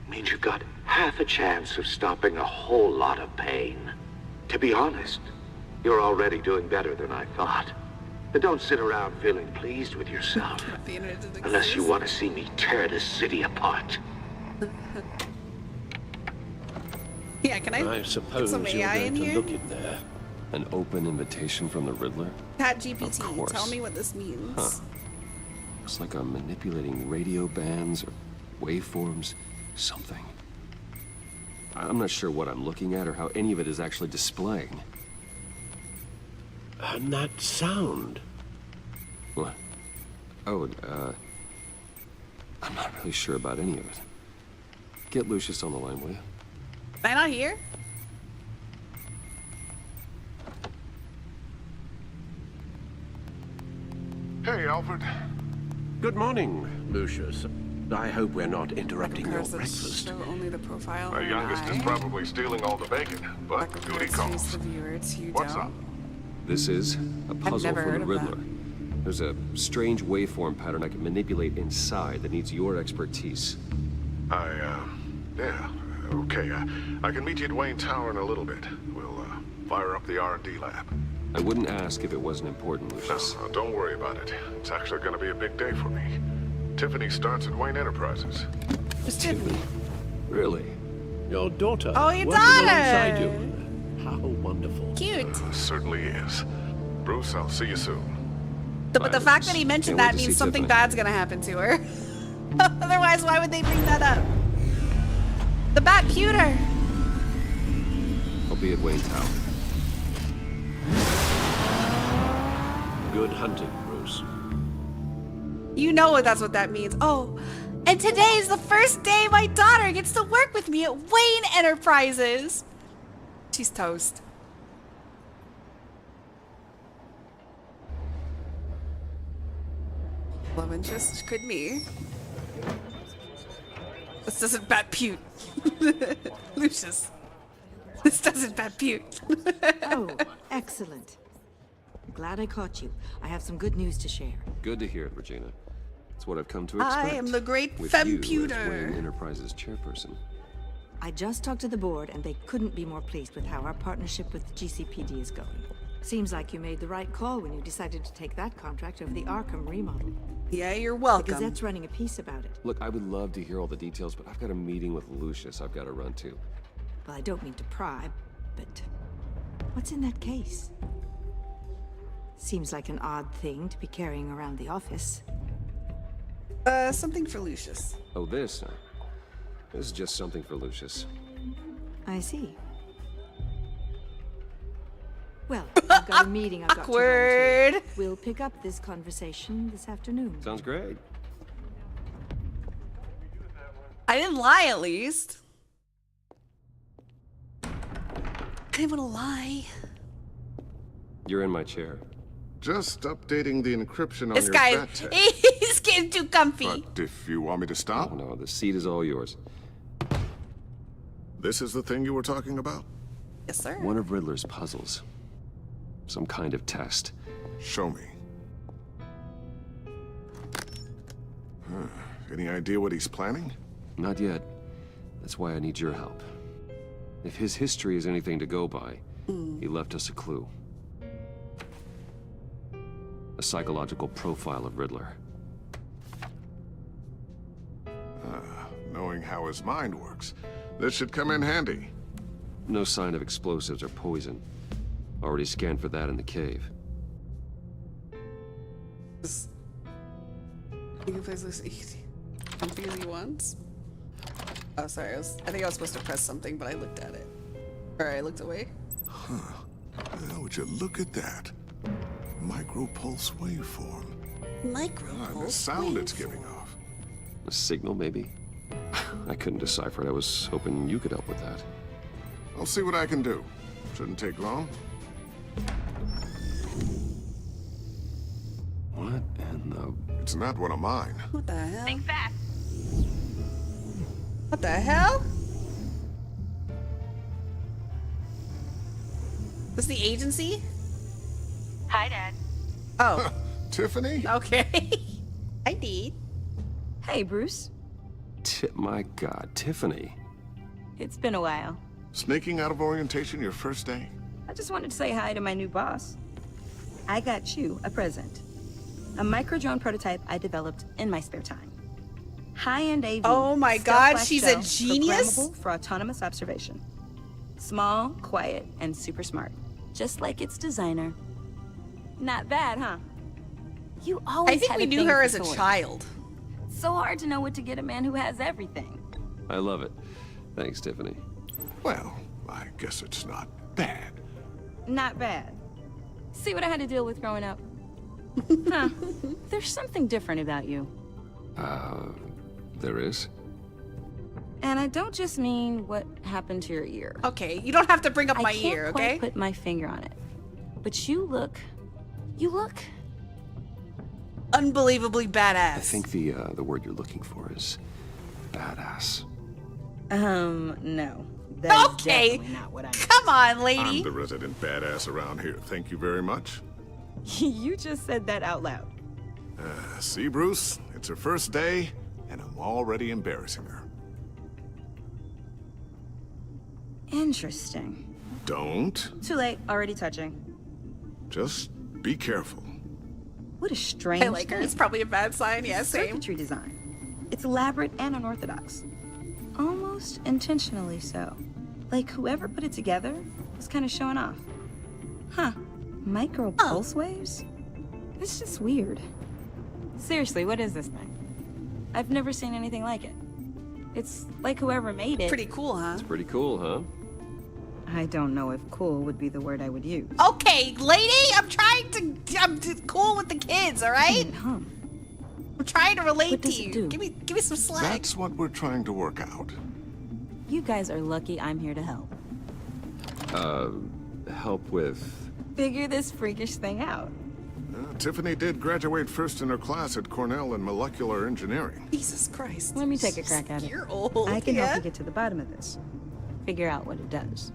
Means you've got half a chance of stopping a whole lot of pain. To be honest, you're already doing better than I thought. But don't sit around feeling pleased with yourself. Unless you want to see me tear this city apart. Yeah, can I suppose get some AI in here? look in there. An open invitation from the Riddler? Chat GPT, Of course. tell me what this means. Huh. It's like I'm manipulating radio bands or waveforms, something. I'm not sure what I'm looking at or how any of it is actually displaying. And that sound. What? Oh, I'm not really sure about any of it. Get Lucius on the line, will you? Am I not here? Hey, Alfred. Good morning, Lucius. I hope we're not interrupting your breakfast. Show only the profile. My youngest is probably stealing all the bacon, but duty calls. The viewer to What's don't. up? This is a puzzle never from heard the of Riddler. There's a strange waveform pattern I can manipulate inside that needs your expertise. Yeah, okay. I can meet you at Wayne Tower in a little bit. We'll, fire up the R&D lab. I wouldn't ask if it wasn't important, Lucius. No, don't worry about it. It's actually gonna be a big day for me. Tiffany starts at Wayne Enterprises. Who's Tiffany? Really? Your daughter. Oh, your working daughter! alongside you. How wonderful. Cute. Certainly is. Bruce, I'll see you soon. But the fact that he mentioned Can't wait that to see means something Tiffany. bad's gonna happen to her. Otherwise, why would they bring that up? The Batputer. I'll be at Wayne Tower. Good hunting, Bruce. You know that's what that means. Oh, and today is the first day my daughter gets to work with me at Wayne Enterprises. She's toast. Love interest could be. This doesn't Batpute. Lucius. This doesn't Batpute. Oh, excellent. Glad I caught you. I have some good news to share. Good to hear it, Regina. It's what I've come to I expect. am the great with you as Femputer. Wayne Enterprises chairperson. I just talked to the board, and they couldn't be more pleased with how our partnership with GCPD is going. Seems like you made the right call when you decided to take that contract over the Arkham remodel. Yeah, you're welcome. The Gazette's running a piece about it. Look, I would love to hear all the details, but I've got a meeting with Lucius I've got to run to. Well, I don't mean to pry, but what's in that case? Seems like an odd thing to be carrying around the office. Something for Lucius. Oh, this? This is just something for Lucius. I see. Well, I've got a meeting I've got to Awkward. run to. We'll pick up this conversation this afternoon. Sounds great. I didn't lie, at least. I didn't want to lie. You're in my chair. Just updating the encryption on This your guy, bat tech. he's getting too comfy. But if you want me to stop, Oh, no, the seat is all yours. this is the thing you were talking about? Yes, sir. One of Riddler's puzzles. Some kind of test. Show me. Any idea what he's planning? Not yet. That's why I need your help. If his history is anything to go by, he left us a clue. A psychological profile of Riddler. Knowing how his mind works, this should come in handy. No sign of explosives or poison. Already scanned for that in the cave. You can place this easy. Comfy as he wants. Oh, sorry. I think I was supposed to press something, but I looked at it. Or I looked away. Huh. Now would you look at that? Micropulse waveform. Micropulse The sound it's giving off. A signal, maybe? I couldn't decipher it. I was hoping you could help with that. I'll see what I can do. Shouldn't take long. What in the... It's not one of mine. What the hell? Think fast. What the hell? This the agency? Hi, Dad. Oh. Tiffany? Okay. I did. Hey, Bruce. My God, Tiffany. It's been a while. Sneaking out of orientation your first day? I just wanted to say hi to my new boss. I got you a present. A micro-drone prototype I developed in my spare time. High-end AV. Oh my stealth God, flash she's a shell, genius? Programmable for autonomous observation. Small, quiet, and super smart. Just like its designer. Not bad, huh? You always I think had we a knew thing her for as a toys. child. So hard to know what to get a man who has everything. I love it. Thanks, Tiffany. Well, I guess it's not bad. Not bad. See what I had to deal with growing up? Huh. There's something different about you. There is? And I don't just mean what happened to your ear. Okay, you don't have to bring up my I can't ear, quite okay? put my finger on it. But you look unbelievably badass. I think the word you're looking for is badass. No. That's Okay. definitely not what I mean. Come on, I'm lady. the resident badass around here. Thank you very much. You just said that out loud. See, Bruce? It's her first day, and I'm already embarrassing her. Interesting. Don't. Too late. Already touching. Just be careful. What a strange I like her. It's probably a bad sign. Yeah, same. circuitry design. It's elaborate and unorthodox. Almost intentionally so. Like whoever put it together was kind of showing off. Huh. Micro pulse waves? It's just weird. Seriously, what is this thing? I've never seen anything like it. It's like whoever made it. Pretty cool, huh? It's pretty cool, huh? I don't know if cool would be the word I would use. Okay, lady, I'm cool with the kids, all right? Hum. I'm trying to relate What to does it you. do? Give me some slack. That's what we're trying to work out. You guys are lucky I'm here to help. Help with... Figure this freakish thing out. Tiffany did graduate first in her class at Cornell in molecular engineering. Jesus Christ. Let me take a crack at it. You're old. I can yeah? help you get to the bottom of this. Figure out what it does.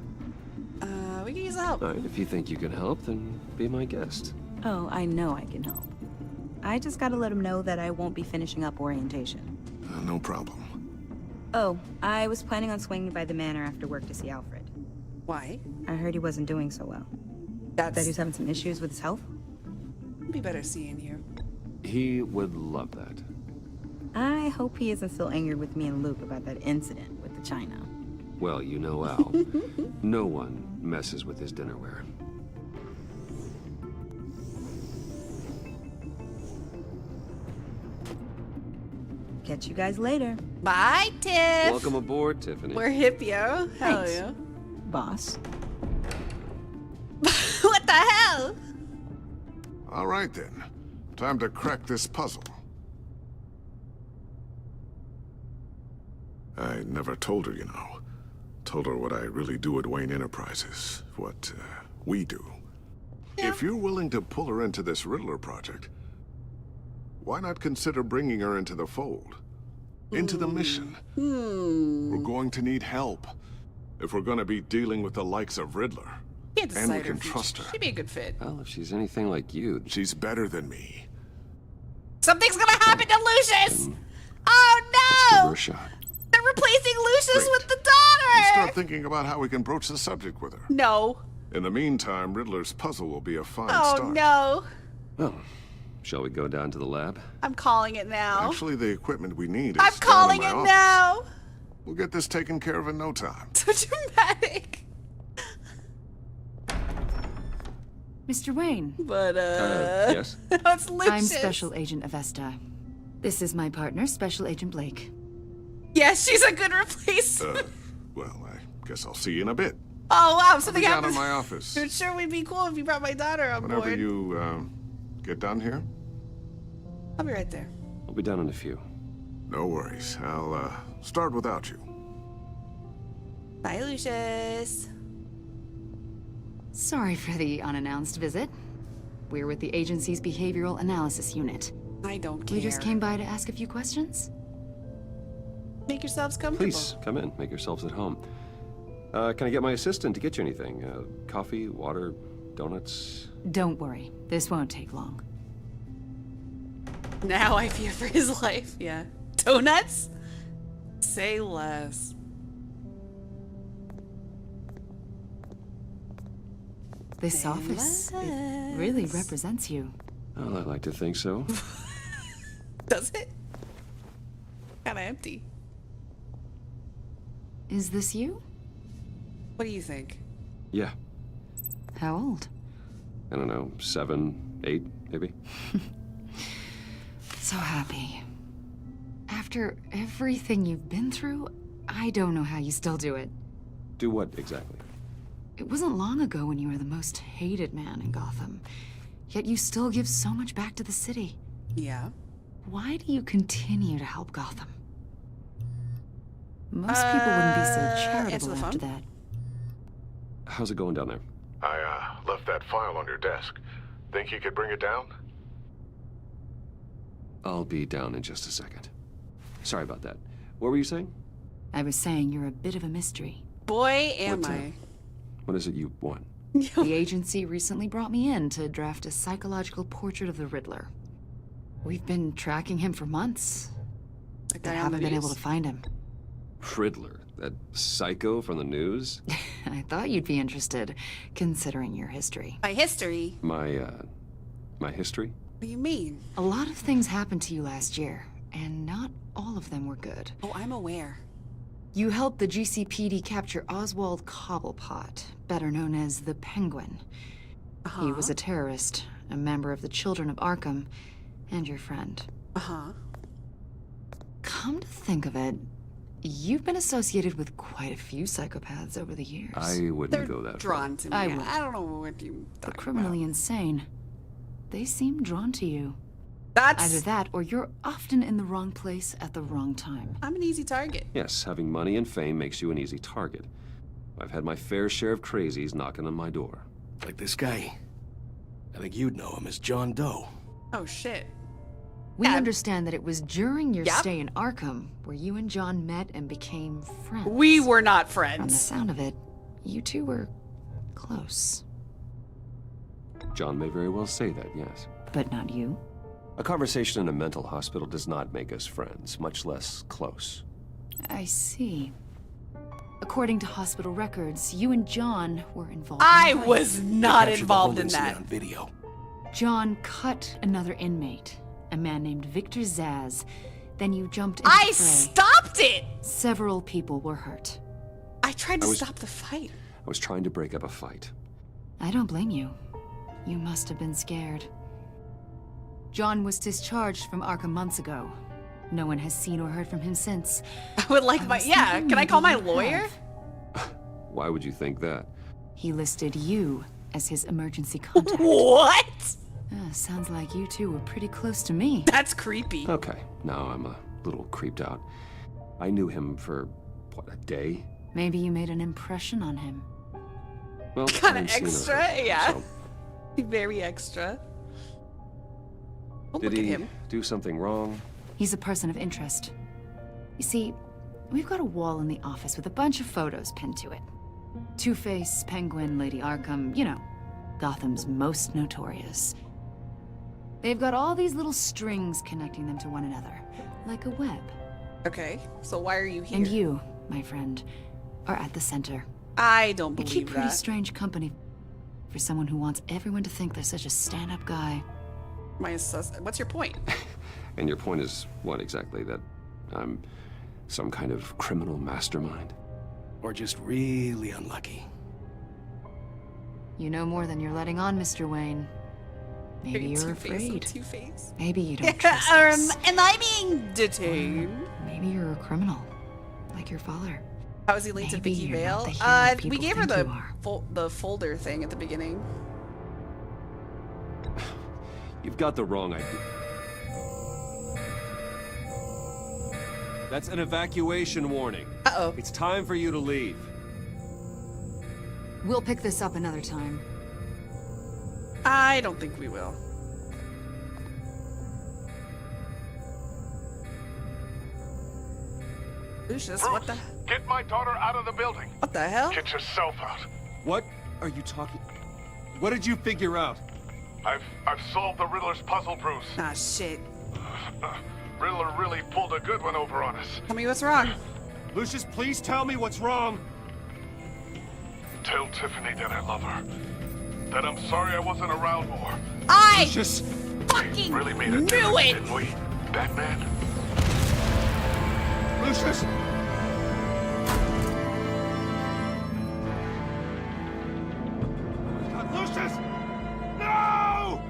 We can use help. All right, if you think you can help, then be my guest. Oh, I know I can help. I just gotta let him know that I won't be finishing up orientation. No problem. Oh, I was planning on swinging by the manor after work to see Alfred. Why? I heard he wasn't doing so well. That he's having some issues with his health? It'd be better seeing you. He would love that. I hope he isn't still angered with me and Luke about that incident with the china. Well, you know Al. No one messes with his dinnerware. Catch you guys later. Bye, Tiff. Welcome aboard, Tiffany. We're hip, yo. Hell Thanks. yeah. Boss. What All right then. Time to crack this puzzle. I never told her, you know. Told her what I really do at Wayne Enterprises. What, we do. Yeah. If you're willing to pull her into this Riddler project, why not consider bringing her into the fold? Into the mission? We're going to need help. If we're gonna be dealing with the likes of Riddler. Can't decide And we her can future. trust her. She'd be a good fit. Well, if she's anything like you... She's better than me. Something's gonna happen to Lucius! Oh no! Give her a shot. They're replacing Lucius Great. with the daughter! Start thinking about how we can broach the subject with her. No. In the meantime, Riddler's puzzle will be a fine Oh start. no. Well, shall we go down to the lab? I'm calling it now. Actually, the equipment we need is I'm calling down in it my office. now. We'll get this taken care of in no time. So dramatic. Mr. Wayne. But, yes? no, it's Lucius. I'm Special Agent Avesta. This is my partner, Special Agent Blake. Yes, she's a good replacement. Well, I guess I'll see you in a bit. Oh, wow, I'll something be down happens. in my office. It sure would be cool if you brought my daughter on Whenever board. you, get done here. I'll be right there. We'll be down in a few. No worries. I'll, start without you. Bye, Lucius. Sorry for the unannounced visit. We're with the agency's behavioral analysis unit. I don't care. We just came by to ask a few questions. Make yourselves comfortable. Please, come in. Make yourselves at home. Can I get my assistant to get you anything? Coffee, water, donuts? Don't worry, this won't take long. Now I fear for his life. Yeah. Donuts? Say less. This office, it really represents you. Well, I like to think so. Does it? Kinda empty. Is this you? What do you think? Yeah. How old? I don't know, 7, 8, maybe? So happy. After everything you've been through, I don't know how you still do it. Do what exactly? It wasn't long ago when you were the most hated man in Gotham. Yet you still give so much back to the city. Yeah. Why do you continue to help Gotham? Most people wouldn't be so charitable after that. How's it going down there? I, left that file on your desk. Think you could bring it down? I'll be down in just a second. Sorry about that. What were you saying? I was saying you're a bit of a mystery. Boy, am I. What is it you want? The agency recently brought me in to draft a psychological portrait of the Riddler. We've been tracking him for months, but haven't been able to find him. Riddler? That psycho from the news? I thought you'd be interested, considering your history. My history? My history? What do you mean? A lot of things happened to you last year, and not all of them were good. Oh, I'm aware. You helped the GCPD capture Oswald Cobblepot, better known as the Penguin. He was a terrorist, a member of the Children of Arkham, and your friend. Come to think of it, you've been associated with quite a few psychopaths over the years. I wouldn't go that drawn to me. I would. I don't know what you But criminally insane. They seem drawn to you. That's... Either that, or you're often in the wrong place at the wrong time. I'm an easy target. Yes, having money and fame makes you an easy target. I've had my fair share of crazies knocking on my door. Like this guy. I think you'd know him as John Doe. Oh, shit. We understand that it was during your stay in Arkham where you and John met and became friends. We were not From the friends. sound of it, you two were close. John may very well say that, yes. But not you? A conversation in a mental hospital does not make us friends, much less close. I see. According to hospital records, you and John were involved I in a fight. was not Captured the involved whole in incident that. on video. John cut another inmate, a man named Victor Zaz. Then you jumped into I the fray. stopped it! Several people were hurt. I tried to stop the fight. I was trying to break up a fight. I don't blame you. You must have been scared. John was discharged from Arkham months ago. No one has seen or heard from him since. I would like my... Yeah, can I call my lawyer? Why would you think that? He listed you as his emergency contact. What? Sounds like you two were pretty close to me. That's creepy. Okay, now I'm a little creeped out. I knew him for, what, a day? Maybe you made an impression on him. Well, Kind I of haven't seen extra, her, yeah. so- Very extra. Don't Did look at he him. do something wrong? He's a person of interest. You see, we've got a wall in the office with a bunch of photos pinned to it. Two-Face, Penguin, Lady Arkham, you know, Gotham's most notorious. They've got all these little strings connecting them to one another, like a web. Okay, so why are you here? And you, my friend, are at the center. I don't You believe keep pretty that. strange company for someone who wants everyone to think they're such a stand-up guy. What's your point? And your point is what exactly? That I'm some kind of criminal mastermind? Or just really unlucky? You know more than you're letting on, Mr. Wayne. Maybe you're afraid. Two-Face. Maybe you don't trust us. Am I being detained? Maybe you're a criminal, like your father. How is he linked to Maybe Vicky you're not Vale? the hero We people gave her think the you are. the folder thing at the beginning. You've got the wrong idea. That's an evacuation warning. Uh-oh. It's time for you to leave. We'll pick this up another time. I don't think we will. Lucius, what the? Get my daughter out of the building. What the hell? Get yourself out. What are you talking? What did you figure out? I've solved the Riddler's puzzle, Bruce. Ah, shit. Riddler really pulled a good one over on us. Tell me what's wrong. Lucius, please tell me what's wrong. Tell Tiffany that I love her. That I'm sorry I wasn't around more. I Lucius, fucking really made a knew difference, it. didn't we, Batman? Lucius! Lucius! No!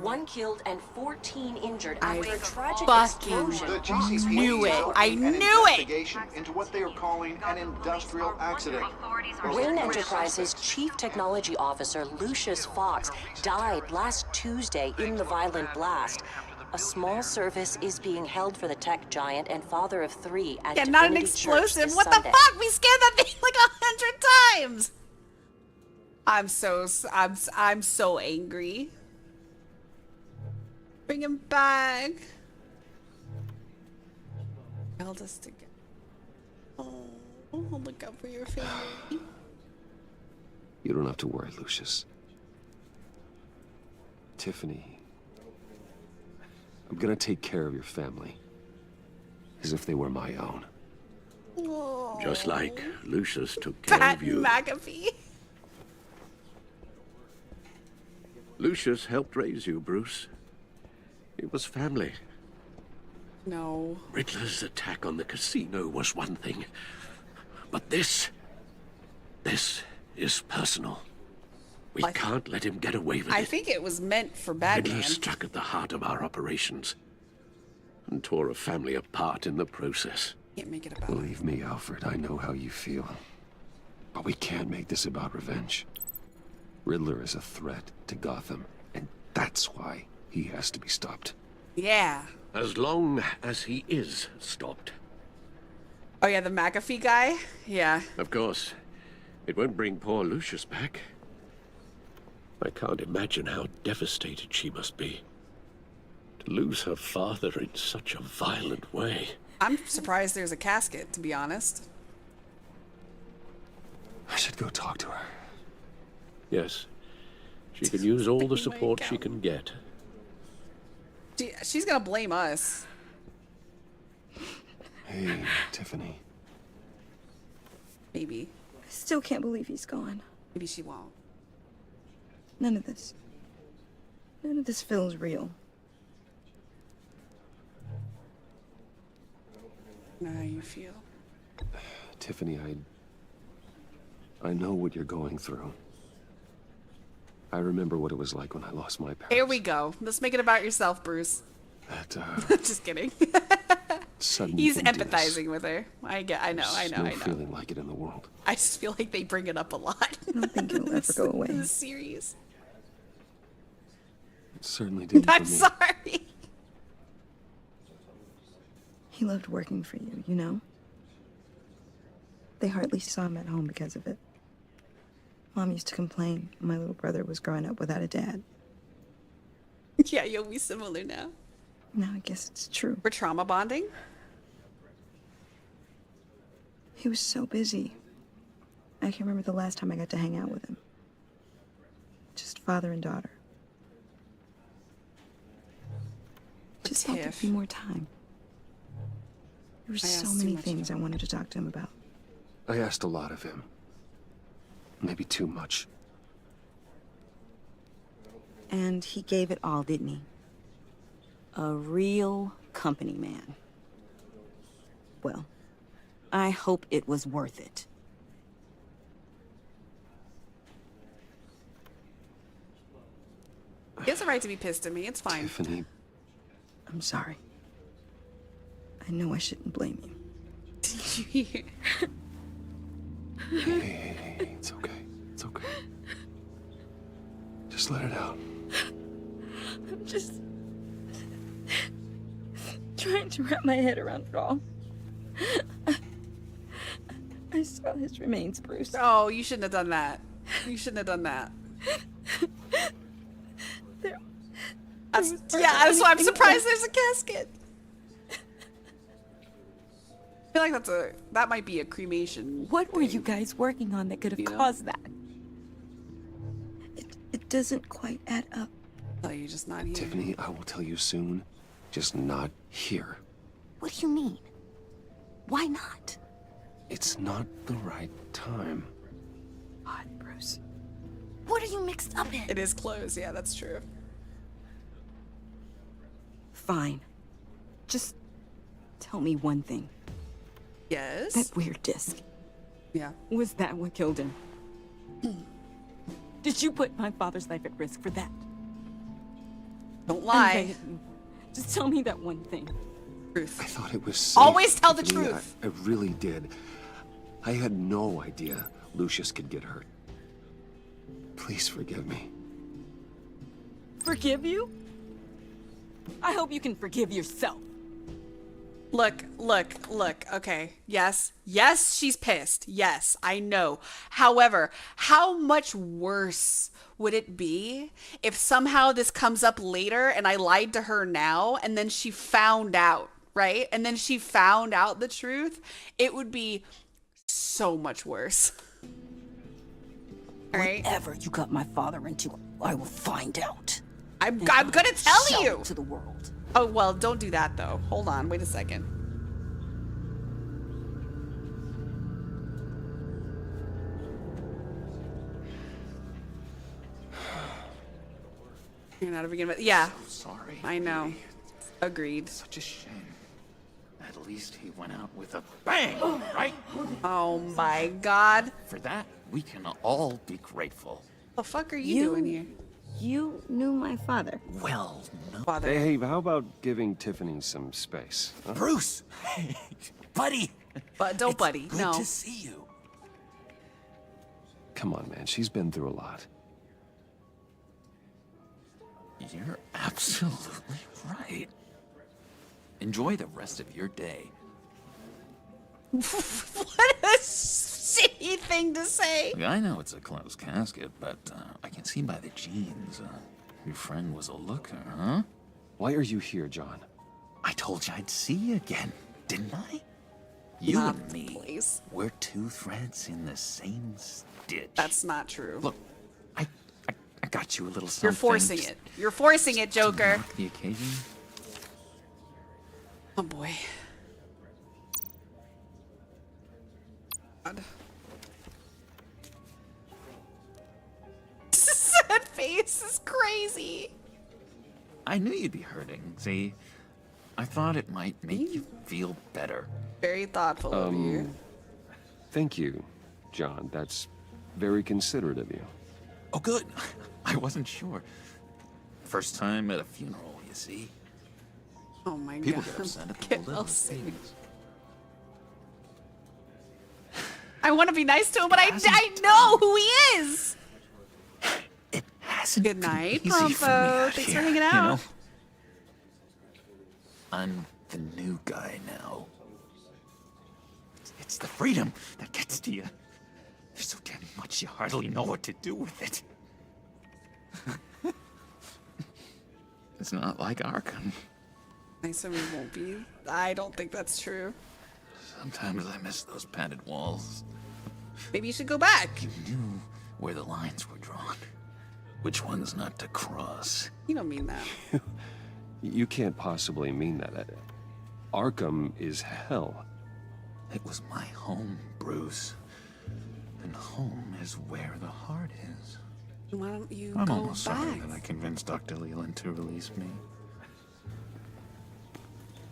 One killed and 14 injured after a tragic fucking explosion. The GCPD knew it. is I opening an knew it. investigation into what they are calling an industrial accident. Wayne Enterprises' chief technology officer, Lucius Fox, died last Tuesday in the violent blast. A small service is being held for the tech giant and father of 3 at Yeah, not an Divinity Church explosive. this What Sunday. the fuck? We scanned that thing like 100 times. I'm so angry. Bring him back. Held us together. Oh, look out for your family. You don't have to worry, Lucius. Tiffany, I'm gonna take care of your family. As if they were my own. Oh. Just like Lucius took care Pat of you. McAfee. Lucius helped raise you, Bruce. It was family. No. Riddler's attack on the casino was one thing. But this is personal. We can't let him get away with I it. think it was meant for Riddler Batman. struck at the heart of our operations and tore a family apart in the process. Can't make it about. Believe me, Alfred, I know how you feel. But we can't make this about revenge. Riddler is a threat to Gotham, and that's why he has to be stopped. Yeah. As long as he is stopped. Oh yeah, the McAfee guy? Yeah. Of course, it won't bring poor Lucius back. I can't imagine how devastated she must be. To lose her father in such a violent way. I'm surprised there's a casket, to be honest. I should go talk to her. Yes, she can use all the support she can get. She's gonna blame us. Hey, Tiffany. Maybe. I still can't believe he's gone. Maybe she won't. None of this feels real. I know how you feel. Tiffany, I know what you're going through. I remember what it was like when I lost my parents. Here we go. Let's make it about yourself, Bruce. That, Just kidding. sudden He's emptiness. empathizing with her. I know. No feeling like it in the world. I just feel like they bring it up a lot. I don't think it'll ever go away. In the series. It certainly didn't I'm for me. sorry. He loved working for you, you know? They hardly saw him at home because of it. Mom used to complain my little brother was growing up without a dad. Yeah, you'll be similar now. Now I guess it's true. We're trauma bonding? He was so busy. I can remember the last time I got to hang out with him. Just father and daughter. Just thought there'd be more time. There were so many things I wanted to talk to him about. I asked a lot of him. Maybe too much. And he gave it all, didn't he? A real company man. Well, I hope it was worth it. He has a right to be pissed at me. It's fine. Tiffany. I'm sorry. I know I shouldn't blame you. Hey, it's okay. It's okay. Just let it out. I'm just trying to wrap my head around it all. I saw his remains, Bruce. Oh, you shouldn't have done that. You shouldn't have done that. That's why I'm surprised there's a casket. I feel like that might be a cremation. What were you guys working on that could have caused that? It doesn't quite add up. Oh, you're just not here. Tiffany, I will tell you soon. Just not here. What do you mean? Why not? It's not the right time. God, Bruce. What are you mixed up in? It is closed. Yeah, that's true. Fine. Just tell me one thing. Yes? That weird disc. Yeah. Was that what killed him? Did you put my father's life at risk for that? Don't lie. Just tell me that one thing. Truth. I thought it was safe. Always tell the Tiffany. truth. I really did. I had no idea Lucius could get hurt. Please forgive me. Forgive you? I hope you can forgive yourself. Look. Okay. Yes, she's pissed. Yes, I know. However, how much worse would it be if somehow this comes up later and I lied to her now and then she found out, right? And then she found out the truth? It would be so much worse. All right? Whatever you got my father into, I will find out. I'm gonna tell you to the world. Oh, well, don't do that though. Hold on, wait a second. You're not a beginner, but yeah. So sorry. I know. Agreed. Such a shame. At least he went out with a bang, right? Oh my god. For that, we can all be grateful. What the fuck are you doing here? You knew my father. Well, no. Father. Hey, how about giving Tiffany some space? Huh? Bruce! Buddy! But don't buddy, Good no. to see you. Come on, man. She's been through a lot. You're absolutely right. Enjoy the rest of your day. What a shitty thing to say. I know it's a closed casket, but I can see by the jeans. Your friend was a looker, huh? Why are you here, John? I told you I'd see you again, didn't I? You and me, we're two threads in the same stitch. That's not true. Look, I got you a little something. You're forcing it. You're forcing it, Joker. To mark the occasion. Oh boy. God. That face is crazy. I knew you'd be hurting. See, I thought it might make you feel better. Very thoughtful of you. Thank you, John. That's very considerate of you. Oh, good. I wasn't sure. First time at a funeral, you see. Oh my People god. get upset at the Get little Elsie. things. I want to be nice to him, but I know who he is. Hasn't Good night, been easy for me Pompo. out Thanks here, for hanging you out. know? I'm the new guy now. It's the freedom that gets to you. There's so damn much you hardly know what to do with it. It's not like Arkham. Nice of me won't be. I don't think that's true. Sometimes I miss those padded walls. Maybe you should go back. You knew where the lines were drawn. Which ones not to cross. You don't mean that. You can't possibly mean that. Arkham is hell. It was my home, Bruce. And home is where the heart is. Why don't you I'm go almost sorry back? that I convinced Dr. Leland to release me.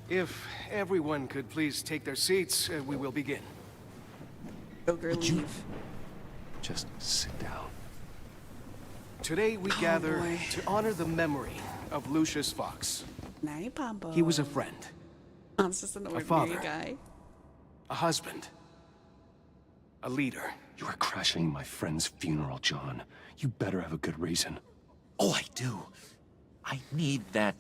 If everyone could please take their seats, we will begin. Joker, leave. Just sit down. Today we Oh, gather boy. to honor the memory of Lucius Fox. Night, Pompo. He was a friend, Oh, it's just an ordinary father. guy. a husband, a leader. You are crashing my friend's funeral, John. You better have a good reason. Oh, I do. I need that,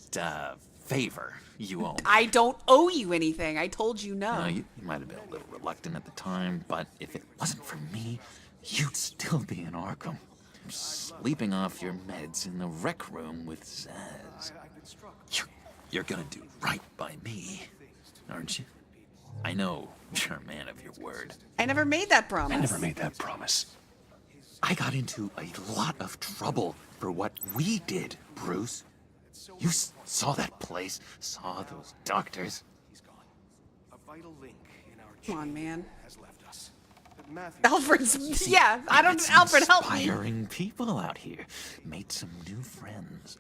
favor you owe me. I don't owe you anything. I told you no. You might have been a little reluctant at the time, but if it wasn't for me, you'd still be in Arkham. Sleeping off your meds in the rec room with Zaz. You're gonna do right by me, aren't you? I know you're a man of your word. I never made that promise. I never made that promise. I got into a lot of trouble for what we did, Bruce. You saw that place, saw those doctors. A vital link in our Come on, man. has left us. But Matthew, Alfred's, yeah, I don't, Alfred, help me. Inspiring people out here. Made some new friends.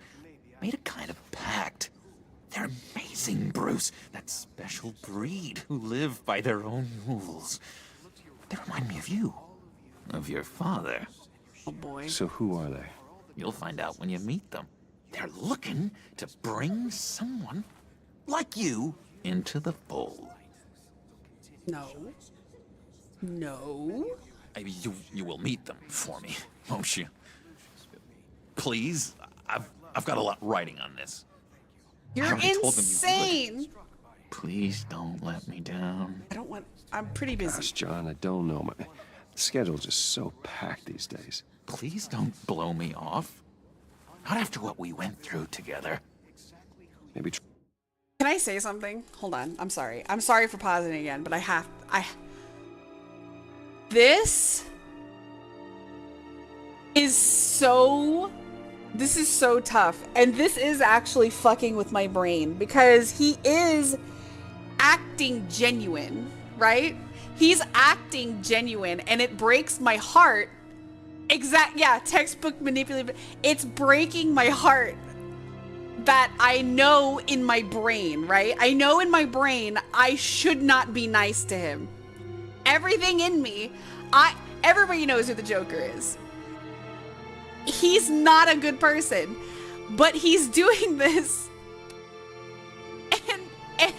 Made a kind of pact. They're amazing, Bruce. That special breed who live by their own rules. They remind me of you. Of your father. Oh, boy. So who are they? You'll find out when you meet them. They're looking to bring someone like you into the fold. No. No. Maybe you will meet them for me, won't you? Please, I've got a lot writing on this. You're I already told them you would. insane. Please don't let me down. I don't want, I'm pretty busy. Gosh, John, I don't know. My schedule's just so packed these days. Please don't blow me off. Not after what we went through together. Maybe. Can I say something? Hold on. I'm sorry. I'm sorry for pausing again, but This is so tough. And this is actually fucking with my brain because he is acting genuine, right? He's acting genuine and it breaks my heart. Textbook manipulative. It's breaking my heart that I know in my brain, right? I know in my brain I should not be nice to him. Everything in me, everybody knows who the Joker is. He's not a good person, but he's doing this.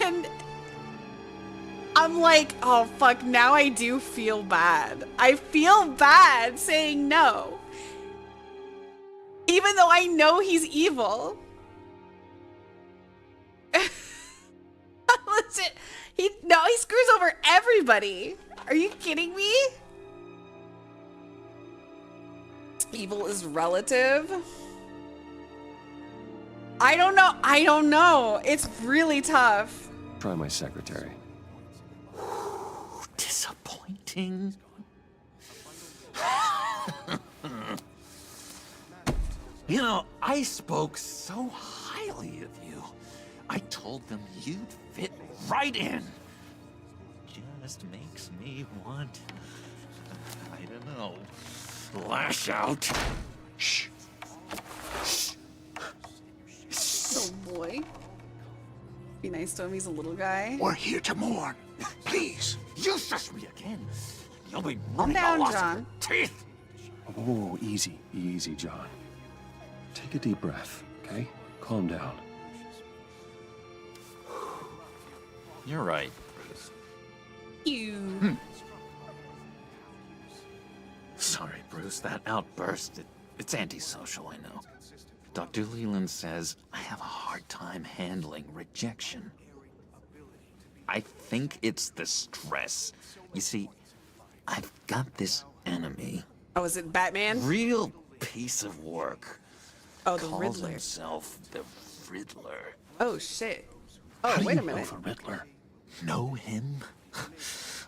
And I'm like, oh fuck, now I do feel bad. I feel bad saying no. Even though I know he's evil. Legit, he screws over everybody. Are you kidding me? Evil is relative. I don't know. It's really tough. Try my secretary. Disappointing. You know, I spoke so highly of you. I told them you'd fit right in. Just makes me want, I don't know, lash out. Shh. Oh boy. Be nice to him, he's a little guy. We're here to mourn. Please, you shush me again. You'll be Calm running down, a loss of John. your teeth. Oh, easy, easy, John. Take a deep breath, okay? Calm down. You're right, Bruce. You. Sorry, Bruce, that outburst, it's antisocial, I know. Dr. Leland says I have a hard time handling rejection. I think it's the stress. You see, I've got this enemy. Oh, is it Batman? Real piece of work. Oh, the Calls Riddler. himself the Riddler. Oh, shit. How Oh, do wait you a minute. know the Riddler? Know him?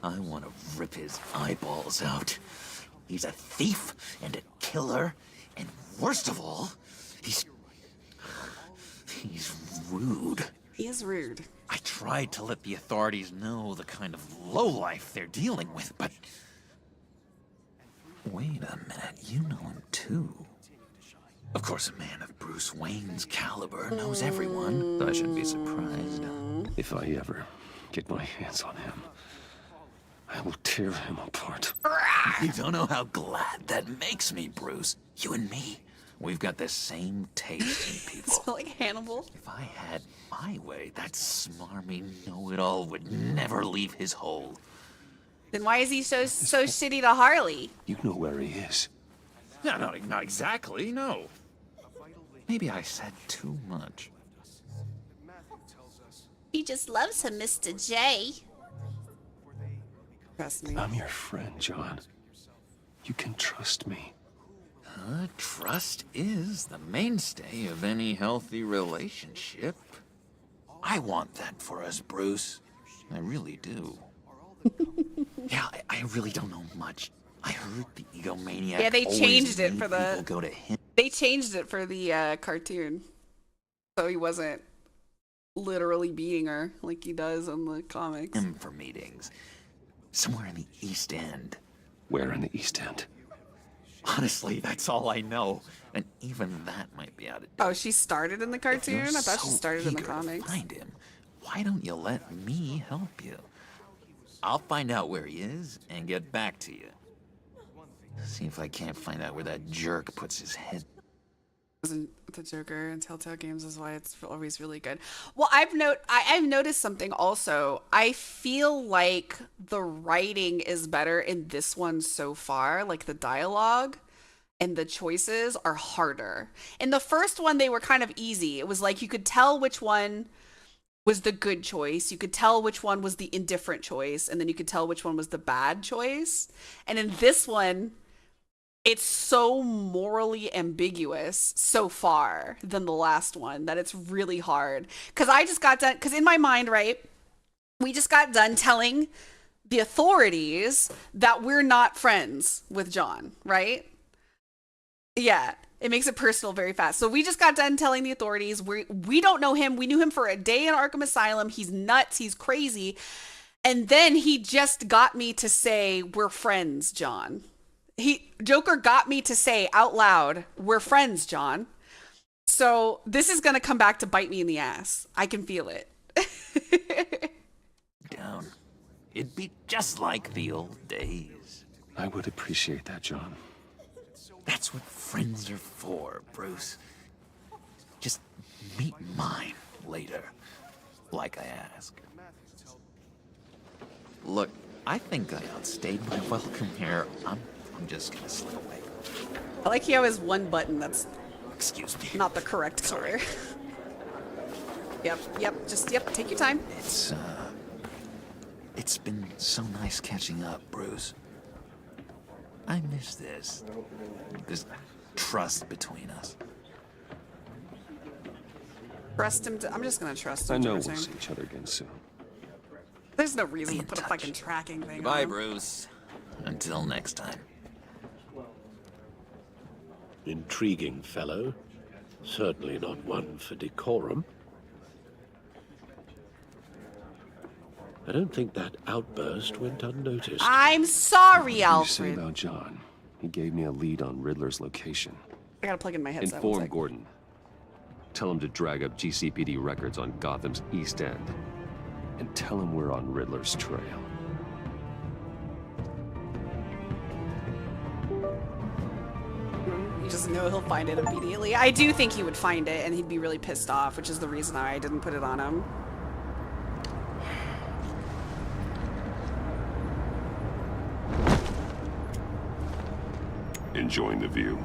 I want to rip his eyeballs out. He's a thief and a killer, and worst of all, he's rude. He is rude. I tried to let the authorities know the kind of lowlife they're dealing with, but... Wait a minute, you know him too. Of course, a man of Bruce Wayne's caliber knows everyone, so I shouldn't be surprised. If I ever get my hands on him, I will tear him apart. You don't know how glad that makes me, Bruce. You and me, we've got the same taste in people. It's like Hannibal. If I had my way, that smarmy know-it-all would never leave his hole. Then why is he so shitty to Harley? You know where he is. No, not exactly, no. Maybe I said too much. He just loves him, Mr. J. Trust me. I'm your friend, John. You can trust me. Trust is the mainstay of any healthy relationship. I want that for us, Bruce. I really do. Yeah, I really don't know much. I heard the egomaniac. Yeah, they always changed it made for people the. go to him. They changed it for the cartoon, so he wasn't literally beating her like he does in the comics. Him for meetings, somewhere in the East End. Where in the East End? Honestly, that's all I know, and even that might be out of date. Oh, she started in the cartoon? I thought she started in the eager to comics. Find him. Why don't you let me help you? I'll find out where he is and get back to you. See if I can't find out where that jerk puts his head. Wasn't the Joker and Telltale Games is why it's always really good. Well, I've noticed something also. I feel like the writing is better in this one so far, like the dialogue and the choices are harder. In the first one, they were kind of easy. It was like you could tell which one was the good choice. You could tell which one was the indifferent choice, and then you could tell which one was the bad choice. And in this one, it's so morally ambiguous so far than the last one that it's really hard. Because I just got done, because in my mind, right, we just got done telling the authorities that we're not friends with John, right? Yeah, it makes it personal very fast. So we just got done telling the authorities we don't know him. We knew him for a day in Arkham Asylum. He's nuts. He's crazy. And then he just got me to say, we're friends, John. Joker got me to say out loud, we're friends, John. So this is going to come back to bite me in the ass. I can feel it. Down. It'd be just like the old days. I would appreciate that, John. That's what friends are for, Bruce. Just meet mine later, like I asked. Look, I think I outstayed my welcome here. I'm just gonna slip away. I like he has one button that's Excuse me. not the correct color. Yep, take your time. It's been so nice catching up, Bruce. I miss this trust between us. Trust him. I'm just gonna trust him. I know to we'll return. see each other again soon. There's no reason to put a fucking tracking thing Goodbye, on. Bruce. Until next time. Intriguing fellow. Certainly not one for decorum. I don't think that outburst went unnoticed. I'm sorry, What did you say Alfred. about John? He gave me a lead on Riddler's location. I gotta plug in my headset. one Inform sec. Gordon. Tell him to drag up GCPD records on Gotham's East End. And tell him we're on Riddler's trail. You just know he'll find it immediately. I do think he would find it, and he'd be really pissed off, which is the reason I didn't put it on him. Enjoying the view?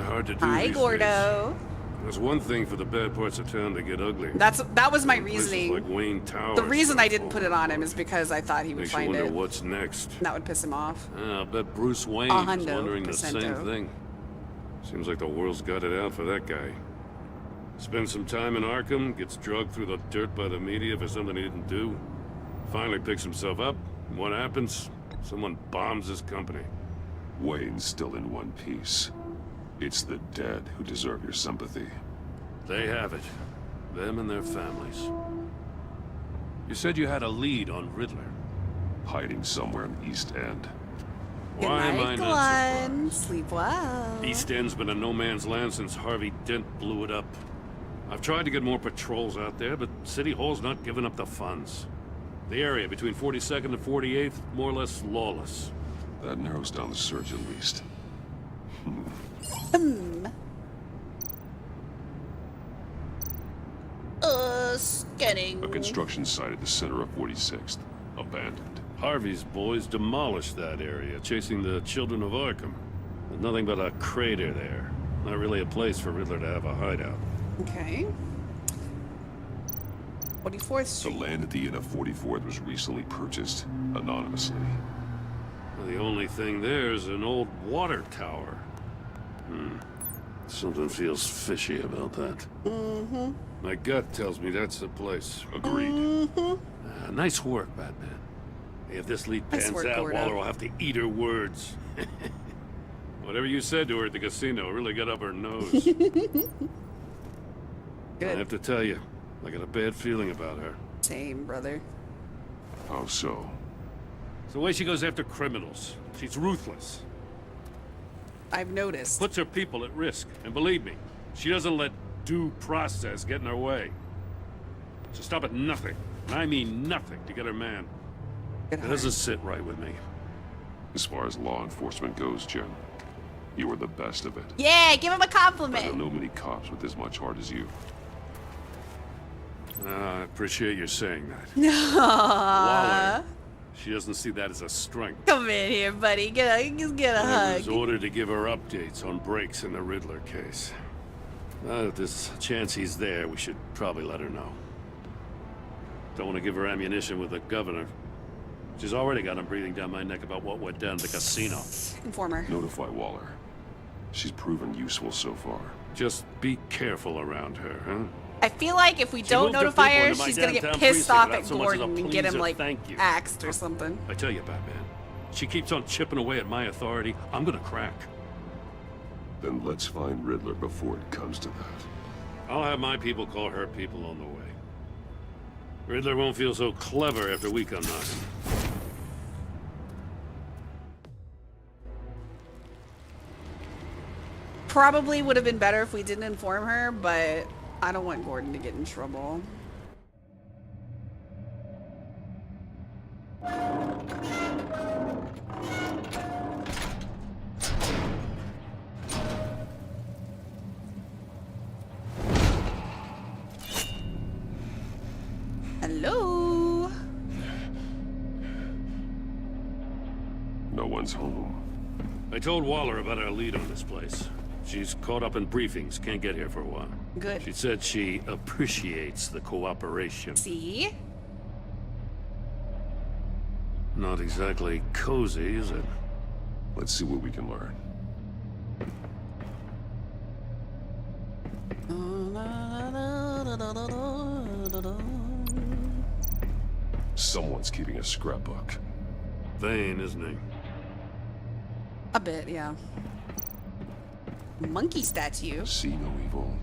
Hard to do. Hi, these Gordo. days. There's one thing for the bad parts of town to get ugly. That was my Places reasoning. Like Wayne Tower. The reason I didn't put it on him is because I thought he would Makes you find wonder it. what's next. And that would piss him off. I'll bet Bruce Wayne is wondering the same thing. Seems like the world's got it out for that guy. Spends some time in Arkham, gets drugged through the dirt by the media for something he didn't do. Finally picks himself up, and what happens? Someone bombs his company. Wayne's still in one piece. It's the dead who deserve your sympathy. They have it. Them and their families. You said you had a lead on Riddler. Hiding somewhere in East End. Why am I not surprised? Sleep well. East End's been a no man's land since Harvey Dent blew it up. I've tried to get more patrols out there, but City Hall's not giving up the funds. The area between 42nd and 48th, more or less lawless. That narrows down the search at least. Scanning. A construction site at the center of 46th. Abandoned. Harvey's boys demolished that area, chasing the children of Arkham. There's nothing but a crater there. Not really a place for Riddler to have a hideout. Okay. 44th Street. The land at the end of 44th was recently purchased, anonymously. Well, the only thing there is an old water tower. Something feels fishy about that. My gut tells me that's the place. Agreed. Nice work, Batman. If this lead Nice pans work, out, Gordo. Waller will have to eat her words. Whatever you said to her at the casino really got up her nose. I have to tell you, I got a bad feeling about her. Same, brother. How so? It's the way she goes after criminals. She's ruthless. I've noticed. Puts her people at risk. And believe me, she doesn't let due process get in her way. She'll stop at nothing, and I mean nothing, to get her man. It doesn't sit right with me. As far as law enforcement goes, Jim, you were the best of it. Yeah, give him a I compliment. don't know many cops with as much heart as you. I appreciate you saying that. Aww. Waller, she doesn't see that as a strength. Come in here, buddy. Just get a I was hug. ordered to give her updates on breaks in the Riddler case. If there's a chance he's there, we should probably let her know. Don't want to give her ammunition with the governor. She's already got him breathing down my neck about what went down at the casino. Informer. Notify Waller. She's proven useful so far. Just be careful around her, huh? I feel like if we don't moved her notify people her, into my she's gonna get downtown pissed precinct off without at so much as a Gordon and get him please or like thank you. axed or something. I tell you, Batman, she keeps on chipping away at my authority, I'm gonna crack. Then let's find Riddler before it comes to that. I'll have my people call her people on the way. Riddler won't feel so clever after we come knocking. Probably would have been better if we didn't inform her, but I don't want Gordon to get in trouble. Hello? No one's home. I told Waller about our lead on this place. She's caught up in briefings, can't get here for a while. Good. She said she appreciates the cooperation. See? Not exactly cozy, is it? Let's see what we can learn. Someone's keeping a scrapbook. Vain, isn't he? A bit, yeah. Monkey statue. See no evil,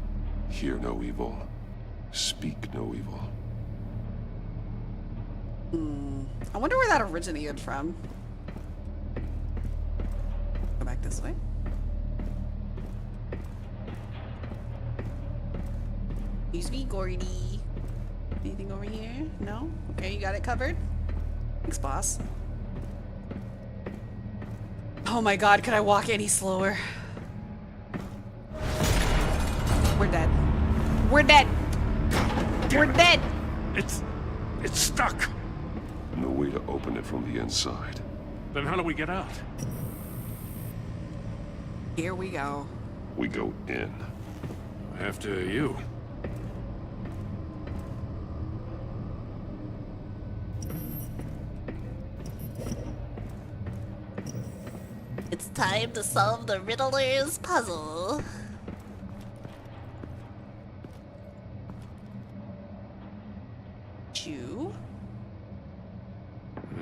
hear no evil, speak no evil. I wonder where that originated from. Go back this way. Excuse me, Gordy. Anything over here? No? Okay, you got it covered? Thanks, boss. Oh my god, could I walk any slower? We're dead. We're dead! We're dead! It's stuck! No way to open it from the inside. Then how do we get out? Here we go. We go in. After you. It's time to solve the Riddler's puzzle. Chew.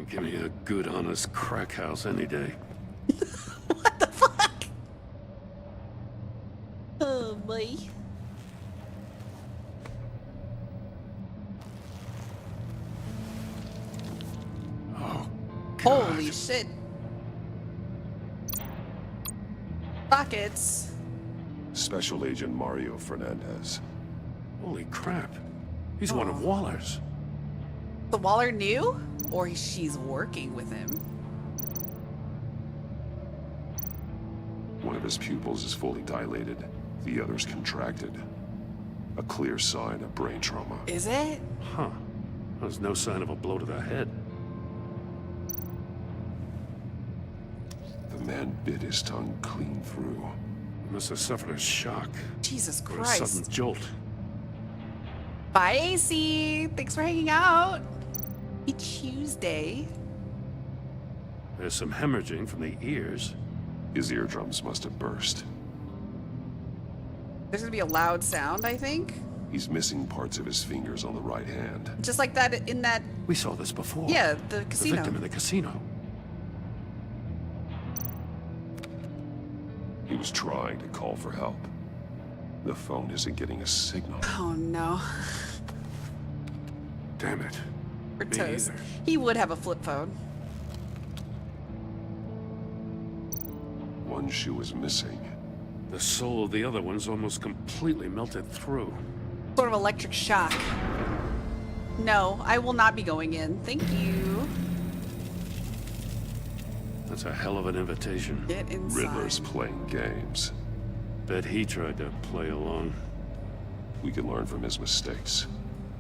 Give me a good, honest crack house any day. Oh boy. Oh, holy shit. Buckets. Special Agent Mario Fernandez. Holy crap. He's one of Waller's. The Waller knew? Or she's working with him? One of his pupils is fully dilated. The other's contracted. A clear sign of brain trauma. Is it? Huh. There's no sign of a blow to the head. The man bit his tongue clean through. He must have suffered a shock. Jesus Or a Christ. sudden jolt. Bye, AC. Thanks for hanging out. It's Tuesday. There's some hemorrhaging from the ears. His eardrums must have burst. There's gonna be a loud sound, I think. He's missing parts of his fingers on the right hand. Just like that in that... We saw this before. Yeah, the casino. The victim in the casino. He was trying to call for help. The phone isn't getting a signal. Oh no. Damn it. We're Me toast. either. He would have a flip phone. One shoe is missing. The sole of the other one's almost completely melted through. Sort of electric shock. No, I will not be going in. Thank you. That's a hell of an invitation. Get inside. Riddler's playing games. Bet he tried to play along. We can learn from his mistakes.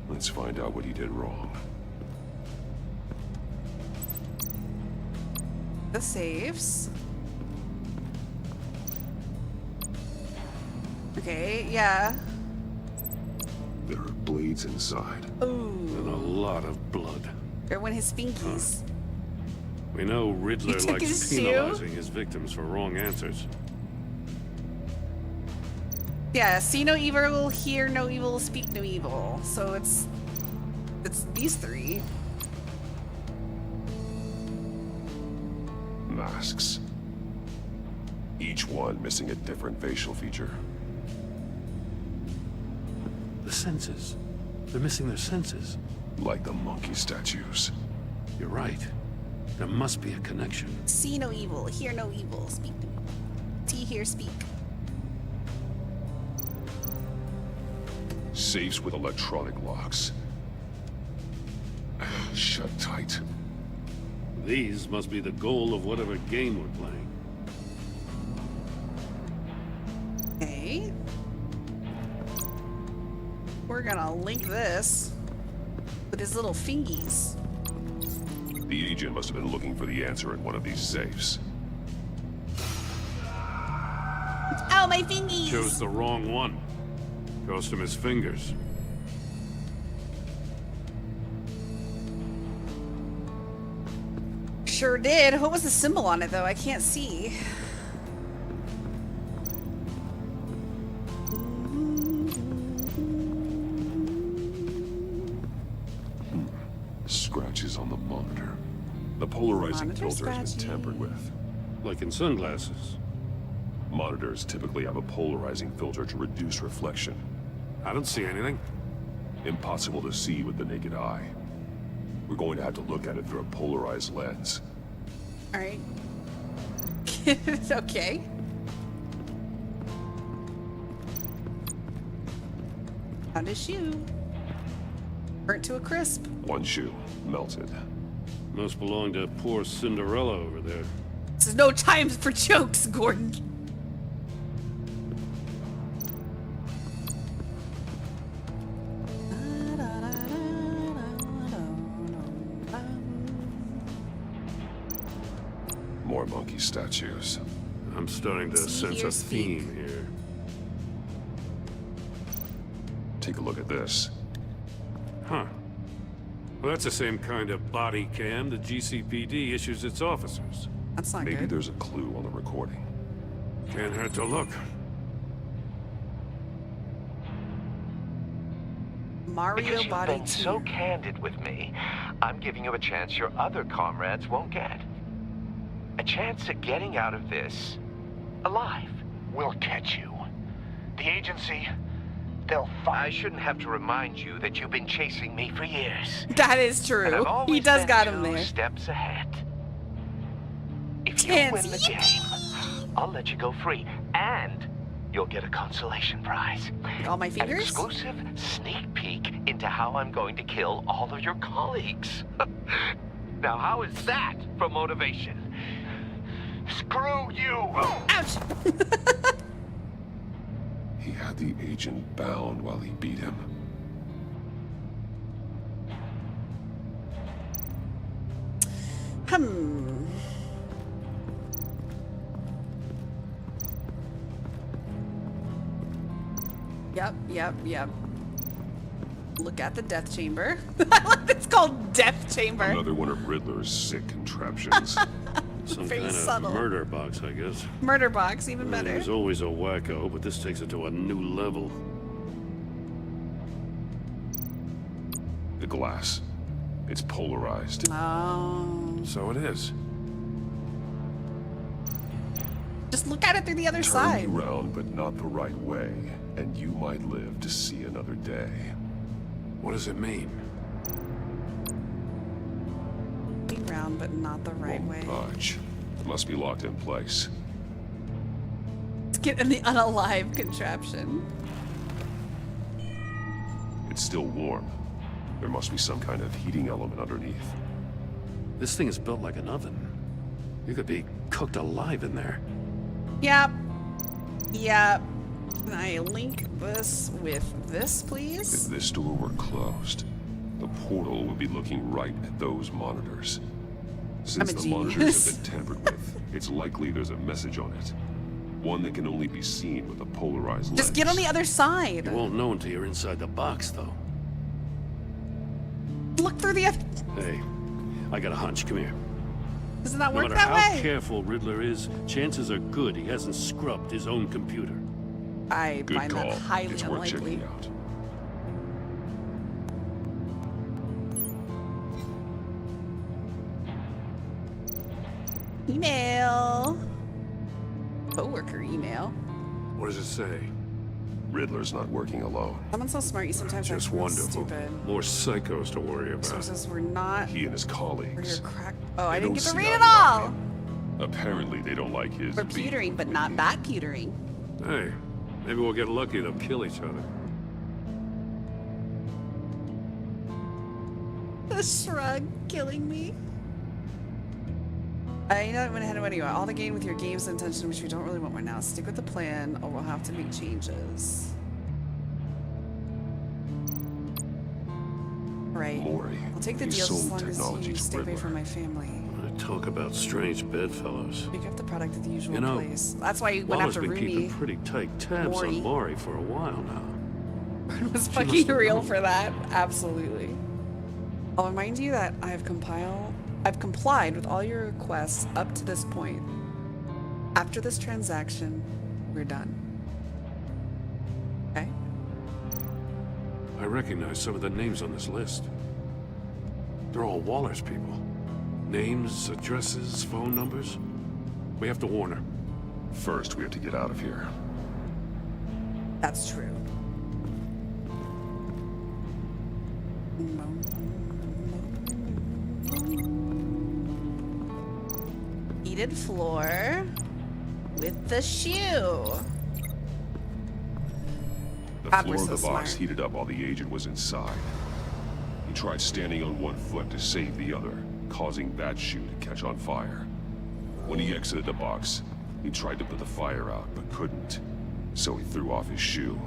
Let's find out what he did wrong. The safes. Okay, yeah. There are blades inside. Ooh. And a lot of blood. Or when his finkies. We know Riddler He took likes his shoe? penalizing his victims for wrong answers. Yeah, see no evil, hear no evil, speak no evil. So it's these three. Masks. Each one missing a different facial feature. The senses. They're missing their senses. Like the monkey statues. You're right. There must be a connection. See no evil, hear no evil, speak no evil. See, hear, speak. Safes with electronic locks. Shut tight. These must be the goal of whatever game we're playing. Okay. We're gonna link this with his little fingies. The agent must have been looking for the answer in one of these safes. Oh, my fingies! Chose the wrong one. Cost him his fingers. Sure did. What was the symbol on it, though? I can't see. Scratches on the monitor. The polarizing Monitor filter has been scratchy. tampered with. Like in sunglasses. Monitors typically have a polarizing filter to reduce reflection. I don't see anything. Impossible to see with the naked eye. We're going to have to look at it through a polarized lens. All right. Okay. Found his shoe. Burnt to a crisp. One shoe, melted. Must belong to poor Cinderella over there. This is no time for jokes, Gordon. More monkey statues. I'm starting to sense a theme here. Take a look at this. Huh. Well, that's the same kind of body cam the GCPD issues its officers. That's not Maybe good. there's a clue on the recording. Can't hurt to look. Mario Because you've Body been so candid with me, I'm giving you a chance your other comrades won't get. A chance at getting out of this alive. We'll catch you. The agency, they'll find... I shouldn't have to remind you that you've been chasing me for years. That is And true. I've always He does been got him 2 there. steps ahead. If you Chance, win the game, I'll let you go free, and you'll get a consolation prize. All my An fingers? exclusive sneak peek into how I'm going to kill all of your colleagues. Now, how is that for motivation? Screw you! Ouch! He had the agent bound while he beat him. Yep. Look at the death chamber. It's called death chamber. Another one of Riddler's sick contraptions. Some Very kind subtle. of murder box, I guess. Murder box, even better. There's always a wacko, but this takes it to a new level. The glass. It's polarized. Oh. So it is. Just look at it through the other Turn side. you round, but not the right way, and you might live to see another day. What does it mean? Round, but not the right way. Arch. It must be locked in place. Let's get in the unalive contraption. It's still warm. There must be some kind of heating element underneath. This thing is built like an oven. You could be cooked alive in there. Yep. Can I link this with this, please? If this door were closed, the portal would be looking right at those monitors. Since the monitors have been tampered with, it's likely there's a message on it. One that can only be seen with a polarized lens. Just get on the other side. You won't know until you're inside the box, though. Look through the... Hey, I got a hunch. Come here. Doesn't that work No that matter how way? careful Riddler is, chances are good he hasn't scrubbed his own computer. I Good find call. that highly It's worth unlikely. checking out. Email. Coworker email. What does it say? Riddler's not working alone. Someone's so smart, you sometimes Just have to feel wonderful. stupid. More psychos to worry about. Sources were not... He and his We're colleagues. your crack... Oh, I They didn't don't get to see read eye it to eye. all! Apparently they don't like his We're beat. pewtering, but not that pewtering. Hey, maybe we'll get lucky. They'll kill each other. The shrug killing me. You know what, what do you want? All the gain with your game's intention, which we don't really want right now. Stick with the plan, or we'll have to make changes. Right. Mori, I'll take the he deals as sold long as technology you to stay away Riddler. from my family. Talk about strange bedfellows. Pick up the product at the usual You know, place. That's why you went Waller's after been Rumi. keeping pretty tight tabs Mori. on Mori for a while now. It was She fucking must have real known. for that. Absolutely. I'll remind you that I've complied with all your requests up to this point. After this transaction, we're done. Okay? I recognize some of the names on this list. They're all Waller's people. Names, addresses, phone numbers. We have to warn her. First, we have to get out of here. That's true. Heated floor with the shoe. The God, floor we're of the so box smart. heated up while the agent was inside. He tried standing on one foot to save the other, causing that shoe to catch on fire. When he exited the box, he tried to put the fire out, but couldn't. So he threw off his shoe.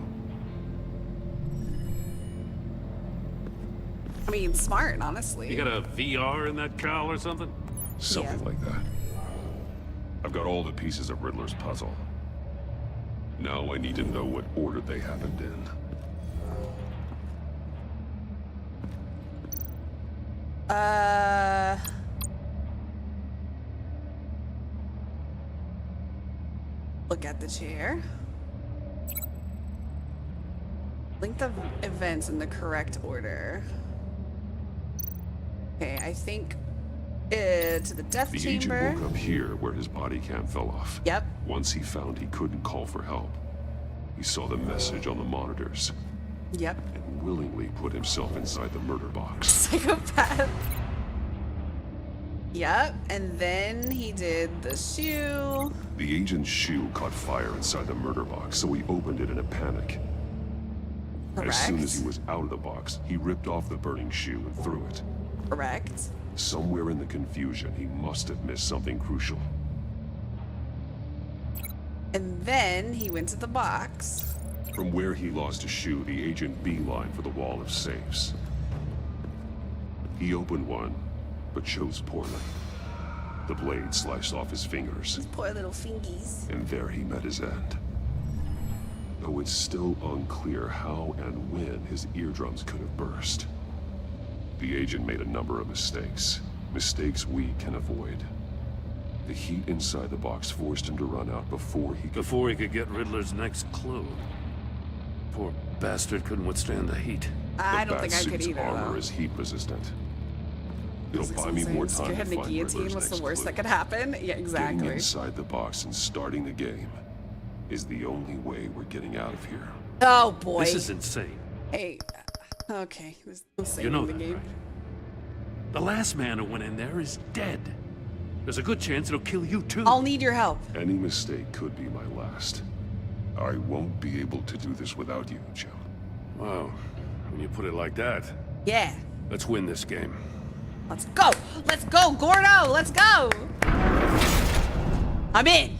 I mean, smart, honestly. You got a VR in that cowl or something? Something like that. I've got all the pieces of Riddler's puzzle. Now I need to know what order they happened in. Look at the chair. Link the events in the correct order. Okay, I think to the death chamber. The agent woke up here where his body cam fell off. Yep. Once he found he couldn't call for help, he saw the message on the monitors. Yep. And willingly put himself inside the murder box. Psychopath. Yep, and then he did the shoe. The agent's shoe caught fire inside the murder box, so he opened it in a panic. Correct. As soon as he was out of the box, he ripped off the burning shoe and threw it. Correct. Somewhere in the confusion, he must have missed something crucial. And then he went to the box. From where he lost a shoe, the agent beelined for the wall of safes. He opened one, but chose poorly. The blade sliced off his fingers. His poor little fingies. And there he met his end. Though it's still unclear how and when his eardrums could have burst. The agent made a number of mistakes. Mistakes we can avoid. The heat inside the box forced him to run out before he could get Riddler's next clue. Poor bastard couldn't withstand the heat. I don't think I could either, armor though. is heat resistant. It'll buy me more time You're to hitting a find guillotine. Riddler's What's the next worst clue. that could happen? Yeah, exactly. Getting inside the box and starting the game is the only way we're getting out of here. Oh boy. This is insane. Hey. Okay. There's no You saving know the that, game. right? The last man who went in there is dead. There's a good chance it'll kill you too. I'll need your help. Any mistake could be my last. I won't be able to do this without you, Joe. Wow. When you put it like that. Yeah. Let's win this game. Let's go. Let's go, Gordo. Let's go. I'm in.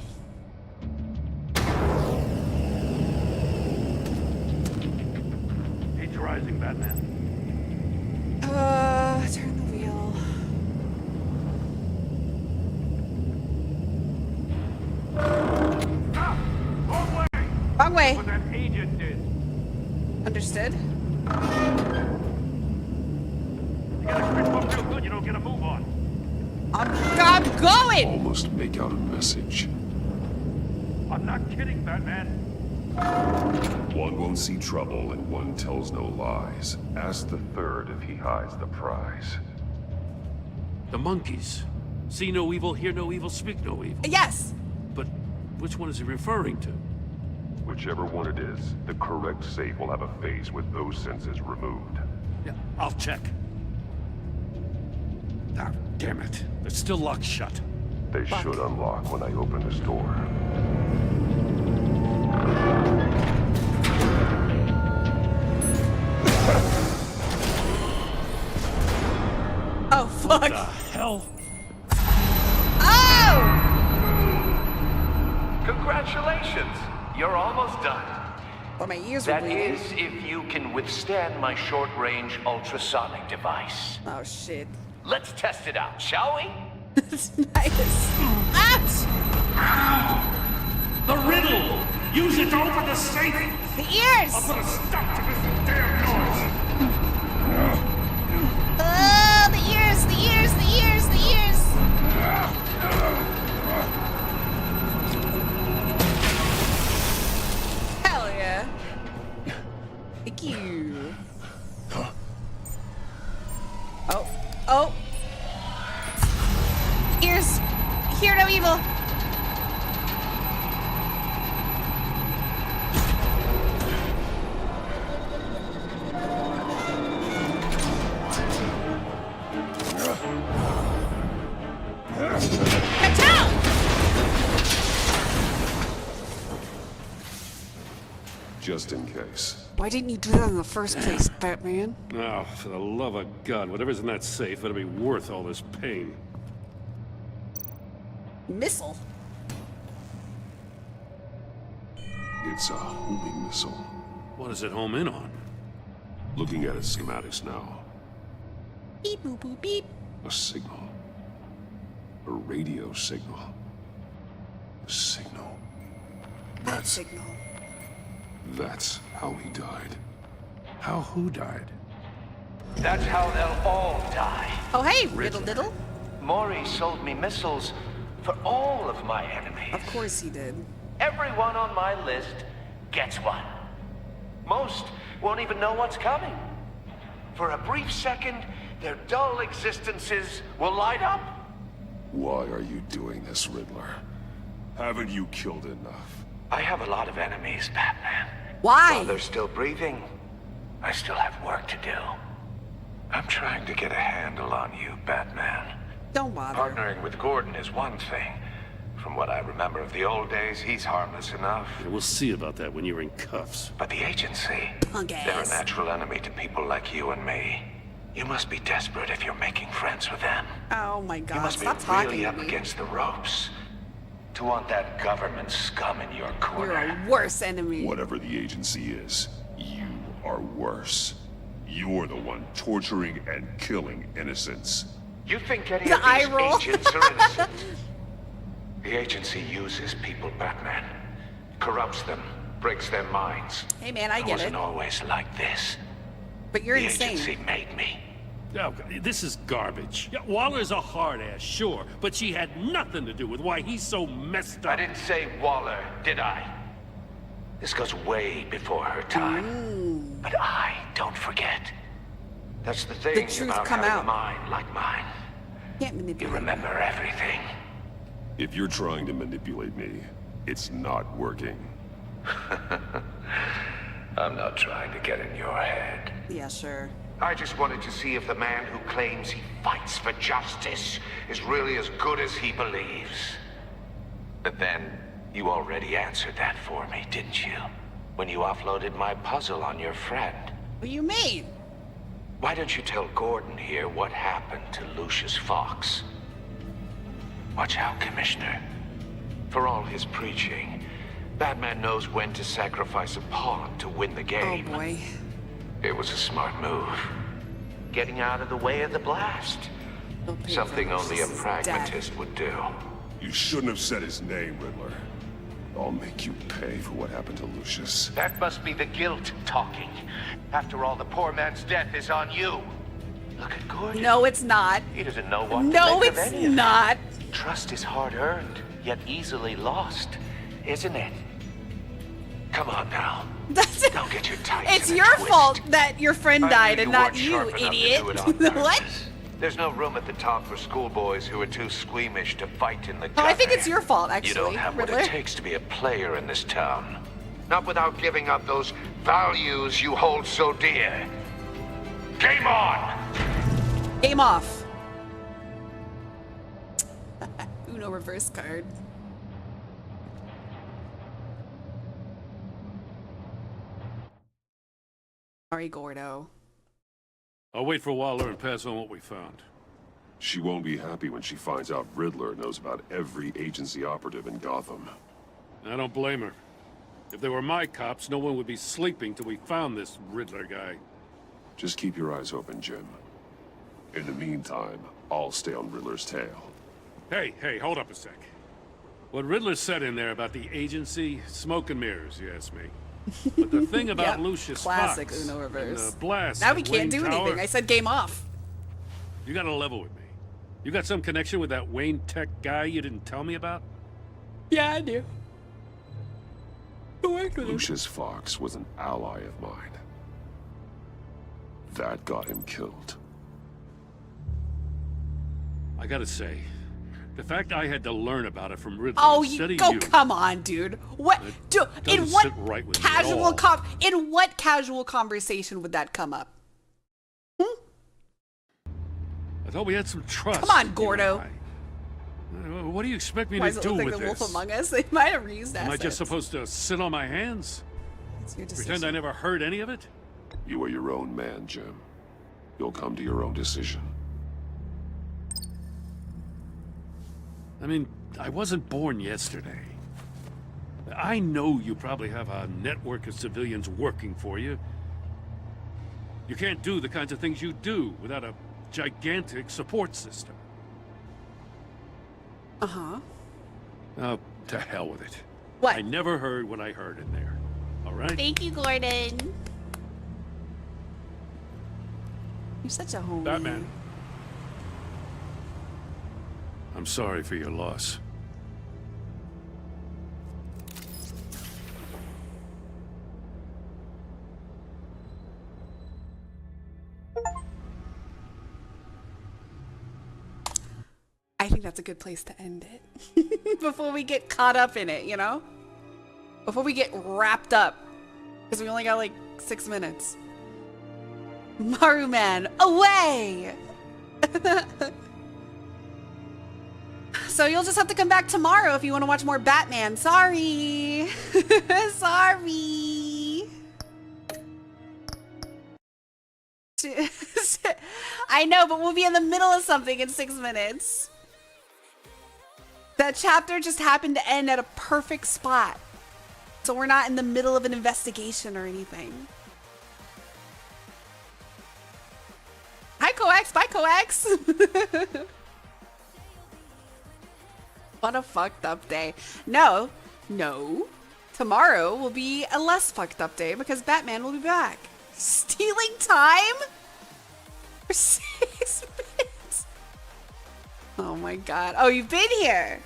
Heat's rising, Batman. Turn the wheel. Wrong way. What that agent did. Understood. You gotta grip up real good, you don't get a move on. I'm going. Almost make out a message. I'm not kidding, Batman. One won't see trouble and one tells no lies. Ask the third if he hides the prize. The monkeys. See no evil, hear no evil, speak no evil. Yes. But which one is he referring to? Whichever one it is, the correct safe will have a phase with those senses removed. Yeah, I'll check. Ah, damn it. It's still locked shut. They should unlock when I open this door. Oh, fuck. What the hell? Oh! Congratulations! You're almost done. Well, my ears were That bleeding. is, if you can withstand my short-range ultrasonic device. Oh, shit. Let's test it out, shall we? That's nice. Ouch! The riddle! Use it to open the safe! The ears! I'll put a stop to this damn noise! Oh, the ears, the ears, the ears, the ears! Hell yeah. Thank you. Oh, oh. Ears, hear no evil. Just in case. Why didn't you do that in the first place, Batman? Oh, for the love of God, whatever's in that safe better be worth all this pain. Missile? It's a homing missile. What does it home in on? Looking at its schematics now. Beep, boop, boop, beep. A signal. A radio signal. Signal. That signal. That's how he died. How who died? That's how they'll all die. Oh, hey, Riddle Diddle. Mori sold me missiles for all of my enemies. Of course he did. Everyone on my list gets one. Most won't even know what's coming. For a brief second, their dull existences will light up. Why are you doing this, Riddler? Haven't you killed enough? I have a lot of enemies, Batman. Why? While they're still breathing, I still have work to do. I'm trying to get a handle on you, Batman. Don't bother. Partnering with Gordon is one thing. From what I remember of the old days, he's harmless enough. Yeah, we'll see about that when you're in cuffs. But the agency, Punk ass. they're a natural enemy to people like you and me. You must be desperate if you're making friends with them. Oh my god, You must stop be talking really to up me. against the ropes to want that government scum in your corner. You're a worse enemy. Whatever the agency is, you are worse. You're the one torturing and killing innocents. You think any The of eye these roll. agents are innocent? The agency uses people, Batman. Corrupts them, breaks their minds. Hey man, I get wasn't it. always like this. But you're the insane. agency made me. Oh, this is garbage. Yeah, Waller's a hard ass, sure, but she had nothing to do with why he's so messed up. I didn't say Waller, did I? This goes way before her time. But I don't forget. That's the thing truth about come having out. a mind like mine. Can't You manipulate. remember everything. If you're trying to manipulate me, it's not working. I'm not trying to get in your head. Yeah, sure. I just wanted to see if the man who claims he fights for justice is really as good as he believes. But then, you already answered that for me, didn't you? When you offloaded my puzzle on your friend. What do you mean? Why don't you tell Gordon here what happened to Lucius Fox? Watch out, Commissioner. For all his preaching, Batman knows when to sacrifice a pawn to win the game. Oh boy. It was a smart move. Getting out of the way of the blast. Something only a pragmatist would do. You shouldn't have said his name, Riddler. I'll make you pay for what happened to Lucius. That must be the guilt talking. After all, the poor man's death is on you. Look at Gordon. No, it's not. He doesn't know what No, to make of it's any of it. not. Trust is hard-earned, yet easily lost, isn't it? Come on now. Don't get your tights It's in a your twist. fault that your friend I died knew and you not weren't you, sharp enough to idiot. do it on What? purpose. There's no room at the top for schoolboys who are too squeamish to fight in the Oh, I think gutter. it's your fault, actually, You don't have what Riddler. it takes to be a player in this town. Not without giving up those values you hold so dear. Game on! Game off. Uno reverse card. Sorry, Gordo. I'll wait for Waller and pass on what we found. She won't be happy when she finds out Riddler knows about every agency operative in Gotham. I don't blame her. If they were my cops, no one would be sleeping till we found this Riddler guy. Just keep your eyes open, Jim. In the meantime, I'll stay on Riddler's tail. Hey, hold up a sec. What Riddler said in there about the agency, smoke and mirrors, you ask me. But the thing about Yep, Lucius classic Fox Uno and reverse. the blast Now we at can't Wayne do Tower, anything. I said game off. you gotta level with me. You got some connection with that Wayne Tech guy you didn't tell me about? Yeah, I do. Lucius Fox was an ally of mine. That got him killed. I gotta say, the fact I had to learn about it from Riddler Oh, instead you of go! you, Come on, dude. What? Dude, in doesn't what sit right with me at casual all. in what casual conversation would that come up? I thought we had some trust. Come on, you Gordo. and I. What do you expect me Why to does it do look like with the this? Wolf Among Us? They might have reused Am I assets. just supposed to sit on my hands? It's your Pretend decision. I never heard any of it? You are your own man, Jim. You'll come to your own decision. I mean, I wasn't born yesterday. I know you probably have a network of civilians working for you. You can't do the kinds of things you do without a gigantic support system. Uh-huh. To hell with it. What? I never heard what I heard in there. All right? Thank you, Gordon. You're such a homie. Batman. I'm sorry for your loss. I think that's a good place to end it. Before we get caught up in it, you know? Before we get wrapped up. Because we only got like 6 minutes. Maru Man, away! So you'll just have to come back tomorrow if you want to watch more Batman. Sorry. Sorry. I know, but we'll be in the middle of something in 6 minutes. That chapter just happened to end at a perfect spot. So we're not in the middle of an investigation or anything. Hi, Coax. Bye, Coax. What a fucked up day. No. Tomorrow will be a less fucked up day because Batman will be back. Stealing time? For 6 minutes? Oh my god. Oh, you've been here.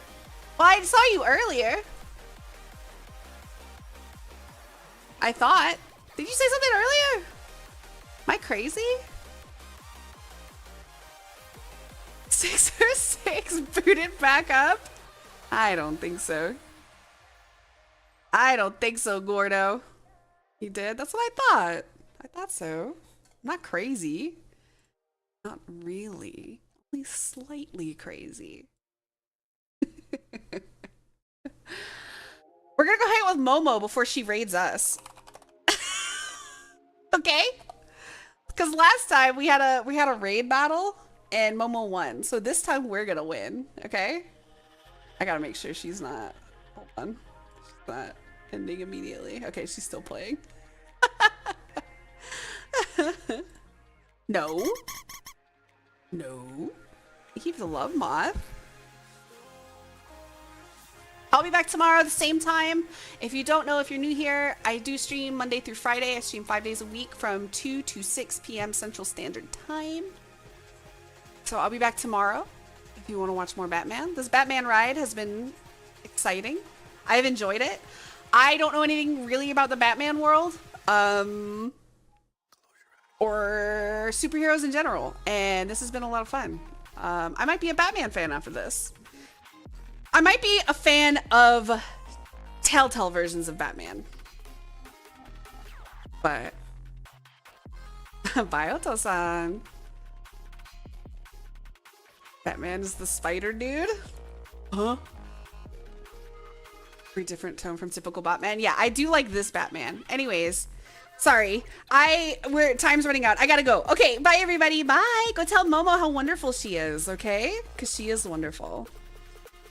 Well, I saw you earlier. I thought. Did you say something earlier? Am I crazy? 606 booted back up? I don't think so. I don't think so, Gordo. You did? That's what I thought. I thought so. I'm not crazy. Not really. Only slightly crazy. We're gonna go hang out with Momo before she raids us. Okay? Because last time we had a raid battle and Momo won. So this time we're gonna win. Okay? I gotta make sure she's not. Hold on. She's not ending immediately. Okay, she's still playing. No. Heave the love moth. I'll be back tomorrow at the same time. If you don't know, if you're new here, I do stream Monday through Friday. I stream 5 days a week from 2 to 6 p.m. Central Standard Time. So I'll be back tomorrow if you want to watch more Batman. This Batman ride has been exciting. I've enjoyed it. I don't know anything really about the Batman world. Or superheroes in general. And this has been a lot of fun. I might be a Batman fan after this. I might be a fan of Telltale versions of Batman. But Bioto-san. Batman is the spider dude? Huh? Very different tone from typical Batman. Yeah, I do like this Batman. Anyways, sorry. Time's running out. I gotta go. Okay, bye everybody. Bye. Go tell Momo how wonderful she is, okay? Because she is wonderful.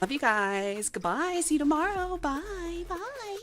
Love you guys. Goodbye. See you tomorrow. Bye. Bye.